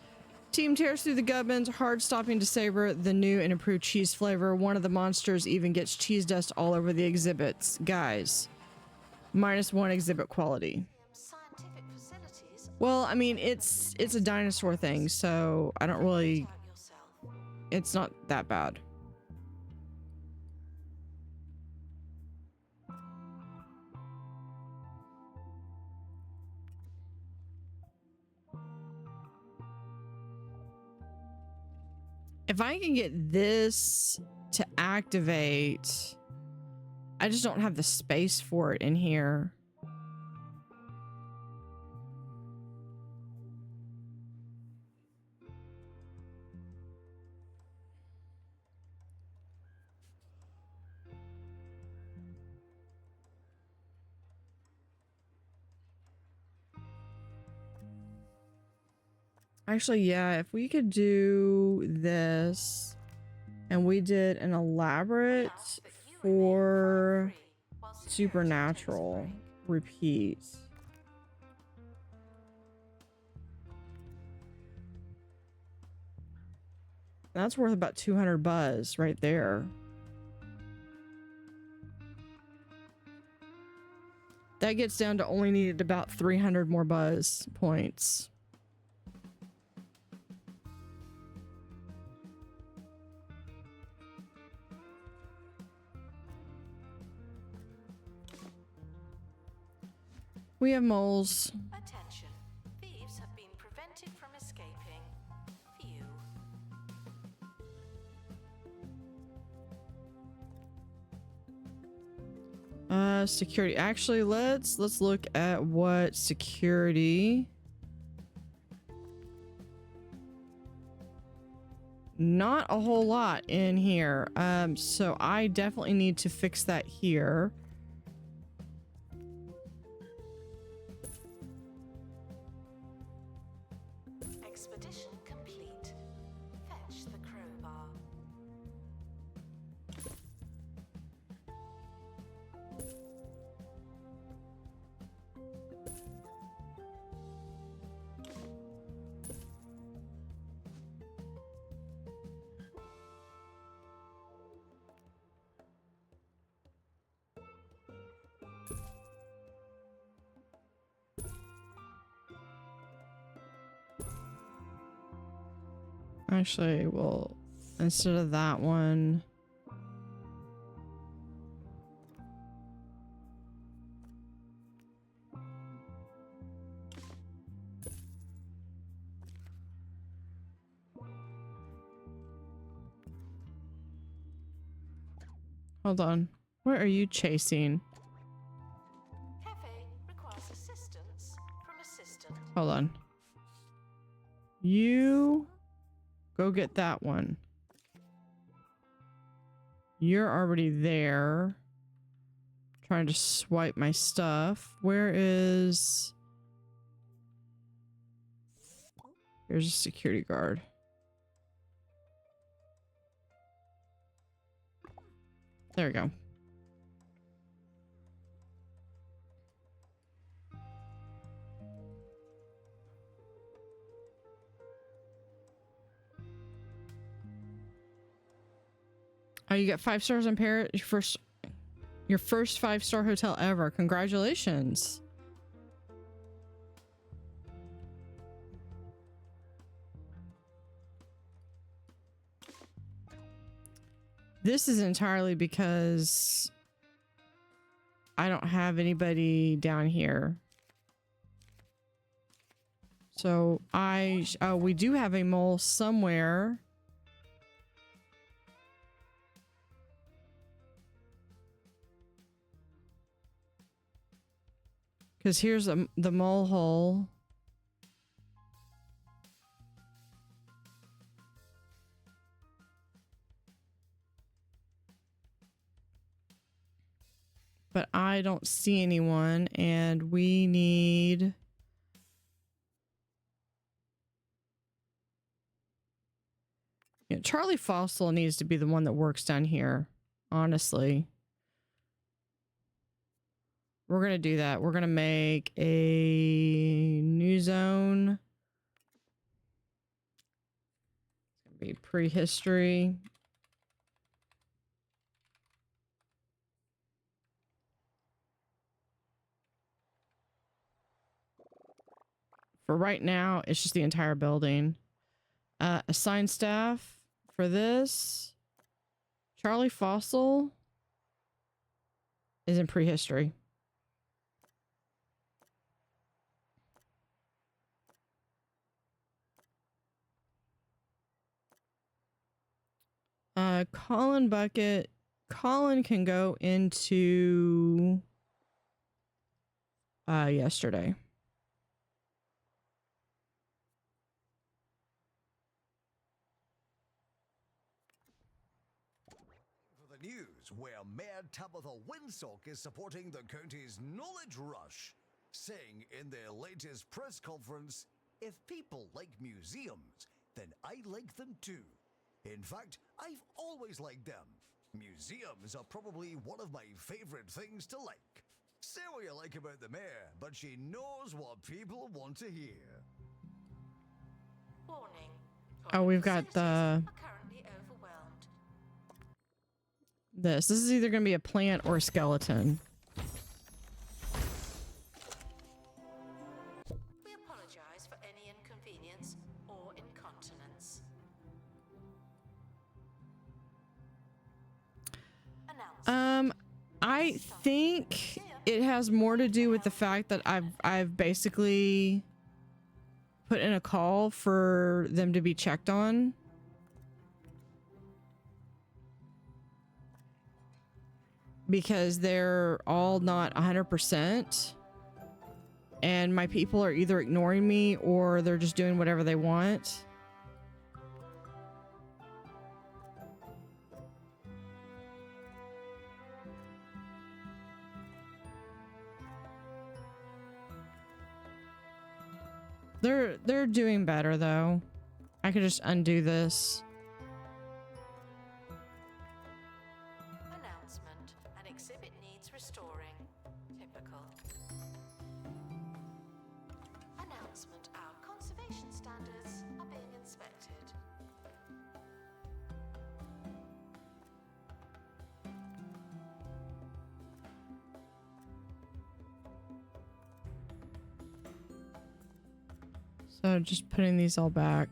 Team tears through the gubbins, hard stopping to savor the new and improved cheese flavor. One of the monsters even gets cheese dust all over the exhibits. Guys, -1 exhibit quality. Scientific facilities. Well, I mean, it's a dinosaur thing, so I don't really... It's not that bad. If I can get this to activate, I just don't have the space for it in here. Actually, yeah, if we could do this and we did an elaborate for supernatural repeat. That's worth about 200 buzz right there. That gets down to only needed about 300 more buzz points. We have moles. Attention. Thieves have been prevented from escaping. Phew. Security. Actually, let's look at what security. Not a whole lot in here. So I definitely need to fix that here. Expedition complete. Fetch the crowbar. Actually, well, instead of that one, hold on. Where are you chasing? Cafe requires assistance from assistant. Hold on. You go get that one. You're already there. Trying to swipe my stuff. Where is... Here's a security guard. There we go. Oh, you got 5 stars on Paris. Your first 5-star hotel ever. Congratulations. This is entirely because I don't have anybody down here. So we do have a mole somewhere. Because here's the mole hole. I don't see anyone, and we need... You know, Charlie Fossil needs to be the one that works down here, honestly. We're going to do that. We're going to make a new zone. It's going to be prehistory. For right now, it's just the entire building. Assign staff for this. Charlie Fossil is in prehistory. Colin Bucket. Colin can go into yesterday. For the news, where Mayor Tabitha Winsock is supporting the county's knowledge rush, saying in their latest press conference, "If people like museums, then I like them too. In fact, I've always liked them. Museums are probably one of my favorite things to like. Say what you like about the mayor, but she knows what people want to hear." Warning. Oh, we've got Facilities the... are currently overwhelmed. This is either going to be a plant or a skeleton. We apologize for any inconvenience or incontinence. I think it has more to do with the fact that I've basically put in a call for them to be checked on. Because they're all not 100%. And my people are either ignoring me or they're just doing whatever they want. They're doing better though. I could just undo this. Announcement. An exhibit needs restoring. Typical. Announcement. Our conservation standards are being inspected. So just putting these all back.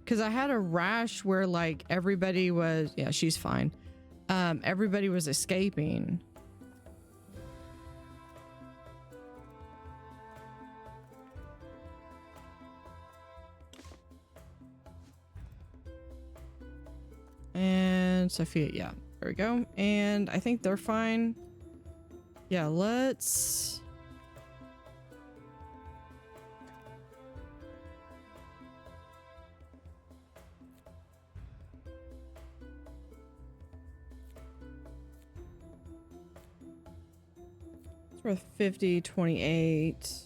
Because I had a rash where like everybody was... Yeah, she's fine. Everybody was escaping. And Sophia, yeah, there we go. And I think they're fine. Yeah, let's... It's worth 50, 28.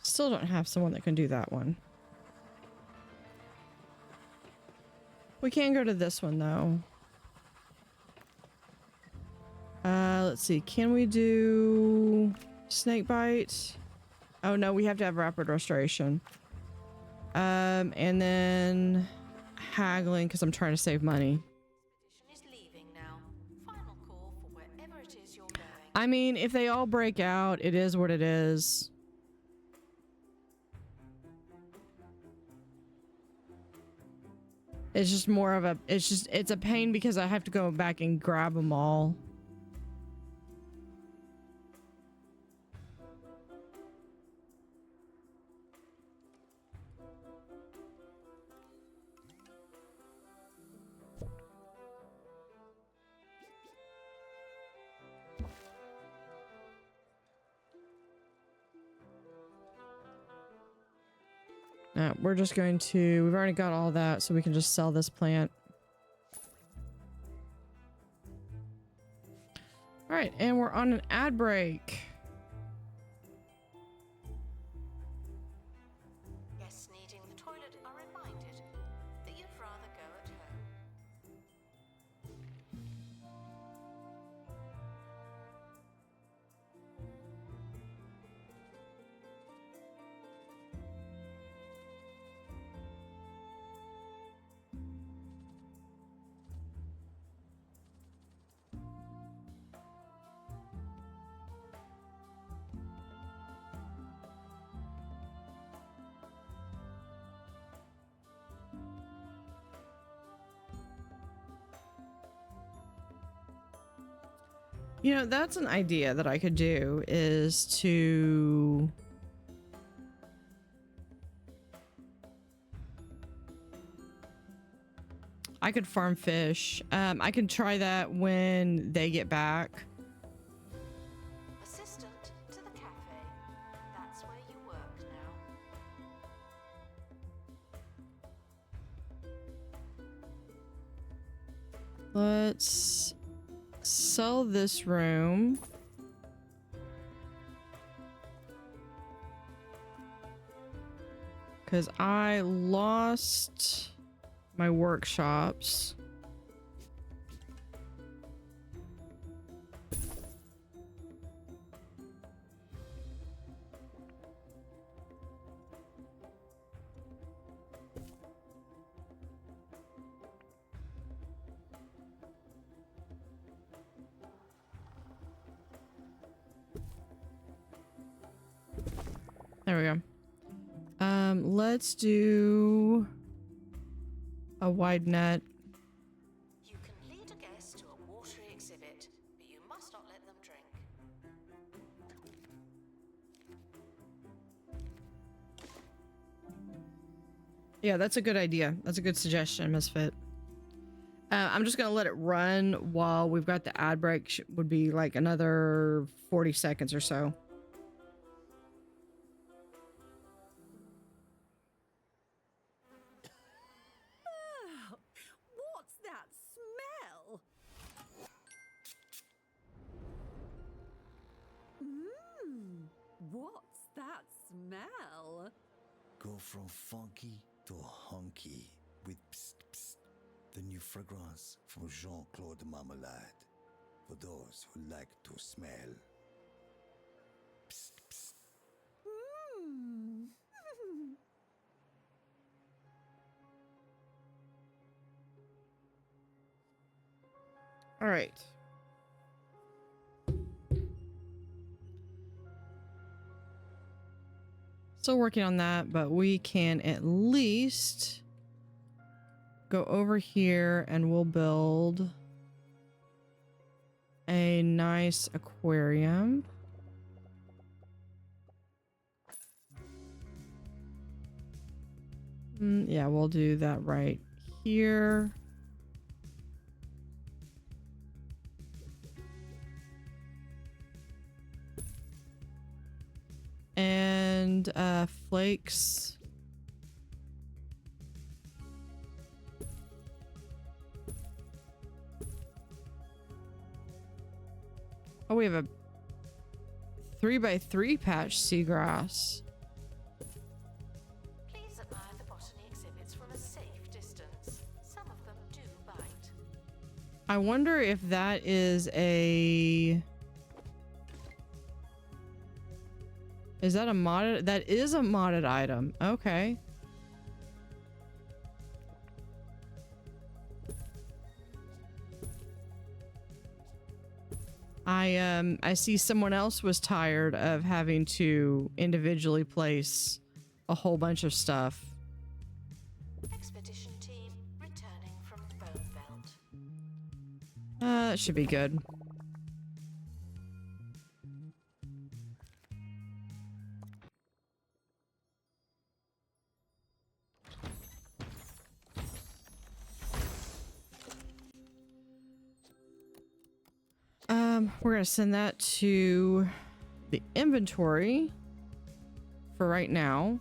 Still don't have someone that can do that one. We can go to this one though. Let's see. Can we do snake bite? Oh no, we have to have rapid restoration. And then haggling because I'm trying to save money. Expedition is leaving now. Final call for wherever it is you're going. I mean, if they all break out, it is what it is. It's just more of a, it's a pain because I have to go back and grab them all. We're just going to, we've already got all that, so we can just sell this plant. All right, and we're on an ad break. Guests needing the toilet are reminded that you'd rather go at home. You know, that's an idea that I could do, is to I could farm fish. I can try that when they get back. Assistant to the cafe. That's where you work now. Let's sell this room. Because I lost my workshops. There we go. Let's do a wide net. You can lead a guest to a watery exhibit, but you must not let them drink. Yeah, that's a good idea. That's a good suggestion, Misfit. I'm just gonna let it run while we've got the ad break. Would be like another 40 seconds or so. What's that smell? What's that smell? Go from funky to hunky with Psst Psst, the new fragrance from Jean-Claude Marmalade. For those who like to smell. Psst Psst. All right. Still working on that, but we can at least go over here and we'll build a nice aquarium. Yeah, we'll do that right here. And flakes. Oh, we have a 3x3 patch seagrass. Please admire the botany exhibits from a safe distance. Some of them do bite. I wonder if that is a... Is that a modded? That is a modded item. Okay. I see someone else was tired of having to individually place a whole bunch of stuff. Expedition team returning from the Bone Belt. That should be good. We're gonna send that to the inventory for right now.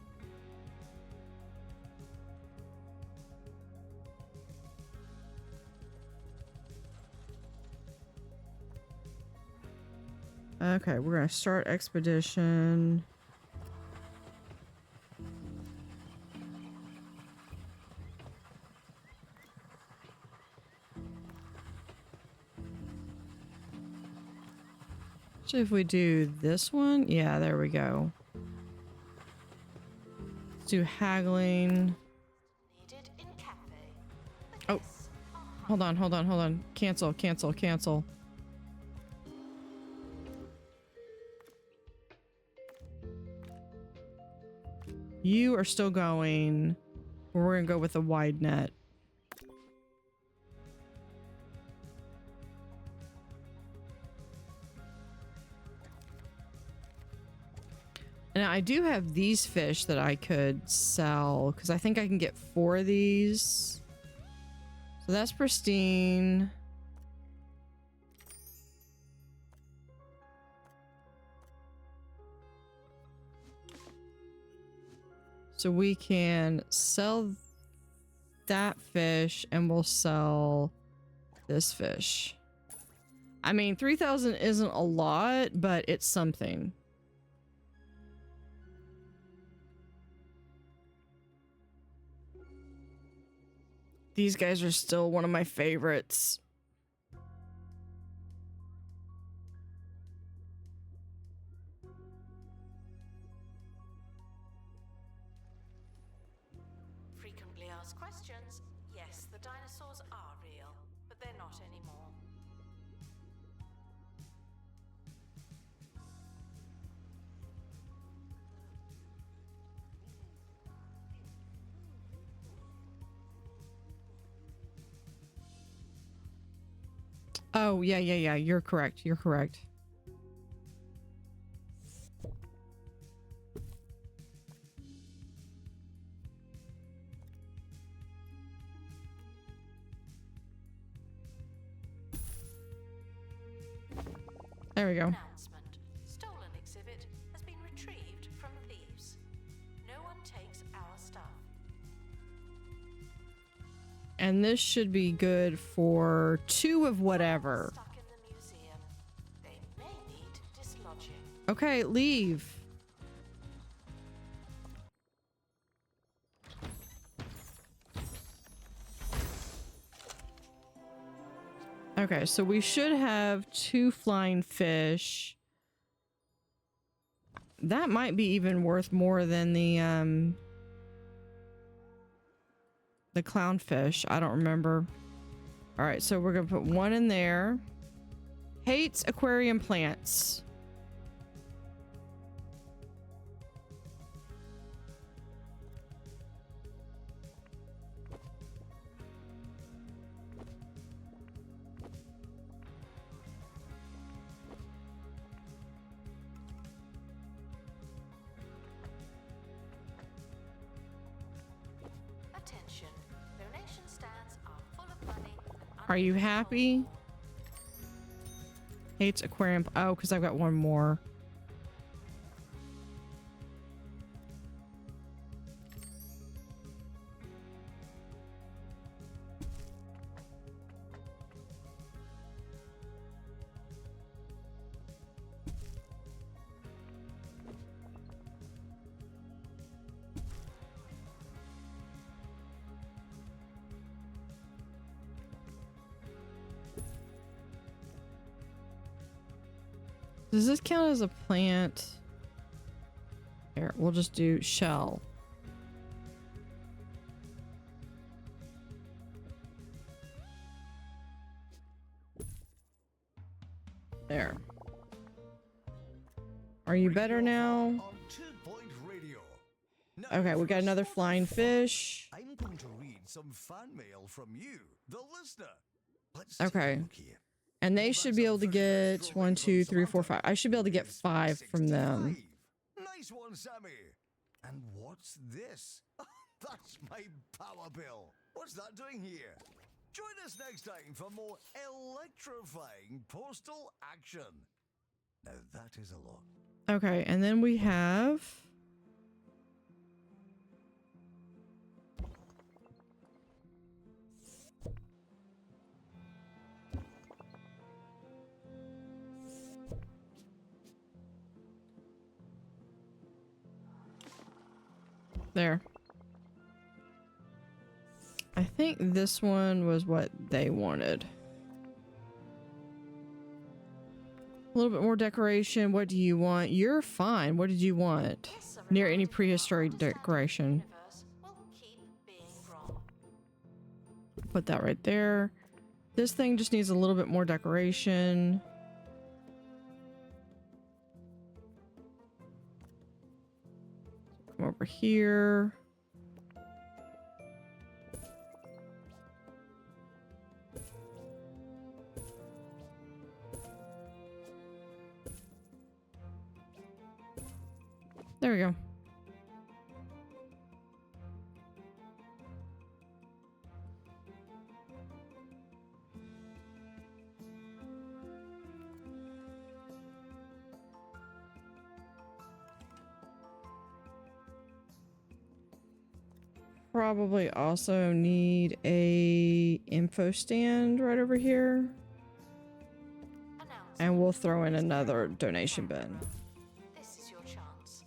Okay, we're gonna start expedition. So if we do this one, yeah, there we go. Let's do haggling. Needed in cafe. Oh, hold on. Cancel. You are still going. We're gonna go with a wide net. And I do have these fish that I could sell because I think I can get 4 of these. So that's pristine. So we can sell that fish and we'll sell this fish. I mean, 3,000 isn't a lot, but it's something. These guys are still one of my favorites. Frequently asked questions. Yes, the dinosaurs are real, but they're not anymore. Oh, yeah. You're correct. There we go. Announcement. Stolen exhibit has been retrieved from thieves. No one takes our stuff. And this should be good for 2 of whatever. Stuck in the museum. They may need dislodging. Okay, leave. Okay, so we should have 2 flying fish. That might be even worth more than the clownfish. I don't remember. All right, so we're gonna put 1 in there. Hates aquarium plants. Attention. Donation stands are full of money. Are you happy? Hates aquarium. Oh, because I've got 1 more. Does this count as a plant? Here, we'll just do shell. There. Are you better now? On 2-Point Radio. Now, Okay, we got for another some flying fun, fish. I'm going to read some fan mail from you, the listener. Let's Okay. take a look here. And they Well, should that's be a able to very get extra 1, rate 2, from 3, 4, Samantha. 5. I should be able to get It's 5 from them. 65. Nice one, Sammy. And what's this? That's my power bill. What's that doing here? Join us next time for more electrifying postal action. Now that is a lot. Okay, and then we have... There. I think this one was what they wanted. A little bit more decoration. What do you want? You're fine. What did you want? Near any prehistory decoration. Put that right there. This thing just needs a little bit more decoration. Come over here. There we go. Probably also need a info stand right over here. And we'll throw in another donation bin. This is your chance.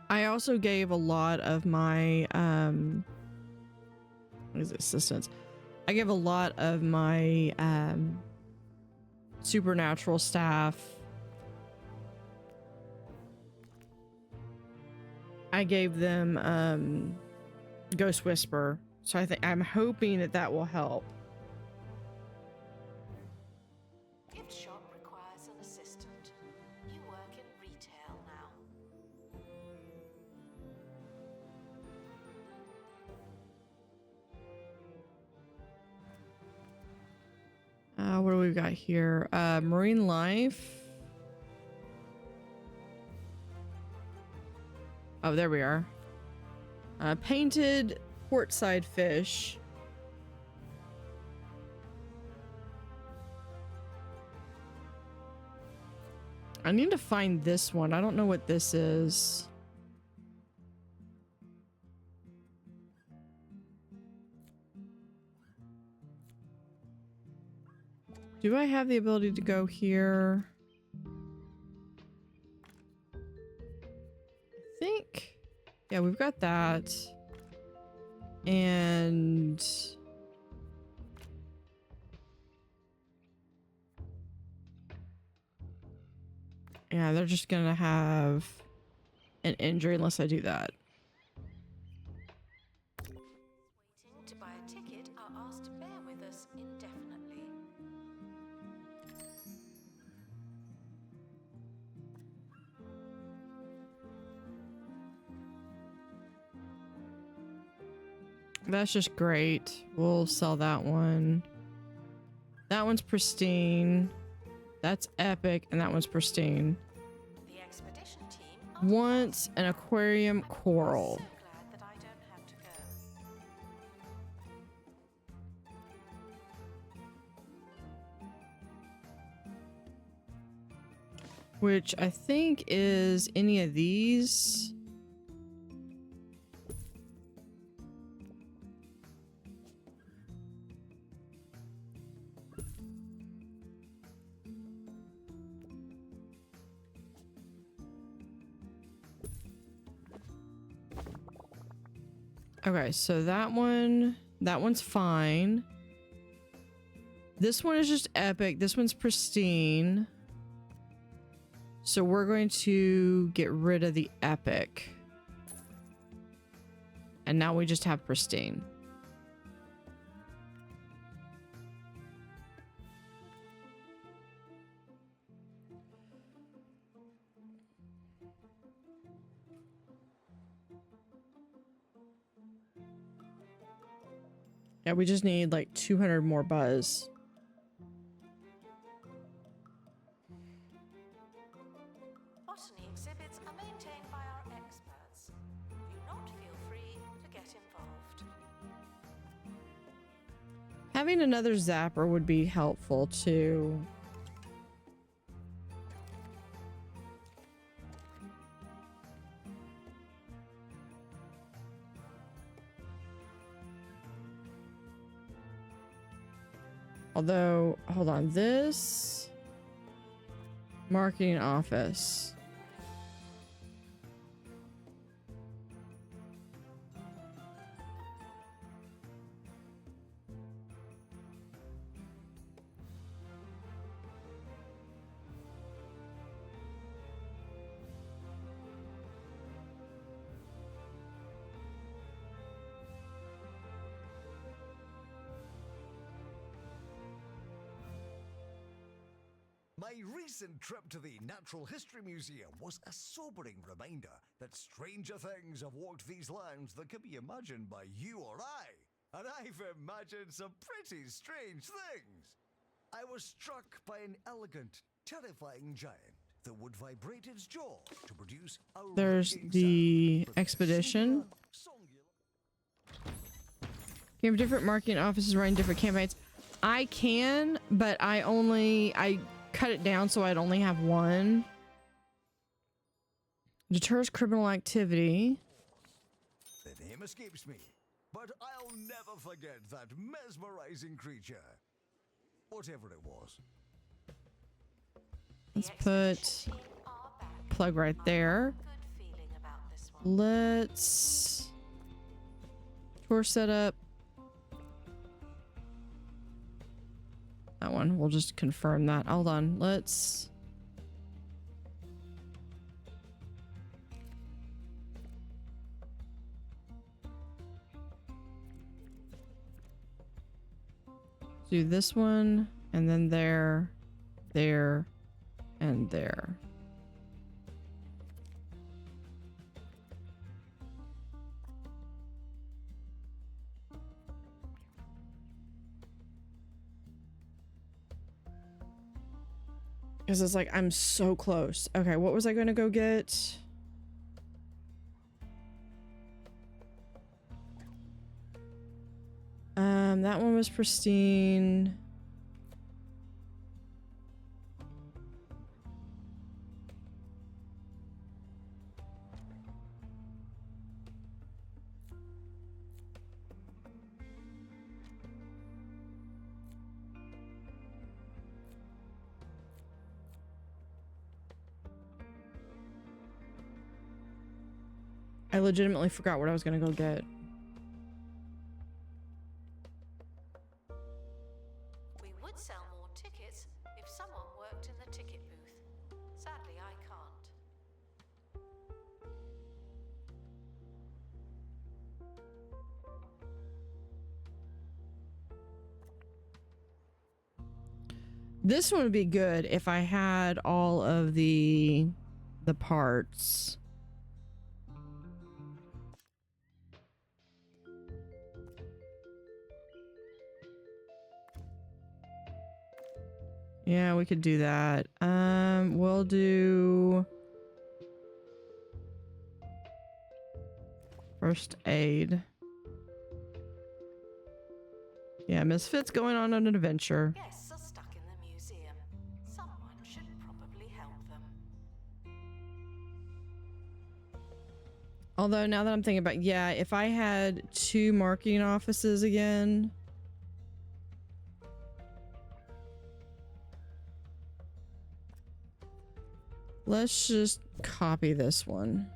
I also gave a lot of my assistants. I gave a lot of my supernatural staff. I gave them Ghost Whisper, so I'm hoping that that will help. Gift shop requires an assistant. You work in retail now. What do we got here? Marine life. Oh, there we are. Painted portside fish. I need to find this one. I don't know what this is. Do I have the ability to go here? I think. Yeah, we've got that. And yeah, they're just gonna have an injury unless I do that. Waiting to buy a ticket are asked to bear with us indefinitely. That's just great. We'll sell that one. That one's pristine. That's epic, and that one's pristine. The expedition team Wants an aquarium coral. so glad that I don't have to go. Which I think is any of these. Okay, so that one's fine. This one is just epic. This one's pristine. So we're going to get rid of the epic. And now we just have pristine. Yeah, we just need like 200 more buzz. Having another zapper would be helpful too. Although, hold on, this marketing office. My recent trip to the Natural History Museum was a sobering reminder that stranger things have walked these lands than can be imagined by you or I. And I've imagined some pretty strange things. I was struck by an elegant, terrifying giant that would vibrate its jaw to produce a There's ringing the sound with a expedition. singular. You have different marketing offices running different campaigns. I can, but I cut it down so I'd only have one. Deters criminal activity. The name escapes me, but I'll never forget that mesmerizing creature. Whatever it was. Let's put plug right there. Good feeling about this one. Let's tour setup. That one. We'll just confirm that. Hold on. Let's do this one and then there, and there. Because it's like, I'm so close. Okay, what was I going to go get? That one was pristine. I legitimately forgot what I was gonna go get. We would sell more tickets if someone worked in the ticket booth. Sadly, I can't. This one would be good if I had all of the parts. Yeah, we could do that. We'll do first aid. Yeah, Misfit's going on an adventure. Guests are stuck in the museum. Someone should probably help them. Although now that I'm thinking about, yeah, if I had 2 marketing offices again. Let's just copy this one.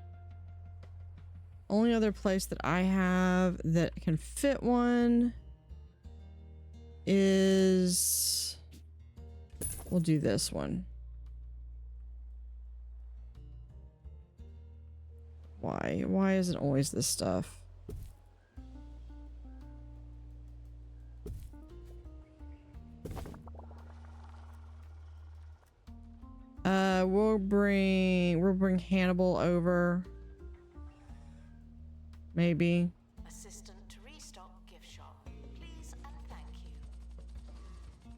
Only other place that I have that can fit one is, we'll do this one. Why isn't always this stuff? We'll bring Hannibal over. Maybe. Assistant to restock gift shop. Please and thank you.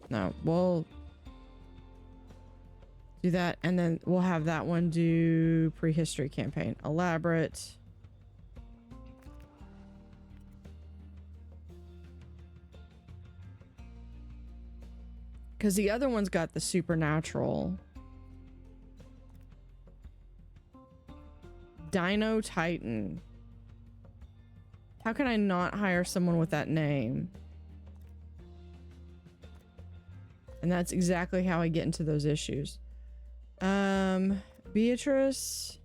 No, we'll do that, and then we'll have that one do prehistory campaign. Elaborate. Because the other one's got the supernatural. Dino Titan. How can I not hire someone with that name? And that's exactly how I get into those issues. Beatrice.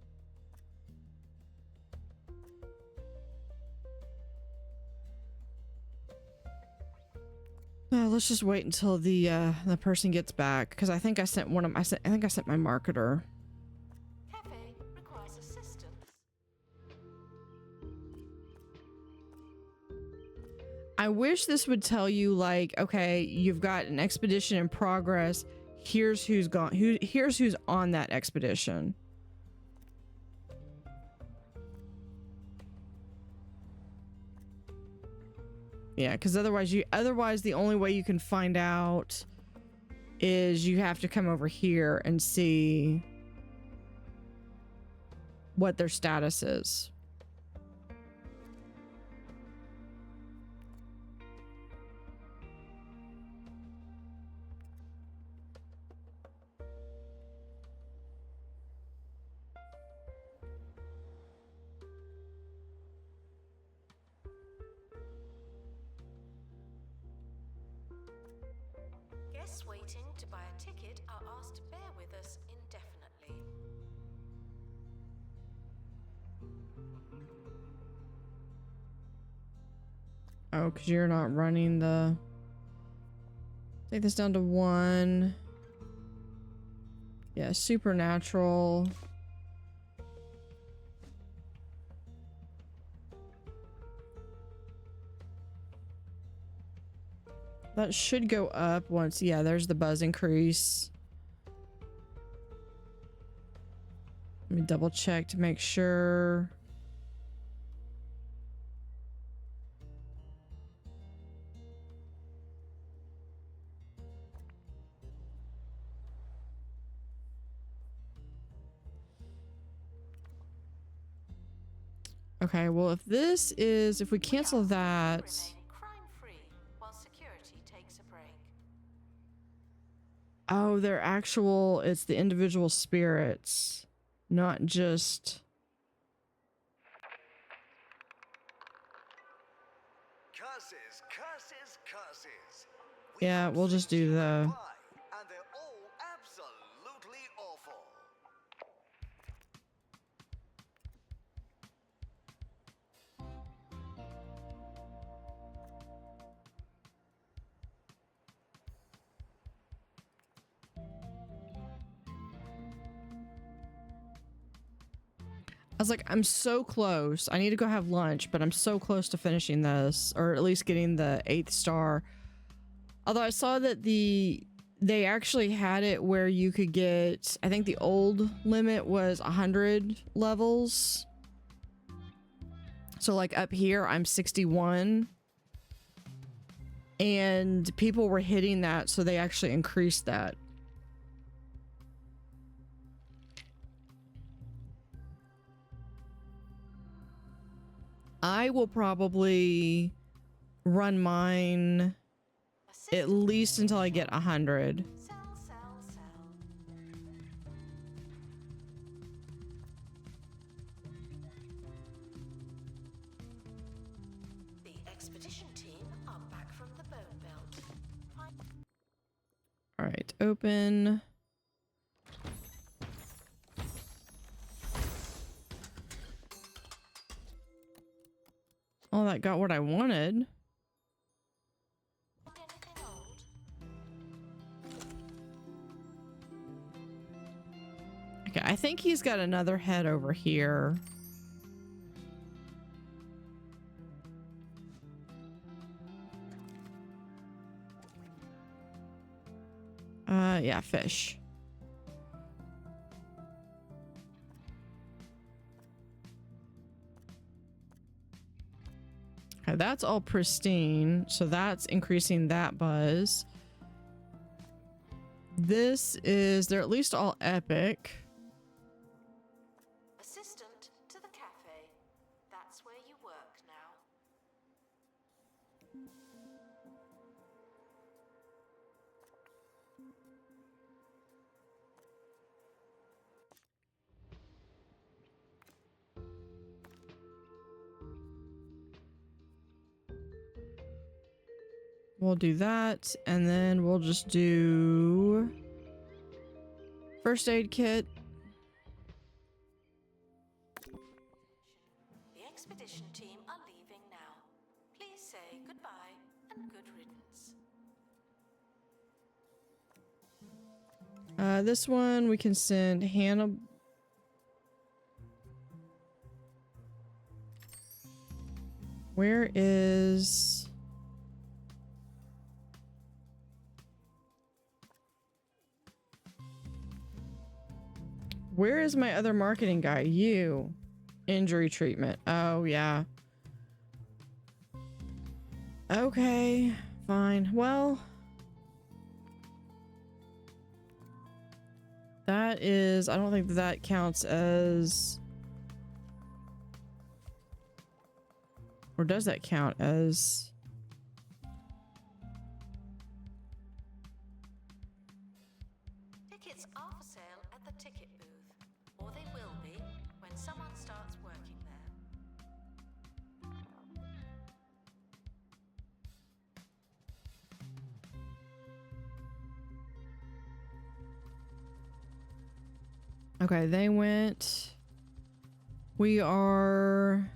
Let's just wait until the person gets back, because I think I sent one of my, I think I sent my marketer. Cafe requires assistance. I wish this would tell you, like, okay, you've got an expedition in progress. Here's who's gone. Here's who's on that expedition. Yeah, because otherwise the only way you can find out is you have to come over here and see what their status is. Guests waiting to buy a ticket are asked to bear with us indefinitely. Oh, because you're not running the... Take this down to 1. Yeah, supernatural. That should go up once. Yeah, there's the buzz increase. Let me double check to make sure. Okay, well, if this is, if we cancel that. Remain crime-free while security takes a break. Oh, they're actual, it's the individual spirits, not just. Curses, curses, curses. Yeah, we'll just do the. And they're all absolutely awful. I was like, I'm so close. I need to go have lunch, but I'm so close to finishing this, or at least getting the 8th star. Although I saw that they actually had it where you could get, I think the old limit was 100 levels. So like up here, I'm 61. And people were hitting that, so they actually increased that. I will probably run mine at least until I get 100. Sell, sell, sell. The expedition team are back from the Bone Belt. All right, open. Oh, that got what I wanted. Anything old? Okay, I think he's got another head over here. Yeah, fish. Okay, that's all pristine, so that's increasing that buzz. This is, they're at least all epic. Assistant to the cafe. That's where you work now. We'll do that, and then we'll just do first aid kit. The expedition team are leaving now. Please say goodbye and good riddance. This one we can send Hannah. Where is... Where is my other marketing guy? You. Injury treatment. Oh, yeah. Okay, fine. Well, that is... I don't think that counts as... Or does that count as... Tickets are for sale at the ticket booth, or they will be when someone starts working there. Okay, they went... We are...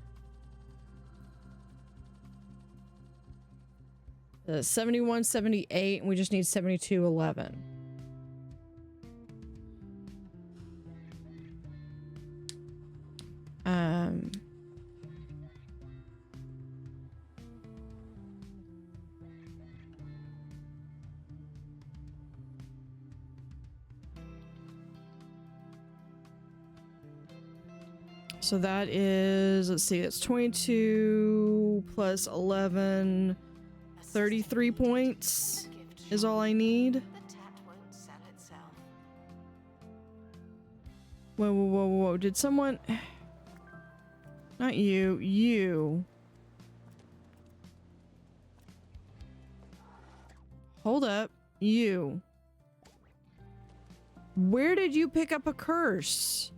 71, 78, and we just need 72, 11. So that is, let's see, it's 22 plus 11, 33 points is all I need. The tat won't sell itself. Whoa, whoa, whoa, whoa. Did someone... Not you. You. Hold up. You. Where did you pick up a curse?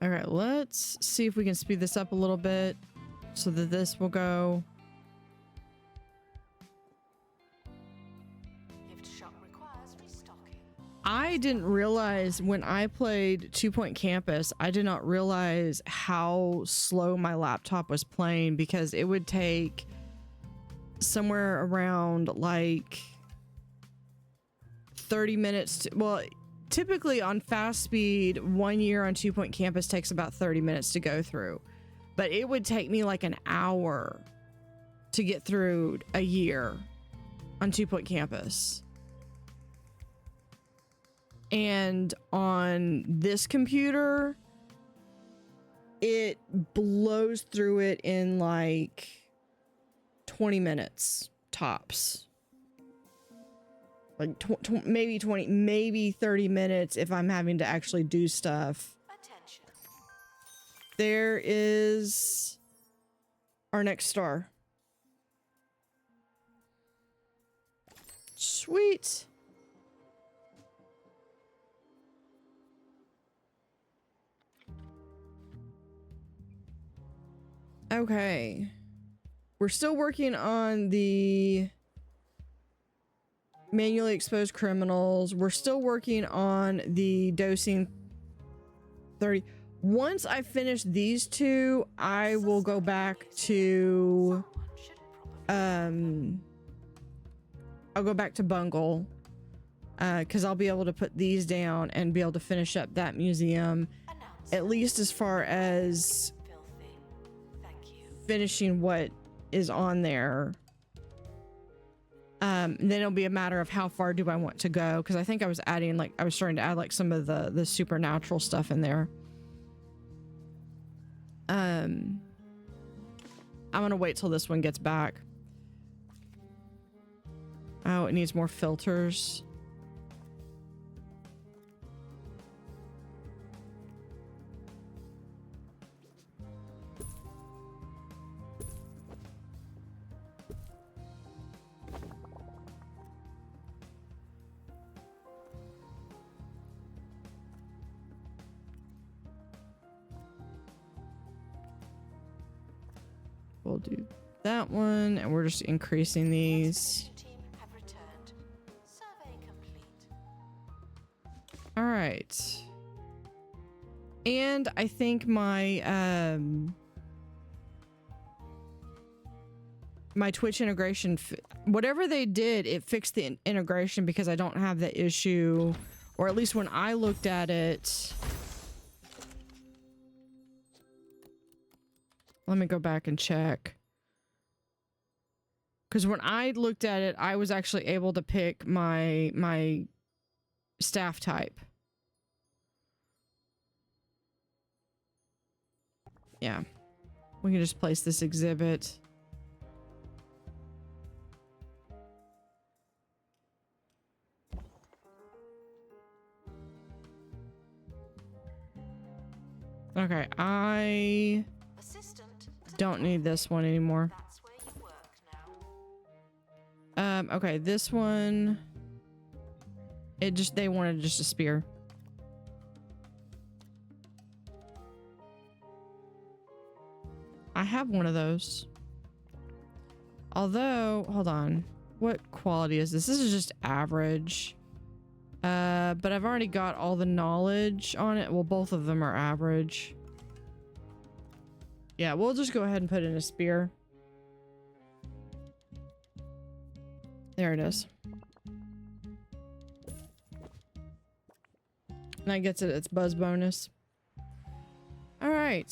All right, let's see if we can speed this up a little bit so that this will go. Gift shop requires restocking. I didn't realize when I played 2 Point Campus, I did not realize how slow my laptop was playing, because it would take somewhere around like 30 minutes to, well, typically on fast speed, 1 year on 2 Point Campus takes about 30 minutes to go through, but it would take me like an hour to get through a year on 2 Point Campus. And on this computer, it blows through it in like 20 minutes tops. Like maybe 20, maybe 30 minutes if I'm having to actually do stuff. Attention. There is our next star. Sweet. Okay. We're still working on the manually exposed criminals. We're still working on the dosing 30. Once I finish these two, I will go back to I'll go back to Bungle, because I'll be able to put these down and be able to finish up that museum, at least as far as Filthy. Thank you. finishing what is on there. Then it'll be a matter of how far do I want to go, because I think I was adding, like, I was starting to add like some of the supernatural stuff in there. I'm gonna wait till this one gets back. Oh, it needs more filters. we'll do that one, and we're just increasing these. Excavation team have returned. Survey complete. All right. And I think my my Twitch integration, whatever they did, it fixed the integration because I don't have the issue, or at least when I looked at it. Let me go back and check. Because when I looked at it, I was actually able to pick my staff type. Yeah. We can just place this exhibit. Okay, I don't need this one anymore. That's where you work now. Okay, this one, they wanted just a spear. I have one of those. Although, hold on. What quality is this? This is just average. But I've already got all the knowledge on it. Well, both of them are average. Yeah, we'll just go ahead and put in a spear. There it is. And that gets it its buzz bonus. All right.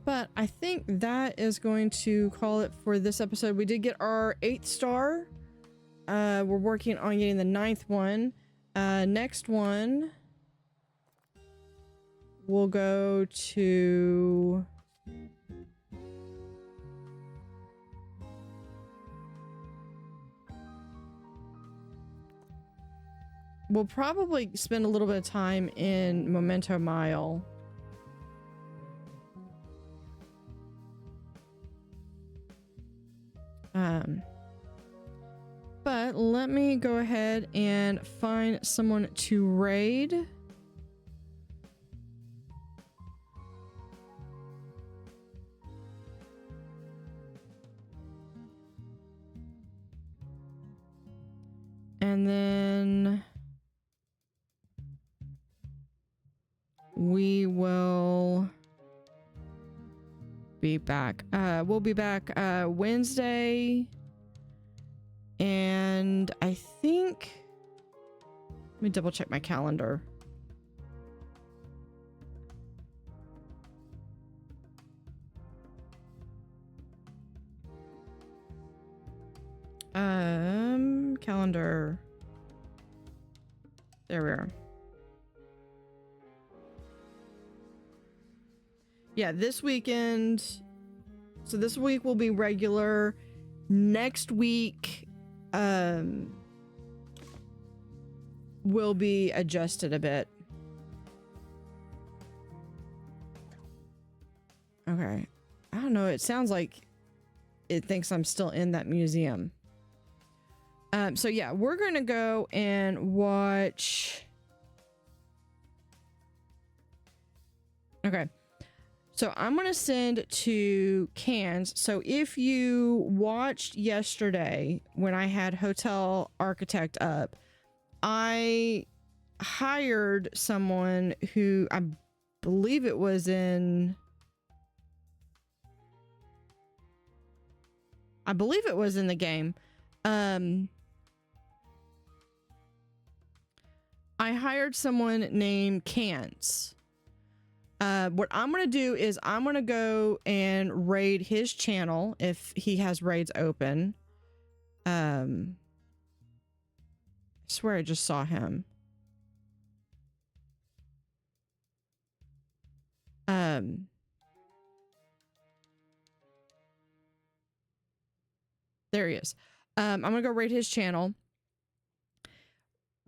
But I think that is going to call it for this episode. We did get our 8th star. We're working on getting the 9th one. Next one, we'll go to... We'll probably spend a little bit of time in Memento Mile. But let me go ahead and find someone to raid. And then we will be back. We'll be back Wednesday. And I think, let me double check my calendar. Calendar. There we are. Yeah, this weekend. So this week will be regular. Next week, will be adjusted a bit. Okay. I don't know. It sounds like it thinks I'm still in that museum. So yeah, we're going to go and watch. Okay. So I'm going to send to Cans. So if you watched yesterday when I had Hotel Architect up, I hired someone who I believe it was in the game. I hired someone named Cans. What I'm going to do is I'm going to go and raid his channel if he has raids open. I swear I just saw him. There he is. I'm going to go raid his channel.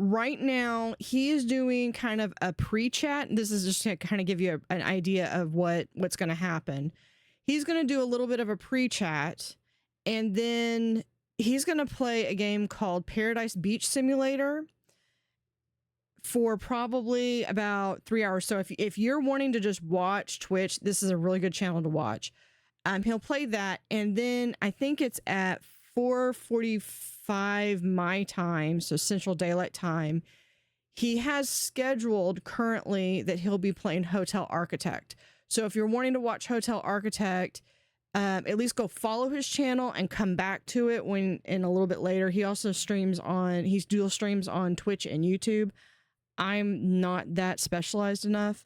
Right now, he is doing kind of a pre-chat. This is just to kind of give you an idea of what's going to happen. He's going to do a little bit of a pre-chat, and then he's going to play a game called Paradise Beach Simulator for probably about 3 hours. So if you're wanting to just watch Twitch, this is a really good channel to watch. He'll play that, and then I think it's at 4:45 my time, so Central Daylight Time. He has scheduled currently that he'll be playing Hotel Architect. So if you're wanting to watch Hotel Architect, at least go follow his channel and come back to it when in a little bit later. He also he's dual streams on Twitch and YouTube. I'm not that specialized enough.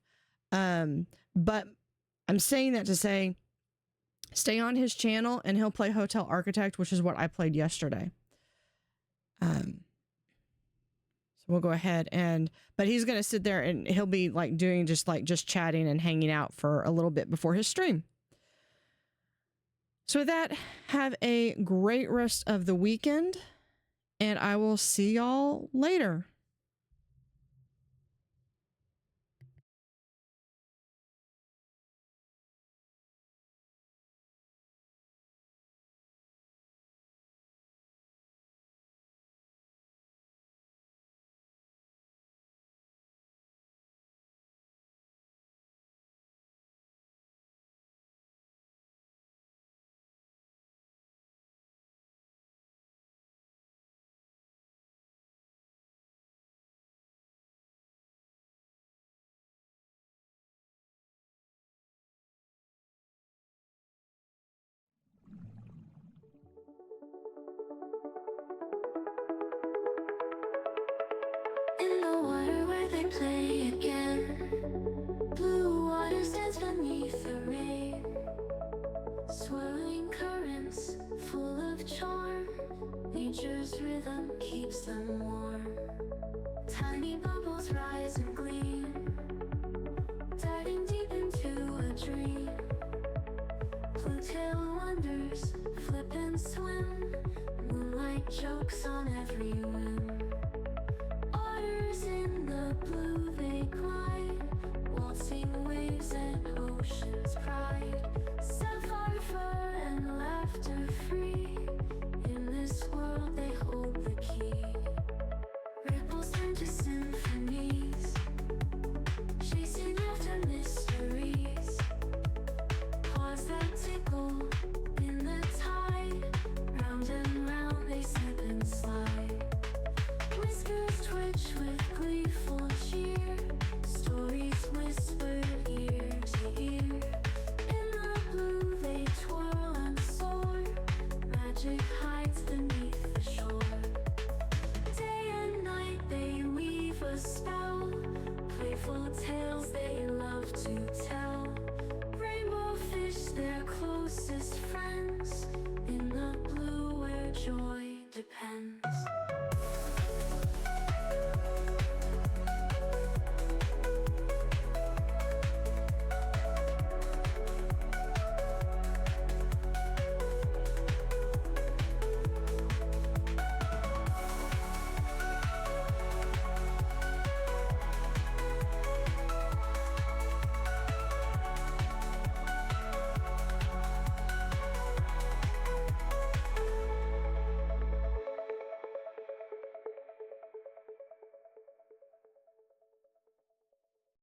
But I'm saying that to say, stay on his channel and he'll play Hotel Architect, which is what I played yesterday. So we'll go ahead but he's going to sit there and he'll be like doing just chatting and hanging out for a little bit before his stream. So with that, have a great rest of the weekend and I will see y'all later. In the water where they play again, blue water stands beneath the rain, swirling currents full of charm. Nature's rhythm keeps them warm. Tiny bubbles rise and gleam, diving deep into a dream. Blue tail wonders flip and swim, moonlight jokes on every whim. Otters in the blue they glide, waltzing waves and ocean's pride. Sapphire fur and laughter free, in this world they hold the key. Ripples turn to